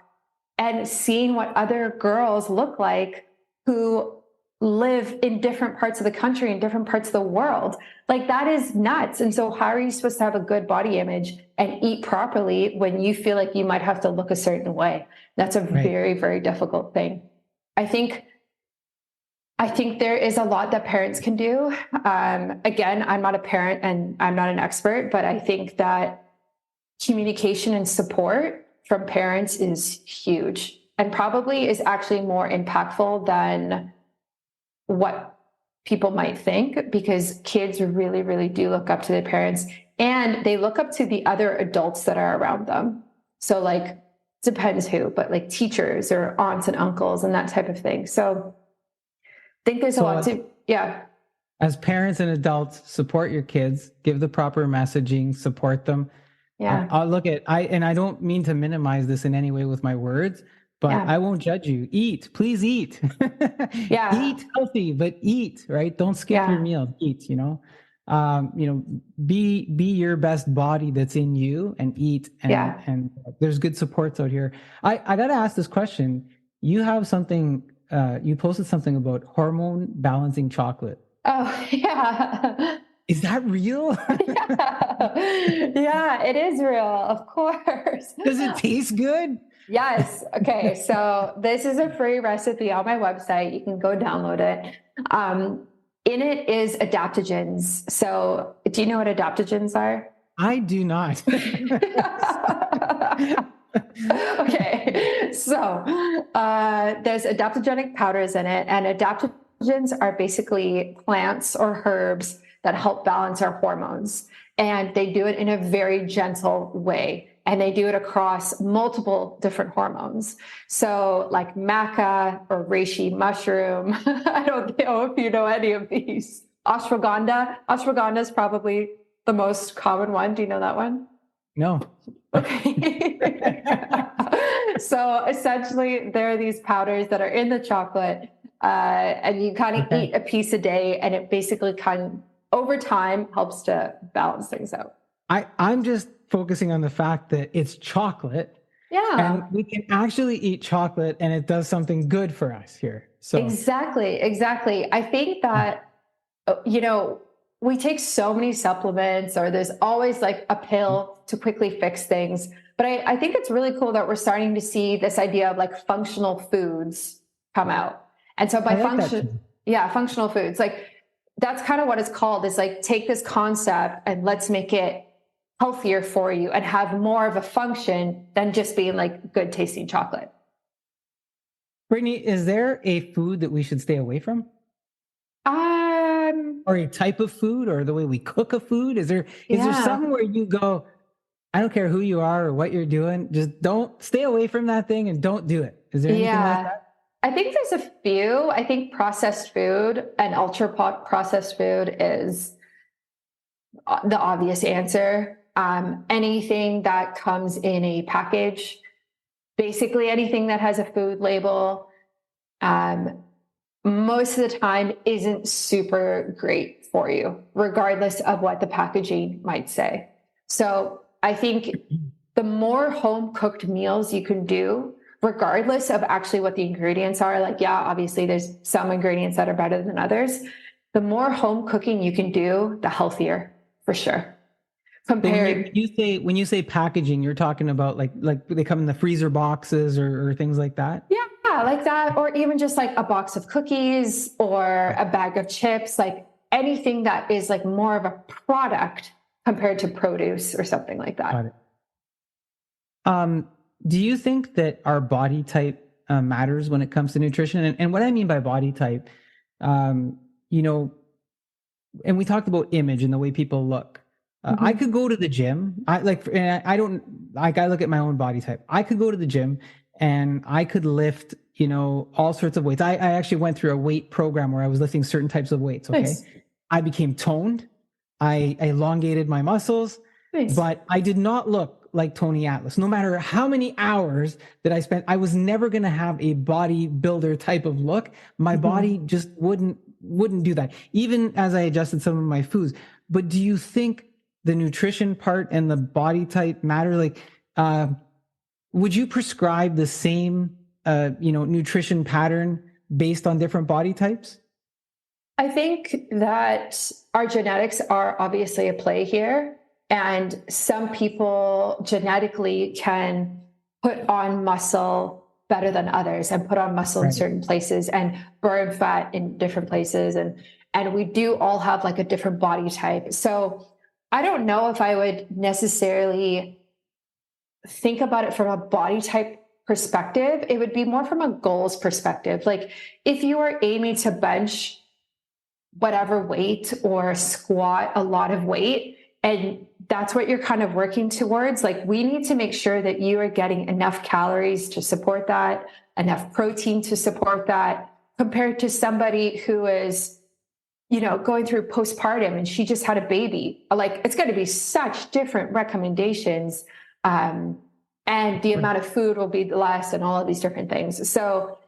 and seeing what other girls look like who live in different parts of the country and different parts of the world. Like, that is nuts. And so how are you supposed to have a good body image and eat properly when you feel like you might have to look a certain way? That's a very, very difficult thing. I think there is a lot that parents can do. Again, I'm not a parent and I'm not an expert, but I think that communication and support from parents is huge and probably is actually more impactful than what people might think, because kids really, really do look up to their parents and they look up to the other adults that are around them. So like, depends who, but like teachers or aunts and uncles and that type of thing. So I think there's a lot to, as parents and adults, support your kids, give the proper messaging, support them. Yeah. I don't mean to minimize this in any way with my words, but I won't judge you. Please eat. Eat healthy, but eat, right? Don't skip your meal. Eat, be your best body that's in you and eat. And there's good supports out here. I got to ask this question. You have something, you posted something about hormone balancing chocolate. Oh, yeah. Is that real? Yeah, it is real. Of course. Does it taste good? Yes. Okay. So this is a free recipe on my website. You can go download it. In it is adaptogens. So do you know what adaptogens are? I do not. Okay. So there's adaptogenic powders in it, and adaptogens are basically plants or herbs that help balance our hormones. And they do it in a very gentle way. And they do it across multiple different hormones. So like maca or reishi mushroom. I don't know if you know any of these. Ashwagandha. Ashwagandha is probably the most common one. Do you know that one? No. Okay. So essentially, there are these powders that are in the chocolate, and you kind of eat a piece a day, and it basically over time helps to balance things out. I'm just focusing on the fact that it's chocolate. Yeah. And we can actually eat chocolate and it does something good for us here. So Exactly. I think that, we take so many supplements, or there's always like a pill to quickly fix things. But I think it's really cool that we're starting to see this idea of like functional foods come out. And so by functional foods, like that's kind of what it's called. Is like, take this concept and let's make it healthier for you and have more of a function than just being like good tasting chocolate. Brittany, is there a food that we should stay away from? Or a type of food, or the way we cook a food? Is there something where you go, I don't care who you are or what you're doing, just don't stay away from that thing and don't do it? Is there anything like that? I think there's a few. I think processed food and ultra processed food is the obvious answer. Anything that comes in a package, basically anything that has a food label, most of the time isn't super great for you, regardless of what the packaging might say. So I think the more home cooked meals you can do, regardless of actually what the ingredients are, like, yeah, obviously there's some ingredients that are better than others. The more home cooking you can do, the healthier, for sure. Compared, when you say packaging, you're talking about like they come in the freezer boxes or things like that? Yeah, like that, or even just like a box of cookies or a bag of chips, like anything that is like more of a product compared to produce or something like that. Got it. Do you think that our body type matters when it comes to nutrition? And what I mean by body type, and we talked about image and the way people look. I could go to the gym. I look at my own body type. I could go to the gym and I could lift, all sorts of weights. I actually went through a weight program where I was lifting certain types of weights. Okay. Nice. I became toned. I elongated my muscles, nice. But I did not look like Tony Atlas. No matter how many hours that I spent, I was never going to have a bodybuilder type of look. My body just wouldn't do that, even as I adjusted some of my foods. But do you think the nutrition part and the body type matter? Like, would you prescribe the same, nutrition pattern based on different body types? I think that our genetics are obviously a play here. And some people genetically can put on muscle better than others and put on muscle in certain places and burn fat in different places. And we do all have like a different body type. So I don't know if I would necessarily think about it from a body type perspective. It would be more from a goals perspective. Like if you are aiming to bench whatever weight or squat a lot of weight, and that's what you're kind of working towards, like we need to make sure that you are getting enough calories to support that, enough protein to support that, compared to somebody who is going through postpartum and she just had a baby. Like it's going to be such different recommendations. And the amount of food will be less and all of these different things. So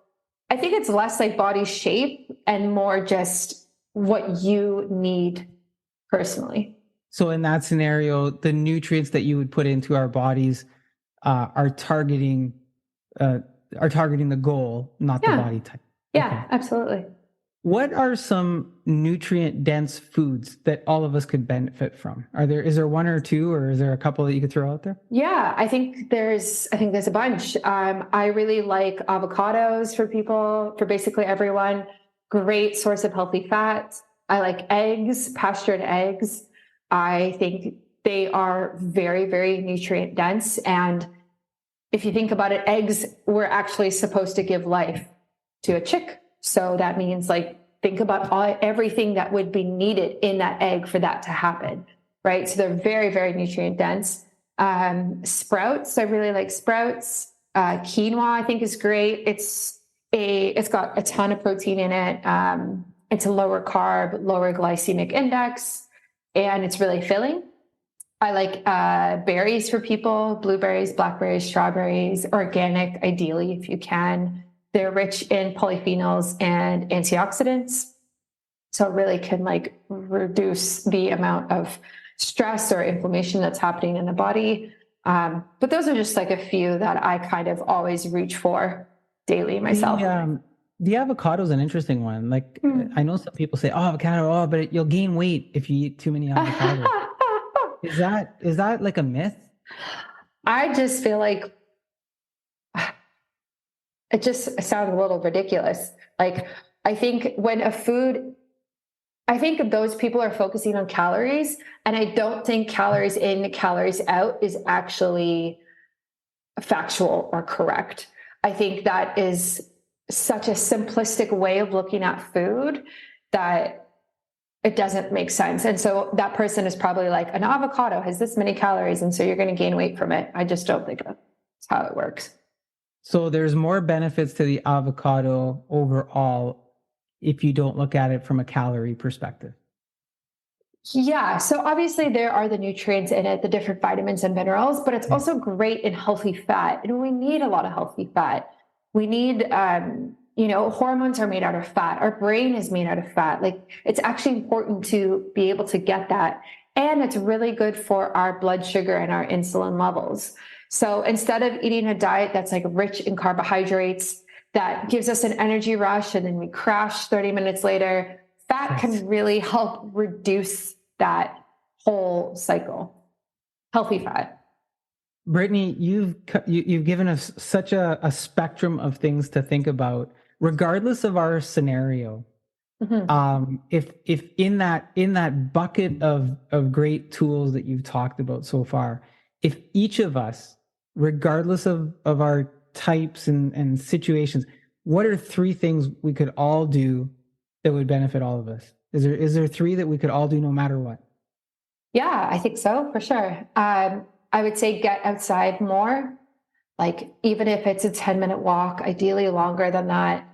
I think it's less like body shape and more just what you need personally. So in that scenario, the nutrients that you would put into our bodies are targeting the goal, not the body type. Yeah, okay. Absolutely. What are some nutrient dense foods that all of us could benefit from? Is there one or two, or is there a couple that you could throw out there? Yeah, I think there's a bunch. I really like avocados for basically everyone. Great source of healthy fat. I like eggs, pastured eggs. I think they are very, very nutrient dense. And if you think about it, eggs were actually supposed to give life to a chick. So that means think about everything that would be needed in that egg for that to happen, right? So they're very, very nutrient dense. Sprouts, I really like sprouts. Quinoa, I think is great. It's got a ton of protein in it. It's a lower carb, lower glycemic index, and it's really filling. I like berries for people, blueberries, blackberries, strawberries, organic, ideally, if you can. They're rich in polyphenols and antioxidants. So it really can reduce the amount of stress or inflammation that's happening in the body. But those are just a few that I kind of always reach for daily myself. The avocado is an interesting one. I know some people say, avocado, but you'll gain weight if you eat too many avocados. Is that like a myth? I just feel like it just sounds a little ridiculous. I think when a food I think those people are focusing on calories, and I don't think calories in, calories out is actually factual or correct. I think that is such a simplistic way of looking at food that it doesn't make sense. And so that person is probably like, an avocado has this many calories, and so you're going to gain weight from it. I just don't think that's how it works. So there's more benefits to the avocado overall if you don't look at it from a calorie perspective. Yeah. So obviously there are the nutrients in it, the different vitamins and minerals, but it's also great in healthy fat. And we need a lot of healthy fat. We need, hormones are made out of fat. Our brain is made out of fat. Like, it's actually important to be able to get that. And it's really good for our blood sugar and our insulin levels. So instead of eating a diet that's like rich in carbohydrates, that gives us an energy rush and then we crash 30 minutes later, fat can really help reduce that whole cycle. Healthy fat. Brittany, you've given us such a spectrum of things to think about, regardless of our scenario. Mm-hmm. If in that bucket of great tools that you've talked about so far, if each of us, regardless of our types and situations, what are 3 things we could all do that would benefit all of us? Is there 3 that we could all do no matter what? Yeah, I think so, for sure. I would say get outside more. Like, even if it's a 10-minute walk, ideally longer than that.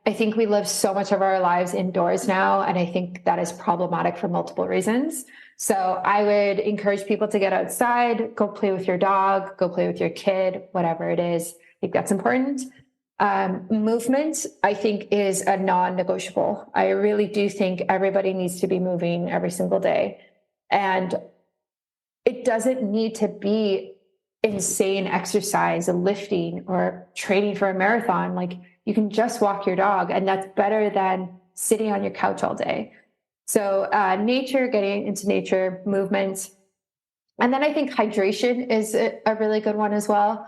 I think we live so much of our lives indoors now, and I think that is problematic for multiple reasons. So I would encourage people to get outside, go play with your dog, go play with your kid, whatever it is. I think that's important. Movement, I think, is a non-negotiable. I really do think everybody needs to be moving every single day. And it doesn't need to be insane exercise, lifting, or training for a marathon. Like, you can just walk your dog, and that's better than sitting on your couch all day. So nature, getting into nature, movement. And then I think hydration is a really good one as well.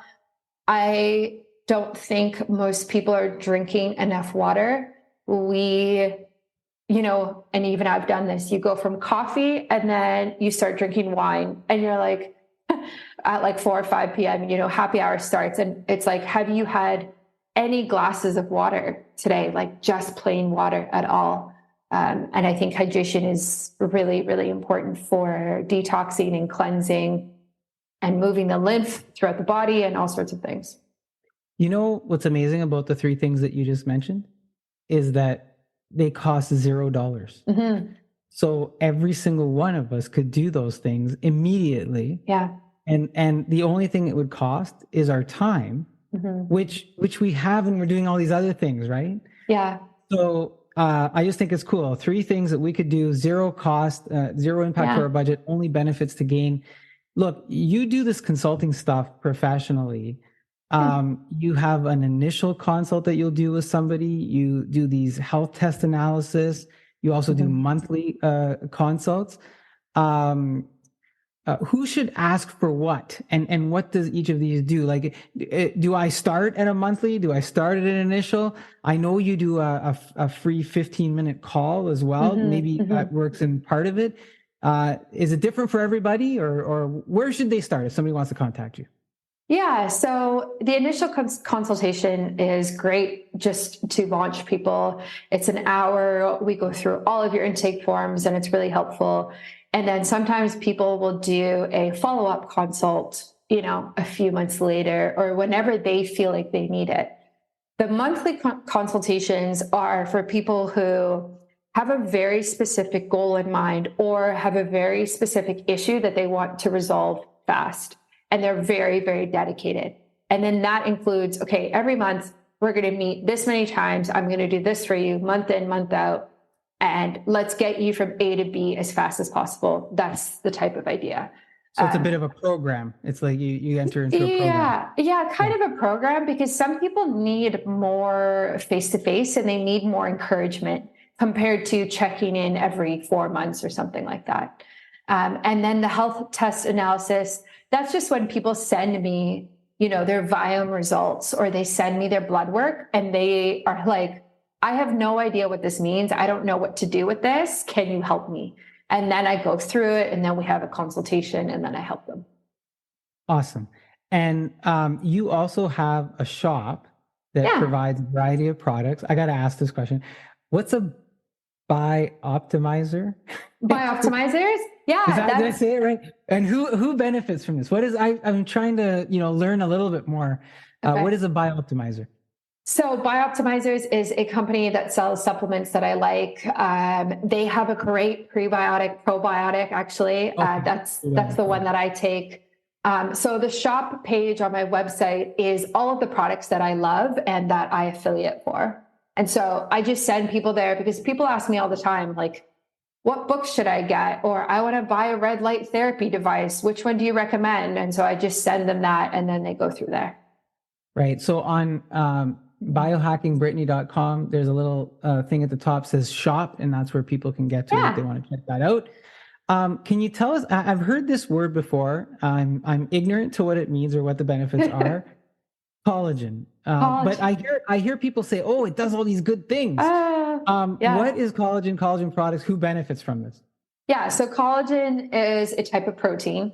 I don't think most people are drinking enough water. And even I've done this, you go from coffee and then you start drinking wine, and you're like, at like 4 or 5 p.m., happy hour starts. And it's like, have you had any glasses of water today? Like, just plain water at all. And I think hydration is really, really important for detoxing and cleansing and moving the lymph throughout the body and all sorts of things. You know what's amazing about the 3 things that you just mentioned is that they cost $0. Mm-hmm. So every single one of us could do those things immediately. Yeah. And the only thing it would cost is our time, mm-hmm. which we have when we're doing all these other things, right? Yeah. So I just think it's cool. 3 things that we could do, 0 cost, 0 impact to our budget, only benefits to gain. Look, you do this consulting stuff professionally. You have an initial consult that you'll do with somebody. You do these health test analysis. You also do monthly consults. Who should ask for what? And what does each of these do? Like, do I start at a monthly? Do I start at an initial? I know you do a free 15-minute call as well. Maybe that works in part of it. Is it different for everybody, or where should they start if somebody wants to contact you? Yeah, so the initial consultation is great just to launch people. It's an hour. We go through all of your intake forms, and it's really helpful. And then sometimes people will do a follow-up consult, a few months later, or whenever they feel like they need it. The monthly consultations are for people who have a very specific goal in mind or have a very specific issue that they want to resolve fast. And they're very, very dedicated. And then that includes, okay, every month we're going to meet this many times. I'm going to do this for you month in, month out. And let's get you from A to B as fast as possible. That's the type of idea. So it's a bit of a program. It's like you enter into a program. Yeah, kind of a program, because some people need more face-to-face and they need more encouragement compared to checking in every 4 months or something like that. And then the health test analysis, that's just when people send me, their Viome results, or they send me their blood work, and they are like, I have no idea what this means. I don't know what to do with this. Can you help me? And then I go through it, and then we have a consultation, and then I help them. Awesome. And you also have a shop that provides a variety of products. I got to ask this question. What's a Bioptimizer? Bioptimizers? Yeah. Did I say it right? And who benefits from this? What is, I'm trying to, learn a little bit more. Okay. What is a Bioptimizer? So Bioptimizers is a company that sells supplements that I like. They have a great prebiotic, probiotic, actually. That's the one that I take. So the shop page on my website is all of the products that I love and that I affiliate for. And so I just send people there because people ask me all the time, like, what books should I get? Or I want to buy a red light therapy device. Which one do you recommend? And so I just send them that, and then they go through there. Right. So on biohackingbrittany.com, there's a little thing at the top says shop, and that's where people can get to if they want to check that out. Can you tell us, I've heard this word before. I'm ignorant to what it means or what the benefits are. Collagen. But I hear people say, oh, it does all these good things. What is collagen products? Who benefits from this? Yeah. So collagen is a type of protein,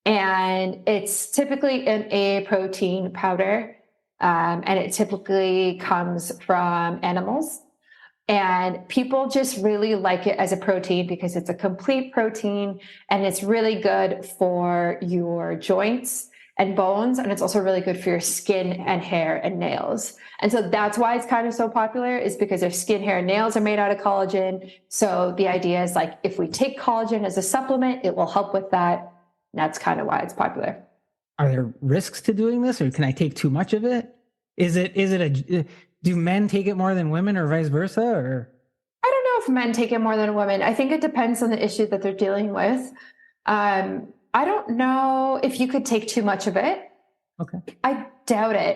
and it's typically in a protein powder. And it typically comes from animals. And people just really like it as a protein because it's a complete protein, and it's really good for your joints and bones. And it's also really good for your skin and hair and nails. And so that's why it's kind of so popular, is because their skin, hair, and nails are made out of collagen. So the idea is, like, if we take collagen as a supplement, it will help with that. And that's kind of why it's popular. Are there risks to doing this, or can I take too much of it? Do men take it more than women, or vice versa? Or I don't know if men take it more than women. I think it depends on the issue that they're dealing with. I don't know if you could take too much of it. Okay. I doubt it.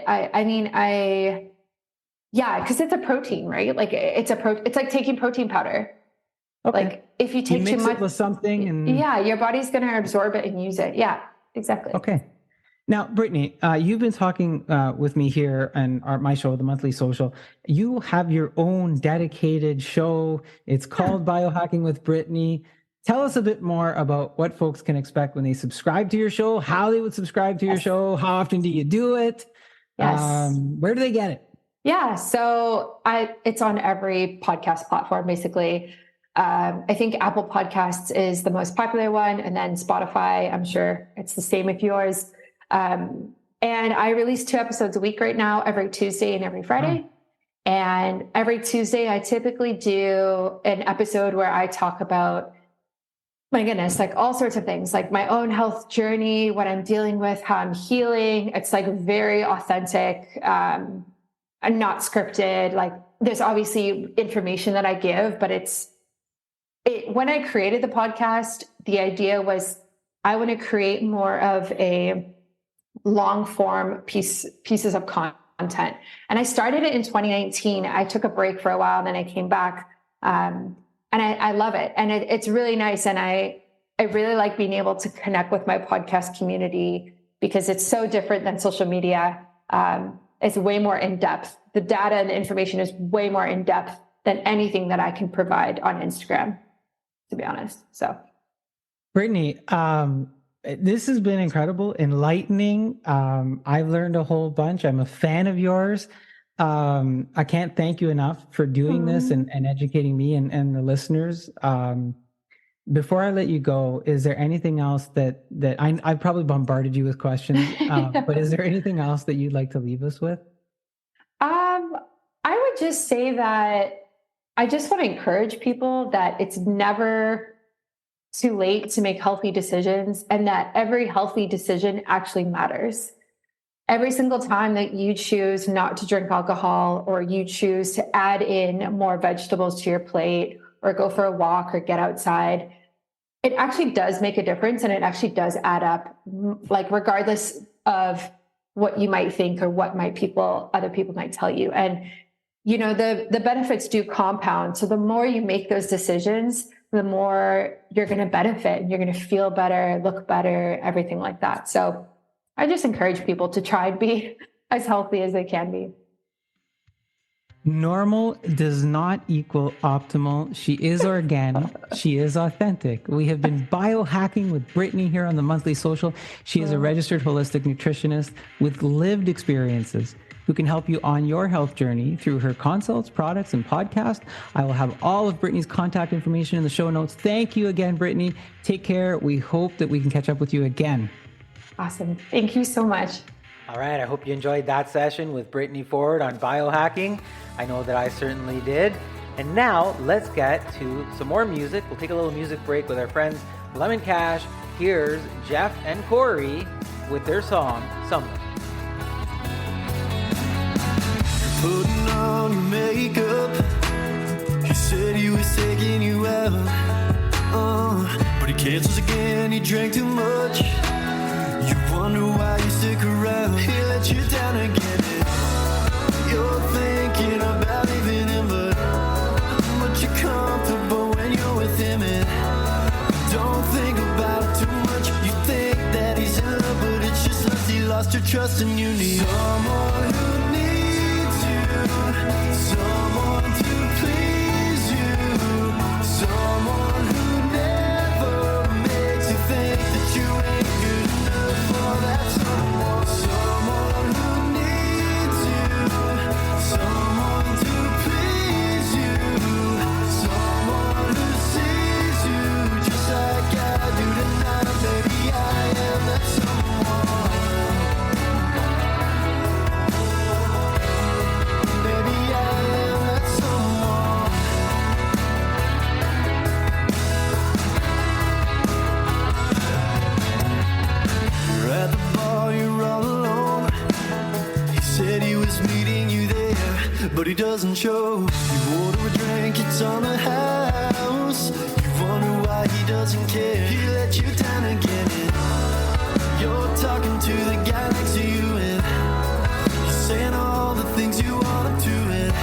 Because it's a protein, right? Like it's like taking protein powder. Okay. Like if you take too much it with something, and your body's going to absorb it and use it. Yeah, exactly. Okay. Now, Brittany, you've been talking with me here on my show, The Monthly Social. You have your own dedicated show. It's called Biohacking with Brittany. Tell us a bit more about what folks can expect when they subscribe to your show, how they would subscribe to your show, how often do you do it? Yes. Where do they get it? Yeah, so it's on every podcast platform, basically. I think Apple Podcasts is the most popular one, and then Spotify. I'm sure it's the same with yours. And I release 2 episodes a week right now, every Tuesday and every Friday. And every Tuesday, I typically do an episode where I talk about, my goodness, like all sorts of things, like my own health journey, what I'm dealing with, how I'm healing. It's like very authentic, and not scripted. Like there's obviously information that I give, but when I created the podcast, the idea was I want to create more of a long form pieces of content. And I started it in 2019. I took a break for a while, and then I came back. And I love it. And it's really nice. And I really like being able to connect with my podcast community because it's so different than social media. It's way more in depth. The data and the information is way more in depth than anything that I can provide on Instagram, to be honest. So, Brittany, this has been incredible, enlightening. I've learned a whole bunch. I'm a fan of yours. I can't thank you enough for doing this and educating me and the listeners. Before I let you go, is there anything else that I've probably bombarded you with questions, but is there anything else that you'd like to leave us with? I would just say that I just want to encourage people that it's never too late to make healthy decisions, and that every healthy decision actually matters. Every single time that you choose not to drink alcohol, or you choose to add in more vegetables to your plate, or go for a walk, or get outside, it actually does make a difference, and it actually does add up, like regardless of what you might think or what other people might tell you. And the benefits do compound. So the more you make those decisions, the more you're going to benefit, and you're going to feel better, look better, everything like that. So I just encourage people to try and be as healthy as they can be. Normal does not equal optimal. She is organic. She is authentic. We have been biohacking with Brittany here on the Monthly Social. She is a registered holistic nutritionist with lived experiences who can help you on your health journey through her consults, products, and podcast. I will have all of Brittany's contact information in the show notes. Thank you again, Brittany. Take care. We hope that we can catch up with you again. Awesome. Thank you so much. All right, I hope you enjoyed that session with Brittany Ford on biohacking. I know that I certainly did. And now let's get to some more music. We'll take a little music break with our friends Lemon Cash. Here's Jeff and Cory with their song, Someone. Putting on your makeup. He said he was taking you out, but he cancels again. He drank too much. You wonder why you stick around. He let you down again. You're thinking about leaving him, but you're comfortable when you're with him. And don't think about it too much. You think that he's in love, but it's just lust. He lost your trust, and you need someone who needs you, someone to please you, someone who never makes you think that you ain't good enough for that someone. Someone who needs you, someone to please you, someone who sees you just like I do tonight. Maybe I am that someone. Maybe I am that someone. You're at the bar, you're all alone. He said he was meeting you there, but he doesn't show. You order a drink, it's on the house. You wonder why he doesn't care. He let you down again. And you're talking to the guy next to you, and you're saying all the things you want to. And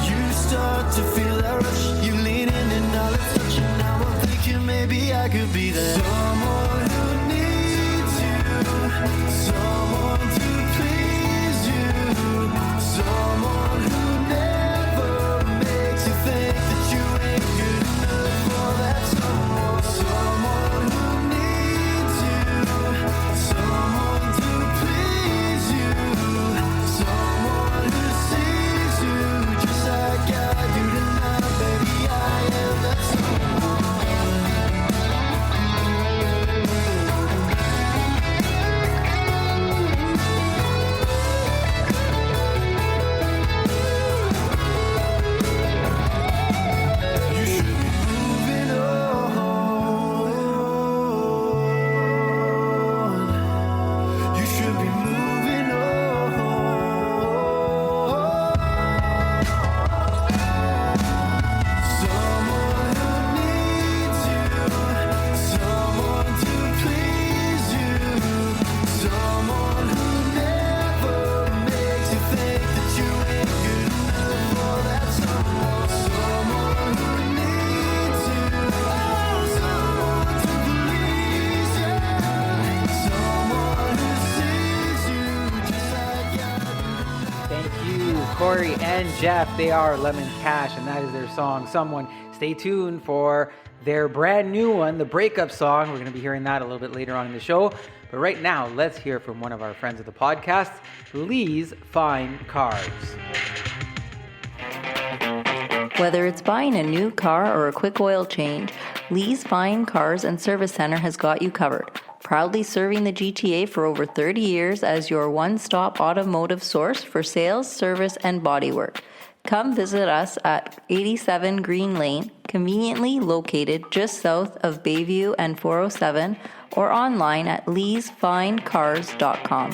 you start to feel that rush. You lean in and now let's touch you. Now I'm thinking maybe I could be that someone who needs you, someone to please you, someone who never makes you think that you ain't good enough for that someone. Someone who needs you, someone to please you, someone who sees you just like I do tonight. Baby, I am that someone. You should be moving on. You should be moving on. Someone who needs you, someone to please you, someone who never makes you think that you ain't good enough for that someone. Someone who needs you, someone to please you, someone who sees you just like I do. Thank you, Cory and Jeff. They are Lemon Cash, and that is their song, Someone. Stay tuned for their brand new one, the breakup song. We're going to be hearing that a little bit later on in the show. But right now, let's hear from one of our friends of the podcast, Lee's Fine Cars. Whether it's buying a new car or a quick oil change, Lee's Fine Cars and Service Center has got you covered. Proudly serving the GTA for over 30 years as your one-stop automotive source for sales, service, and bodywork. Come visit us at 87 Green Lane, conveniently located just south of Bayview and 407, or online at leesfinecars.com.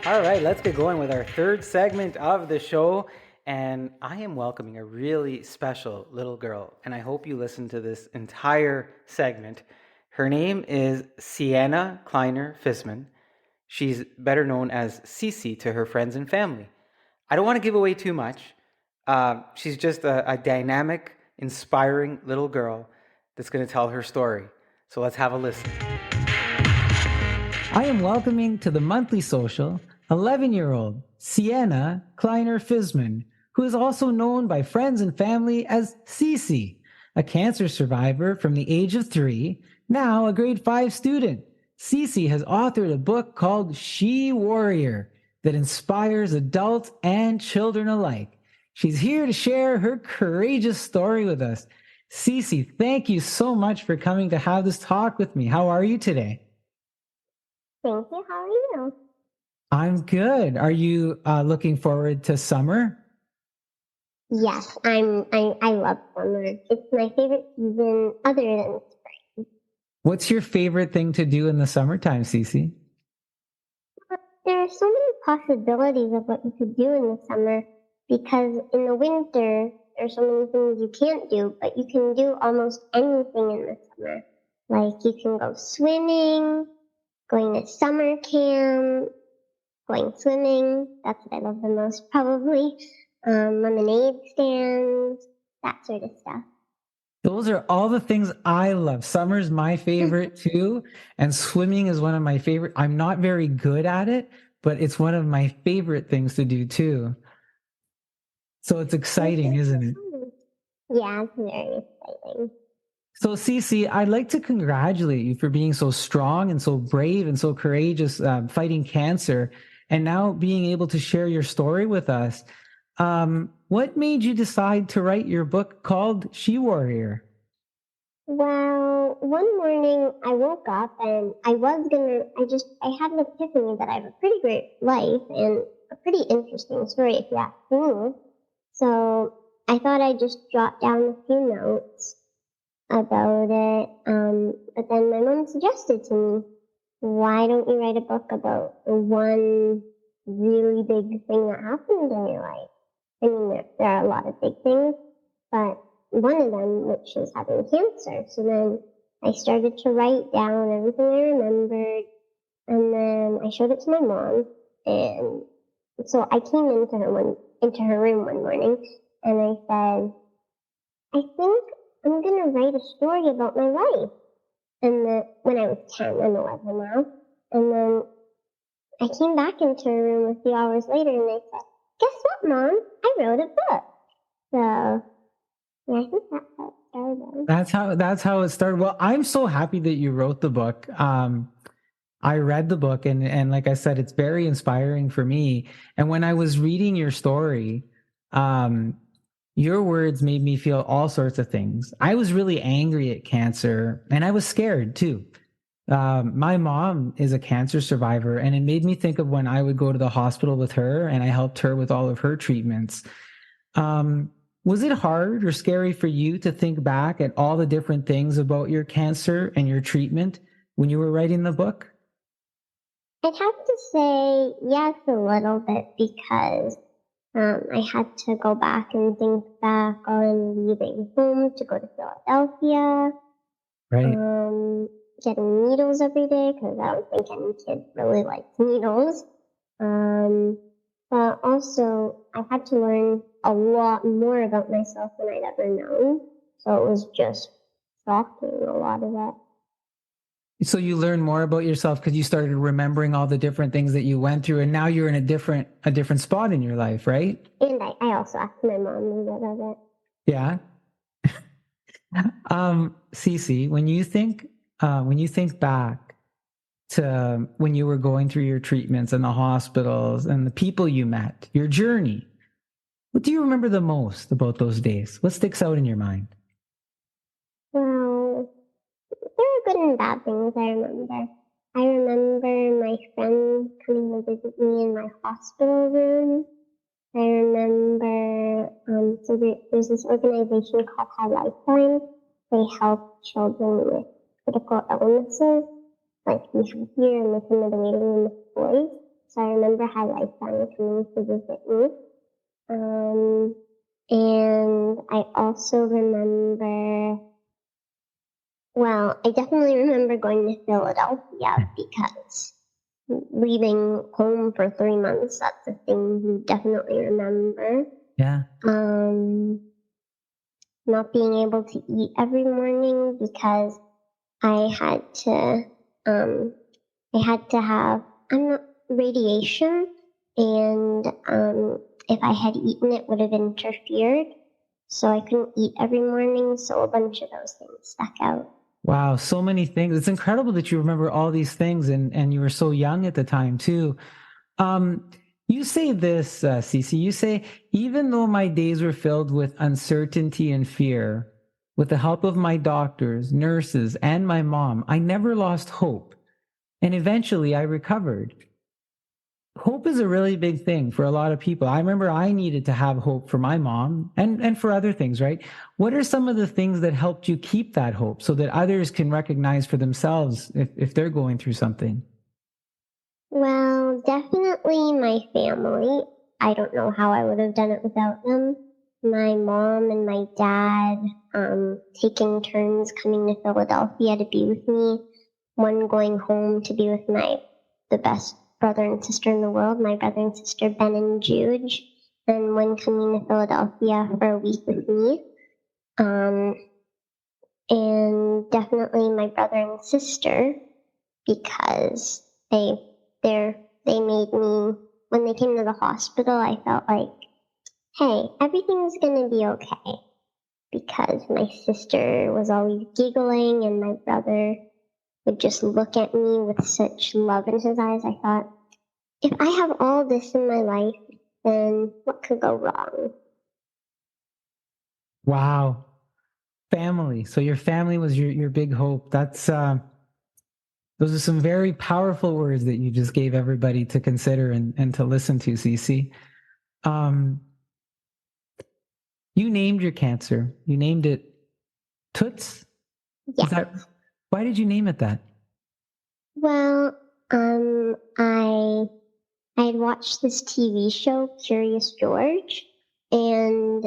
All right, let's get going with our third segment of the show. And I am welcoming a really special little girl, and I hope you listen to this entire segment. Her name is Siena Kleiner-Fisman. She's better known as Sisi to her friends and family. I don't want to give away too much. She's just a dynamic, inspiring little girl that's going to tell her story. So let's have a listen. I am welcoming to the monthly social 11-year-old Siena Kleiner-Fisman, who is also known by friends and family as Sisi, a cancer survivor from the age of 3, now a grade 5 student. Sisi has authored a book called She Warrior that inspires adults and children alike. She's here to share her courageous story with us. Sisi, thank you so much for coming to have this talk with me. How are you today? Thank you. How are you? I'm good. Are you looking forward to summer? Yes, I love summer. It's my favorite season other than spring. What's your favorite thing to do in the summertime, Cece? There are so many possibilities of what you could do in the summer because in the winter there's so many things you can't do, but you can do almost anything in the summer. Like you can go swimming, going to summer camp, going swimming. That's what I love the most, probably. Lemonade stands, that sort of stuff. Those are all the things I love. Summer's my favorite too, and swimming is one of my favorite. I'm not very good at it, but it's one of my favorite things to do too. So it's exciting, isn't it? Yeah, it's very exciting. So, Cece, I'd like to congratulate you for being so strong and so brave and so courageous fighting cancer and now being able to share your story with us. What made you decide to write your book called She Warrior? Well, one morning I woke up and I had an epiphany that I have a pretty great life and a pretty interesting story if you ask me. So I thought I'd just jot down a few notes about it. But then my mom suggested to me, why don't you write a book about one really big thing that happened in your life? I mean, there are a lot of big things, but one of them, which is having cancer. So then I started to write down everything I remembered, and then I showed it to my mom. And so I came into her room one morning, and I said, I think I'm going to write a story about my life. And when I was 10, I'm 11 now. And then I came back into her room a few hours later, and I said, guess what, Mom? I wrote a book. So yeah, I think that's how it started. That's how it started. Well, I'm so happy that you wrote the book. I read the book and like I said, it's very inspiring for me. And when I was reading your story, your words made me feel all sorts of things. I was really angry at cancer and I was scared too. My mom is a cancer survivor, and it made me think of when I would go to the hospital with her and I helped her with all of her treatments. Was it hard or scary for you to think back at all the different things about your cancer and your treatment when you were writing the book? I'd have to say yes a little bit because I had to go back and think back on leaving home to go to Philadelphia. Right. Getting needles every day because I don't think any kid really likes needles. But also, I had to learn a lot more about myself than I'd ever known. So it was just shocking, a lot of it. So you learned more about yourself because you started remembering all the different things that you went through, and now you're in a different spot in your life, right? And I also asked my mom a bit of it. Yeah. Cece, when you think back to when you were going through your treatments in the hospitals and the people you met, your journey, what do you remember the most about those days? What sticks out in your mind? Well, there were good and bad things I remember. I remember my friend coming to visit me in my hospital room. I remember, there's this organization called High Lifeline. They help children with critical illnesses, like we have here in the waiting room with boys. So I remember High Lifeline coming to visit me. And I also remember, I definitely remember going to Philadelphia because leaving home for 3 months, that's a thing you definitely remember. Yeah. Not being able to eat every morning because I had to I had to have radiation, and if I had eaten, it would have interfered. So I couldn't eat every morning. So a bunch of those things stuck out. Wow, so many things. It's incredible that you remember all these things, and you were so young at the time too. You say this, Sisi, you say, even though my days were filled with uncertainty and fear, with the help of my doctors, nurses, and my mom, I never lost hope. And eventually I recovered. Hope is a really big thing for a lot of people. I remember I needed to have hope for my mom and for other things, right? What are some of the things that helped you keep that hope so that others can recognize for themselves if they're going through something? Well, definitely my family. I don't know how I would have done it without them. My mom and my dad taking turns coming to Philadelphia to be with me. One going home to be with the best brother and sister in the world, my brother and sister Ben and Jude, and one coming to Philadelphia for a week with me. And definitely my brother and sister, because they made me, when they came to the hospital, I felt like, hey, everything's gonna be okay. Because my sister was always giggling and my brother would just look at me with such love in his eyes. I thought, if I have all this in my life, then what could go wrong? Wow. Family. So your family was your big hope. Those are some very powerful words that you just gave everybody to consider and to listen to, Sisi. You named your cancer. You named it Toots? Yeah. Why did you name it that? Well, I had watched this TV show, Curious George, and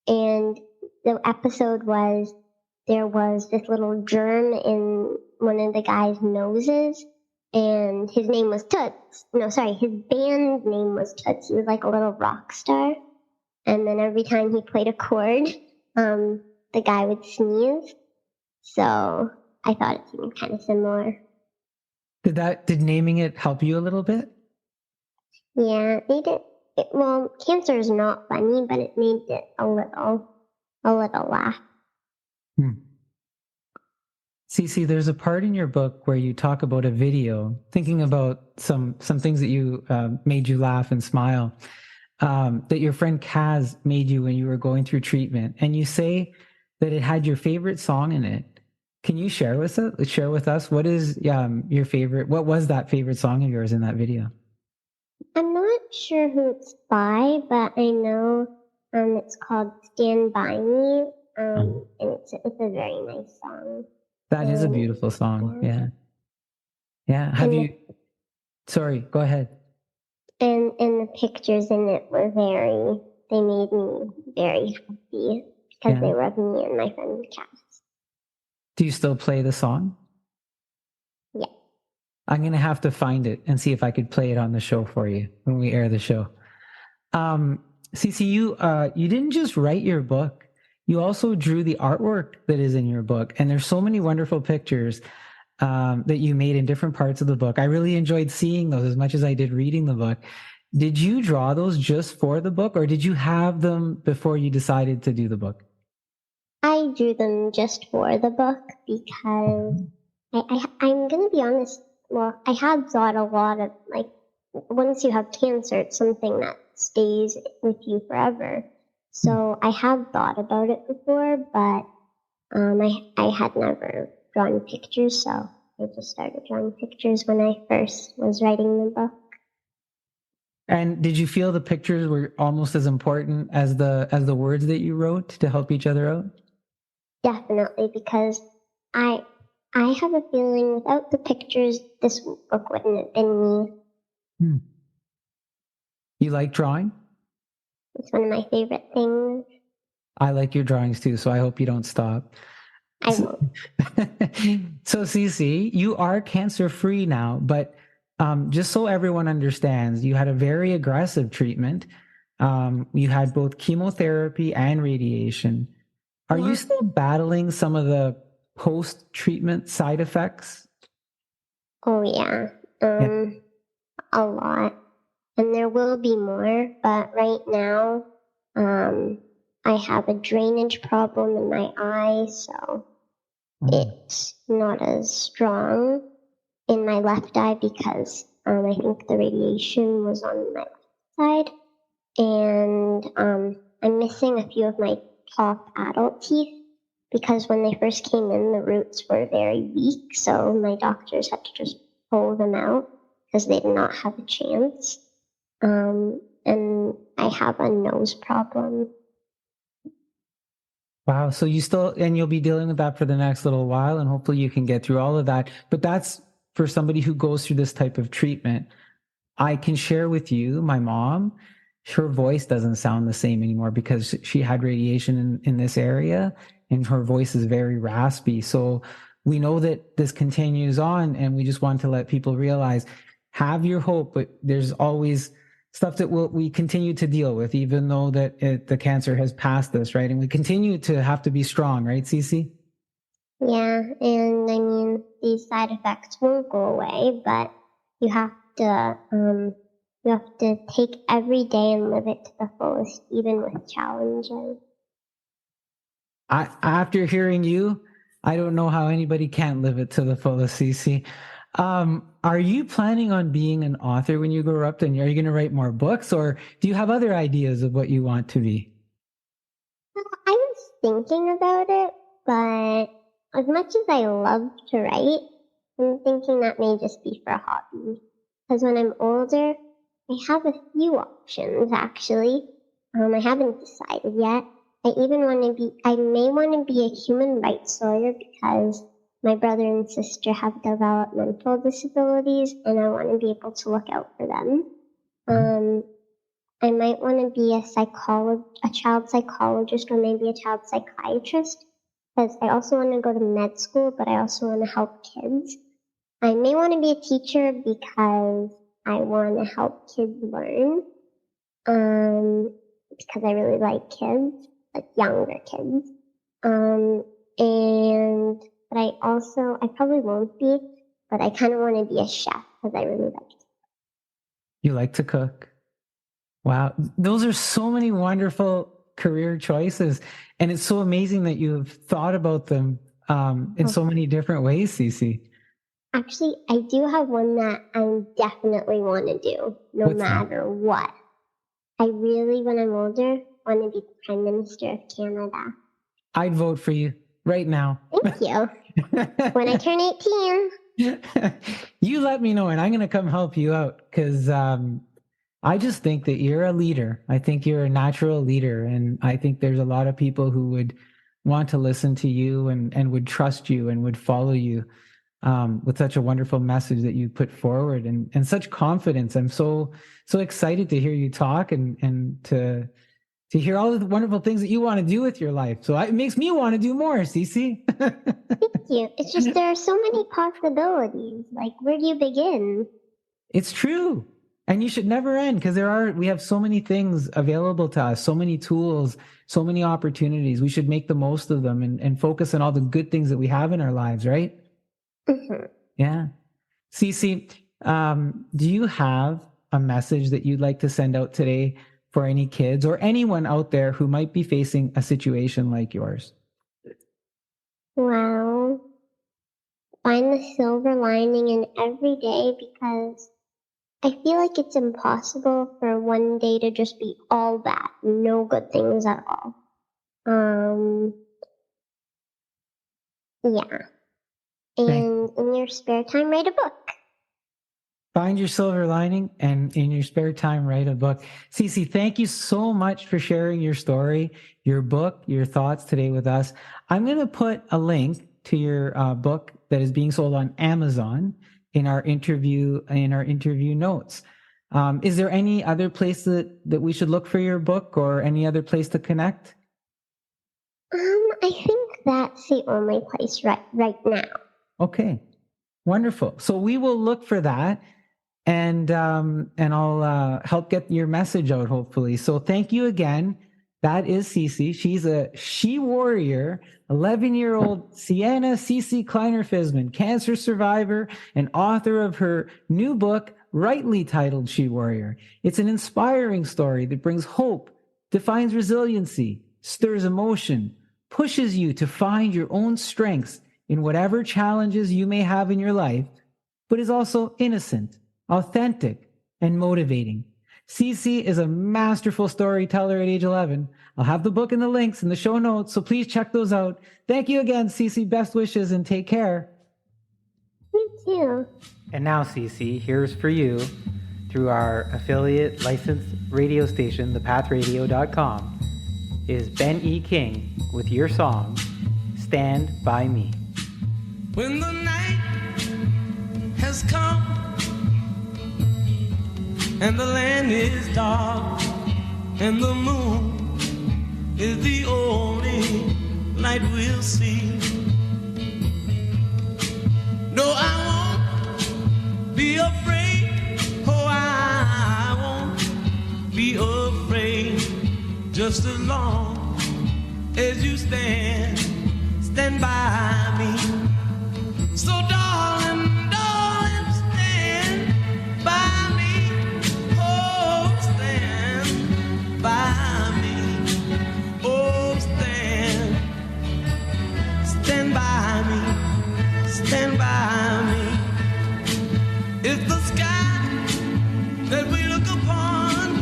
the episode was there was this little germ in one of the guy's noses, and his name was Toots. No, sorry, his band name was Toots. He was like a little rock star, and then every time he played a chord, the guy would sneeze. So I thought it seemed kind of similar. Did naming it help you a little bit? Yeah, it made it. Well, cancer is not funny, but it made it a little laugh. Sisi, there's a part in your book where you talk about a video, thinking about some things that you made you laugh and smile, that your friend Kaz made you when you were going through treatment, and you say that it had your favorite song in it. Can you share with us what is your favorite? What was that favorite song of yours in that video? I'm not sure who it's by, but I know it's called "Stand By Me," and it's a very nice song. That is a beautiful song. Yeah. Have you? Sorry, go ahead. And the pictures in it were they made me very happy because they were of me and my friend Cass. Do you still play the song? Yeah. I'm going to have to find it and see if I could play it on the show for you when we air the show. Sisi, you didn't just write your book. You also drew the artwork that is in your book. And there's so many wonderful pictures that you made in different parts of the book. I really enjoyed seeing those as much as I did reading the book. Did you draw those just for the book, or did you have them before you decided to do the book? I drew them just for the book because I'm going to be honest. Well, I had thought a lot of, like, once you have cancer, it's something that stays with you forever. So I had thought about it before, but I had never drawn pictures, so I just started drawing pictures when I first was writing the book. And did you feel the pictures were almost as important as the words that you wrote to help each other out? Definitely, because I have a feeling without the pictures, this book wouldn't have been me. You like drawing? It's one of my favorite things. I like your drawings too, so I hope you don't stop. I won't. So, Sisi, you are cancer-free now, but just so everyone understands, you had a very aggressive treatment. You had both chemotherapy and radiation. Are you still battling some of the post-treatment side effects? Oh yeah, a lot. And there will be more, but right now, I have a drainage problem in my eye, so it's not as strong in my left eye because I think the radiation was on my left side. And I'm missing a few of my top adult teeth because when they first came in, the roots were very weak. So my doctors had to just pull them out because they did not have a chance. And I have a nose problem. Wow. So you'll be dealing with that for the next little while, and hopefully you can get through all of that. But that's for somebody who goes through this type of treatment. I can share with you, my mom, her voice doesn't sound the same anymore because she had radiation in this area and her voice is very raspy. So we know that this continues on, and we just want to let people realize, have your hope, but there's always stuff that we continue to deal with, even though that the cancer has passed us, right? And we continue to have to be strong, right, Sisi? Yeah, and I mean, these side effects won't go away, but you have to take every day and live it to the fullest, even with challenges. After hearing you, I don't know how anybody can't live it to the fullest, Sisi. Are you planning on being an author when you grow up? Then are you going to write more books, or do you have other ideas of what you want to be? I was thinking about it, but as much as I love to write, I'm thinking that may just be for a hobby. Because when I'm older, I have a few options actually. I haven't decided yet. I may want to be a human rights lawyer because my brother and sister have developmental disabilities and I want to be able to look out for them. I might want to be a child psychologist, or maybe a child psychiatrist, because I also want to go to med school, but I also want to help kids. I may want to be a teacher because I want to help kids learn, because I really like kids, like younger kids. But I probably won't be, but I kind of want to be a chef because I really like it. You like to cook. Wow. Those are so many wonderful career choices. And it's so amazing that you have thought about them in so many different ways, Sisi. Actually, I do have one that I definitely want to do, no matter what. I really, when I'm older, want to be the Prime Minister of Canada. I'd vote for you right now. Thank you. When I turn 18. You let me know, and I'm going to come help you out because I just think that you're a leader. I think you're a natural leader. And I think there's a lot of people who would want to listen to you and would trust you and would follow you with such a wonderful message that you put forward and such confidence. I'm so excited to hear you talk and to hear all the wonderful things that you want to do with your life. So it makes me want to do more, Sisi. Thank you. It's just there are so many possibilities. Like, where do you begin? It's true. And you should never end because we have so many things available to us, so many tools, so many opportunities. We should make the most of them and focus on all the good things that we have in our lives, right? Mm-hmm. Yeah. Sisi, do you have a message that you'd like to send out today for any kids or anyone out there who might be facing a situation like yours? Well, find the silver lining in every day because I feel like it's impossible for one day to just be all bad, no good things at all. Yeah. And in your spare time, write a book. Find your silver lining and in your spare time, write a book. Sisi, thank you so much for sharing your story, your book, your thoughts today with us. I'm going to put a link to your book that is being sold on Amazon in our interview notes. Is there any other place that we should look for your book or any other place to connect? I think that's the only place right now. Okay, wonderful. So we will look for that, and I'll help get your message out, hopefully. So thank you again That is Sisi. She's a she warrior, 11-year-old Siena Sisi Kleiner-Fisman, cancer survivor and author of her new book, rightly titled She Warrior. It's an inspiring story that brings hope, defines resiliency, stirs emotion, pushes you to find your own strengths in whatever challenges you may have in your life, but is also innocent, authentic, and motivating. Sisi is a masterful storyteller at age 11. I'll have the book and the links in the show notes, so please check those out. Thank you again, Sisi. Best wishes and take care. You too. And now, Sisi, here's for you through our affiliate licensed radio station, thepathrradio.com, is Ben E. King with your song, Stand By Me. When the night has come and the land is dark and the moon is the only light we'll see. No, I won't be afraid. Oh, I won't be afraid. Just as long as you stand by me. So darling, stand by me. Oh, stand by me. Oh, stand by me. Stand by me. It's the sky that we look upon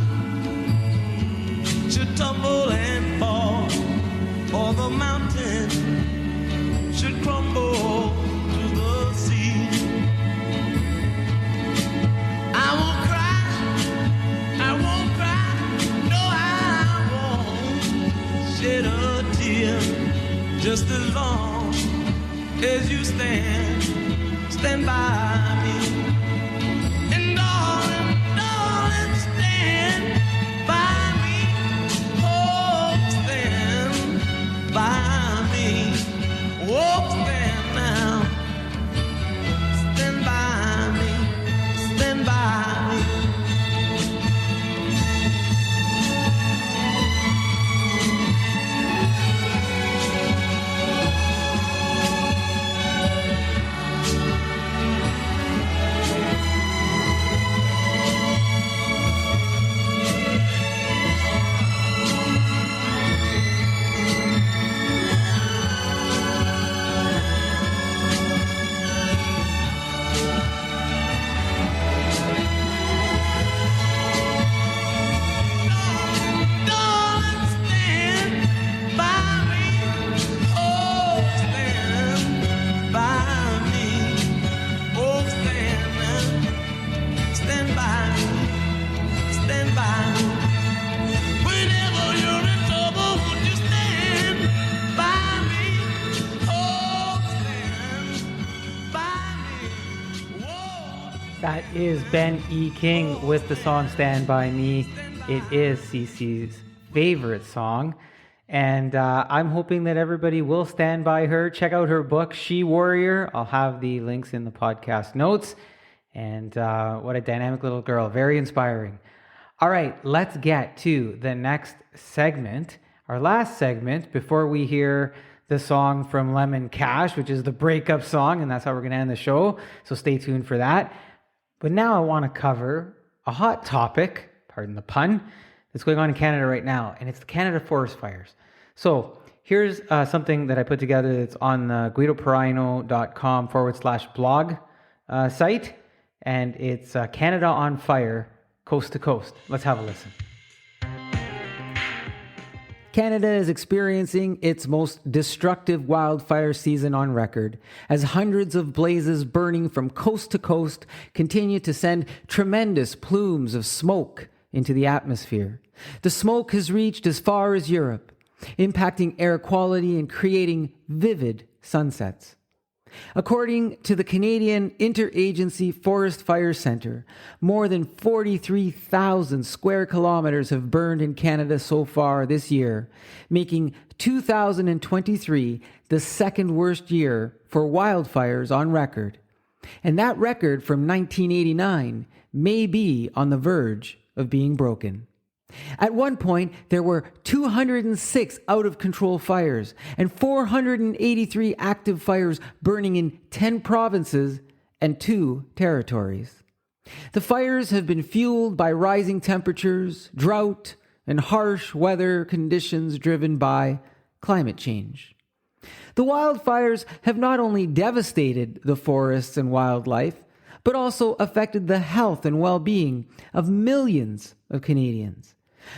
should tumble and fall, or the mountain should crumble to the sea. I won't cry, no, I won't shed a tear, just as long as you stand by me. And darling, stand by me. Oh, stand by me. Oh, stand now. Stand by me. Stand by me. That is Ben E. King with the song Stand By Me. It is Sisi's favorite song. And I'm hoping that everybody will stand by her. Check out her book, She Warrior. I'll have the links in the podcast notes. And what a dynamic little girl. Very inspiring. All right, let's get to the next segment. Our last segment before we hear the song from Lemon Cash, which is the breakup song. And that's how we're going to end the show. So stay tuned for that. But now I want to cover a hot topic, pardon the pun, that's going on in Canada right now, and it's the Canada forest fires. So here's something that I put together that's on the guidoparino.com/blog site, and it's Canada on Fire, Coast to Coast. Let's have a listen. Canada is experiencing its most destructive wildfire season on record, as hundreds of blazes burning from coast to coast continue to send tremendous plumes of smoke into the atmosphere. The smoke has reached as far as Europe, impacting air quality and creating vivid sunsets. According to the Canadian Interagency Forest Fire Centre, more than 43,000 square kilometers have burned in Canada so far this year, making 2023 the second worst year for wildfires on record. And that record from 1989 may be on the verge of being broken. At one point, there were 206 out-of-control fires and 483 active fires burning in 10 provinces and 2 territories. The fires have been fueled by rising temperatures, drought, and harsh weather conditions driven by climate change. The wildfires have not only devastated the forests and wildlife, but also affected the health and well-being of millions of Canadians.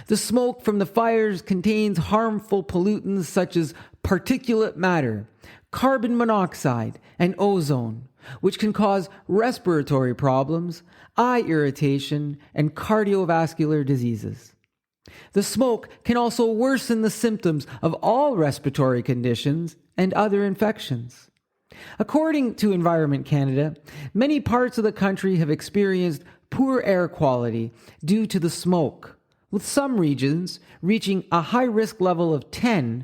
The smoke from the fires contains harmful pollutants such as particulate matter, carbon monoxide, and ozone, which can cause respiratory problems, eye irritation, and cardiovascular diseases. The smoke can also worsen the symptoms of all respiratory conditions and other infections. According to Environment Canada, many parts of the country have experienced poor air quality due to the smoke, with some regions reaching a high-risk level of 10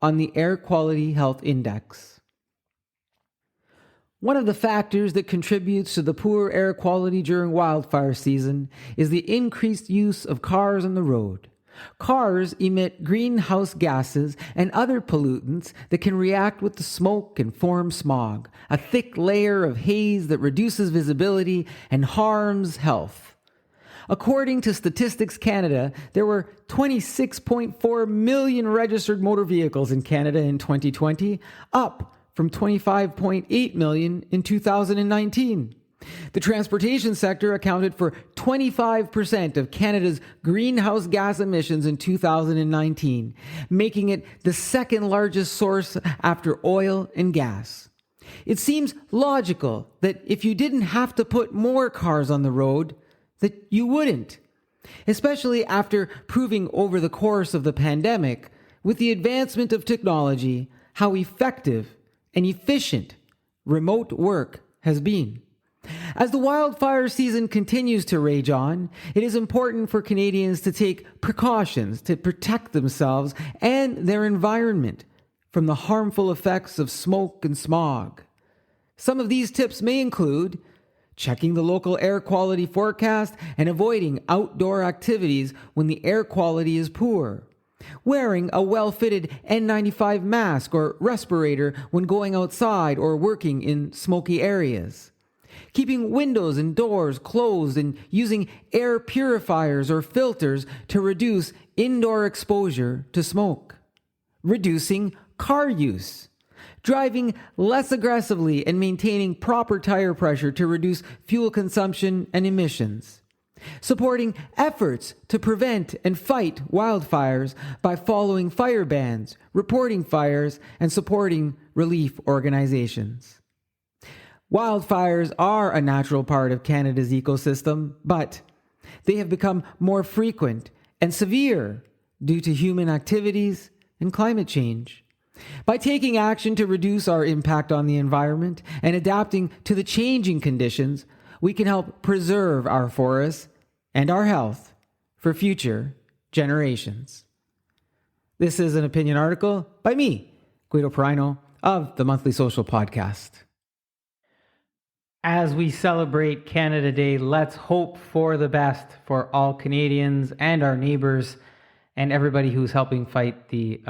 on the Air Quality Health Index. One of the factors that contributes to the poor air quality during wildfire season is the increased use of cars on the road. Cars emit greenhouse gases and other pollutants that can react with the smoke and form smog, a thick layer of haze that reduces visibility and harms health. According to Statistics Canada, there were 26.4 million registered motor vehicles in Canada in 2020, up from 25.8 million in 2019. The transportation sector accounted for 25% of Canada's greenhouse gas emissions in 2019, making it the second largest source after oil and gas. It seems logical that if you didn't have to put more cars on the road, that you wouldn't, especially after proving over the course of the pandemic, with the advancement of technology, how effective and efficient remote work has been. As the wildfire season continues to rage on, it is important for Canadians to take precautions to protect themselves and their environment from the harmful effects of smoke and smog. Some of these tips may include checking the local air quality forecast and avoiding outdoor activities when the air quality is poor, wearing a well-fitted N95 mask or respirator when going outside or working in smoky areas, keeping windows and doors closed and using air purifiers or filters to reduce indoor exposure to smoke, reducing car use, driving less aggressively and maintaining proper tire pressure to reduce fuel consumption and emissions, supporting efforts to prevent and fight wildfires by following fire bans, reporting fires, and supporting relief organizations. Wildfires are a natural part of Canada's ecosystem, but they have become more frequent and severe due to human activities and climate change. By taking action to reduce our impact on the environment and adapting to the changing conditions, we can help preserve our forests and our health for future generations. This is an opinion article by me, Guido Perino, of the Monthly Social Podcast. As we celebrate Canada Day, let's hope for the best for all Canadians and our neighbors and everybody who's helping fight the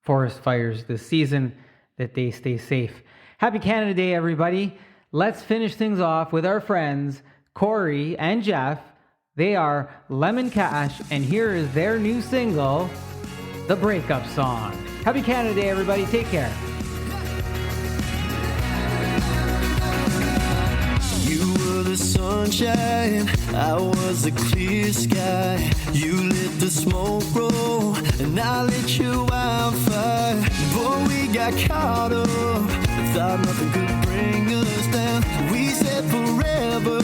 forest fires this season, that they stay safe. Happy Canada Day, everybody. Let's finish things off with our friends, Cory and Jeff. They are Lemon Cash, and here is their new single, The Breakup Song. Happy Canada Day, everybody. Take care. You were the sunshine, I was the clear sky. You lit the smoke roll, and I lit your wildfire. Boy, we got caught up, thought nothing could bring us down. We said forever,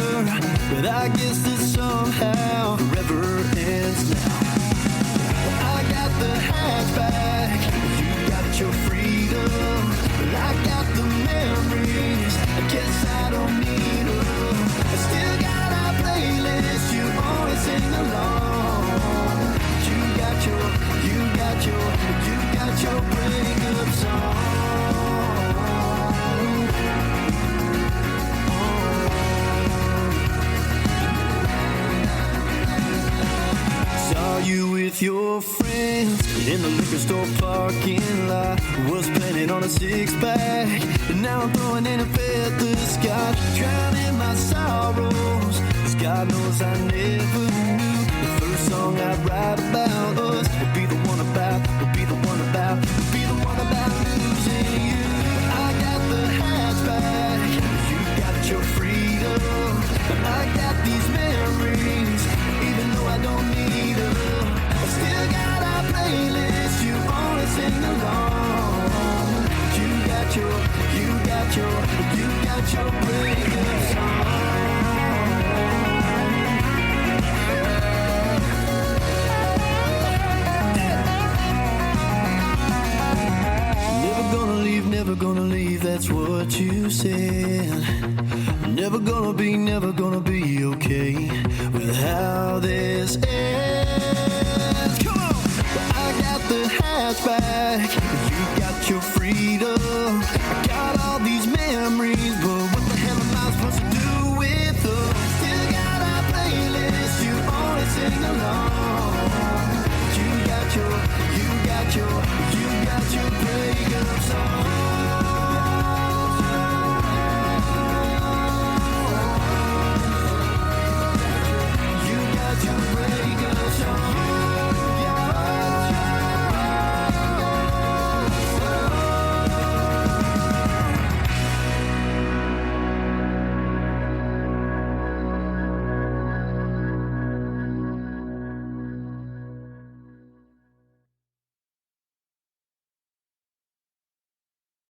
but I guess that somehow forever ends now. I got the hatchback, you got your freedom, but I got the memories, I guess I don't need them. I still got our playlist, you always sing along. You got your breakup song. Saw liquor store parking lot. Was planning on a six-pack, and now I'm throwing in a fifth of scotch. Drowning my sorrows, 'cause God knows I never knew the first song I'd write about us would be the one about, would be the one about, would be the one about losing you. I got the hatchback, you got your freedom, and I got these memories, even though I don't need them. I still got our playlist, you only sing along. You got your breakup song. Never gonna leave, that's what you said. Never gonna be okay with how this ends. Come on! I got the hatchback, you got your freedom. I got all these memories, but what the hell am I supposed to do with them? Still got our playlist, you only sing along. You got your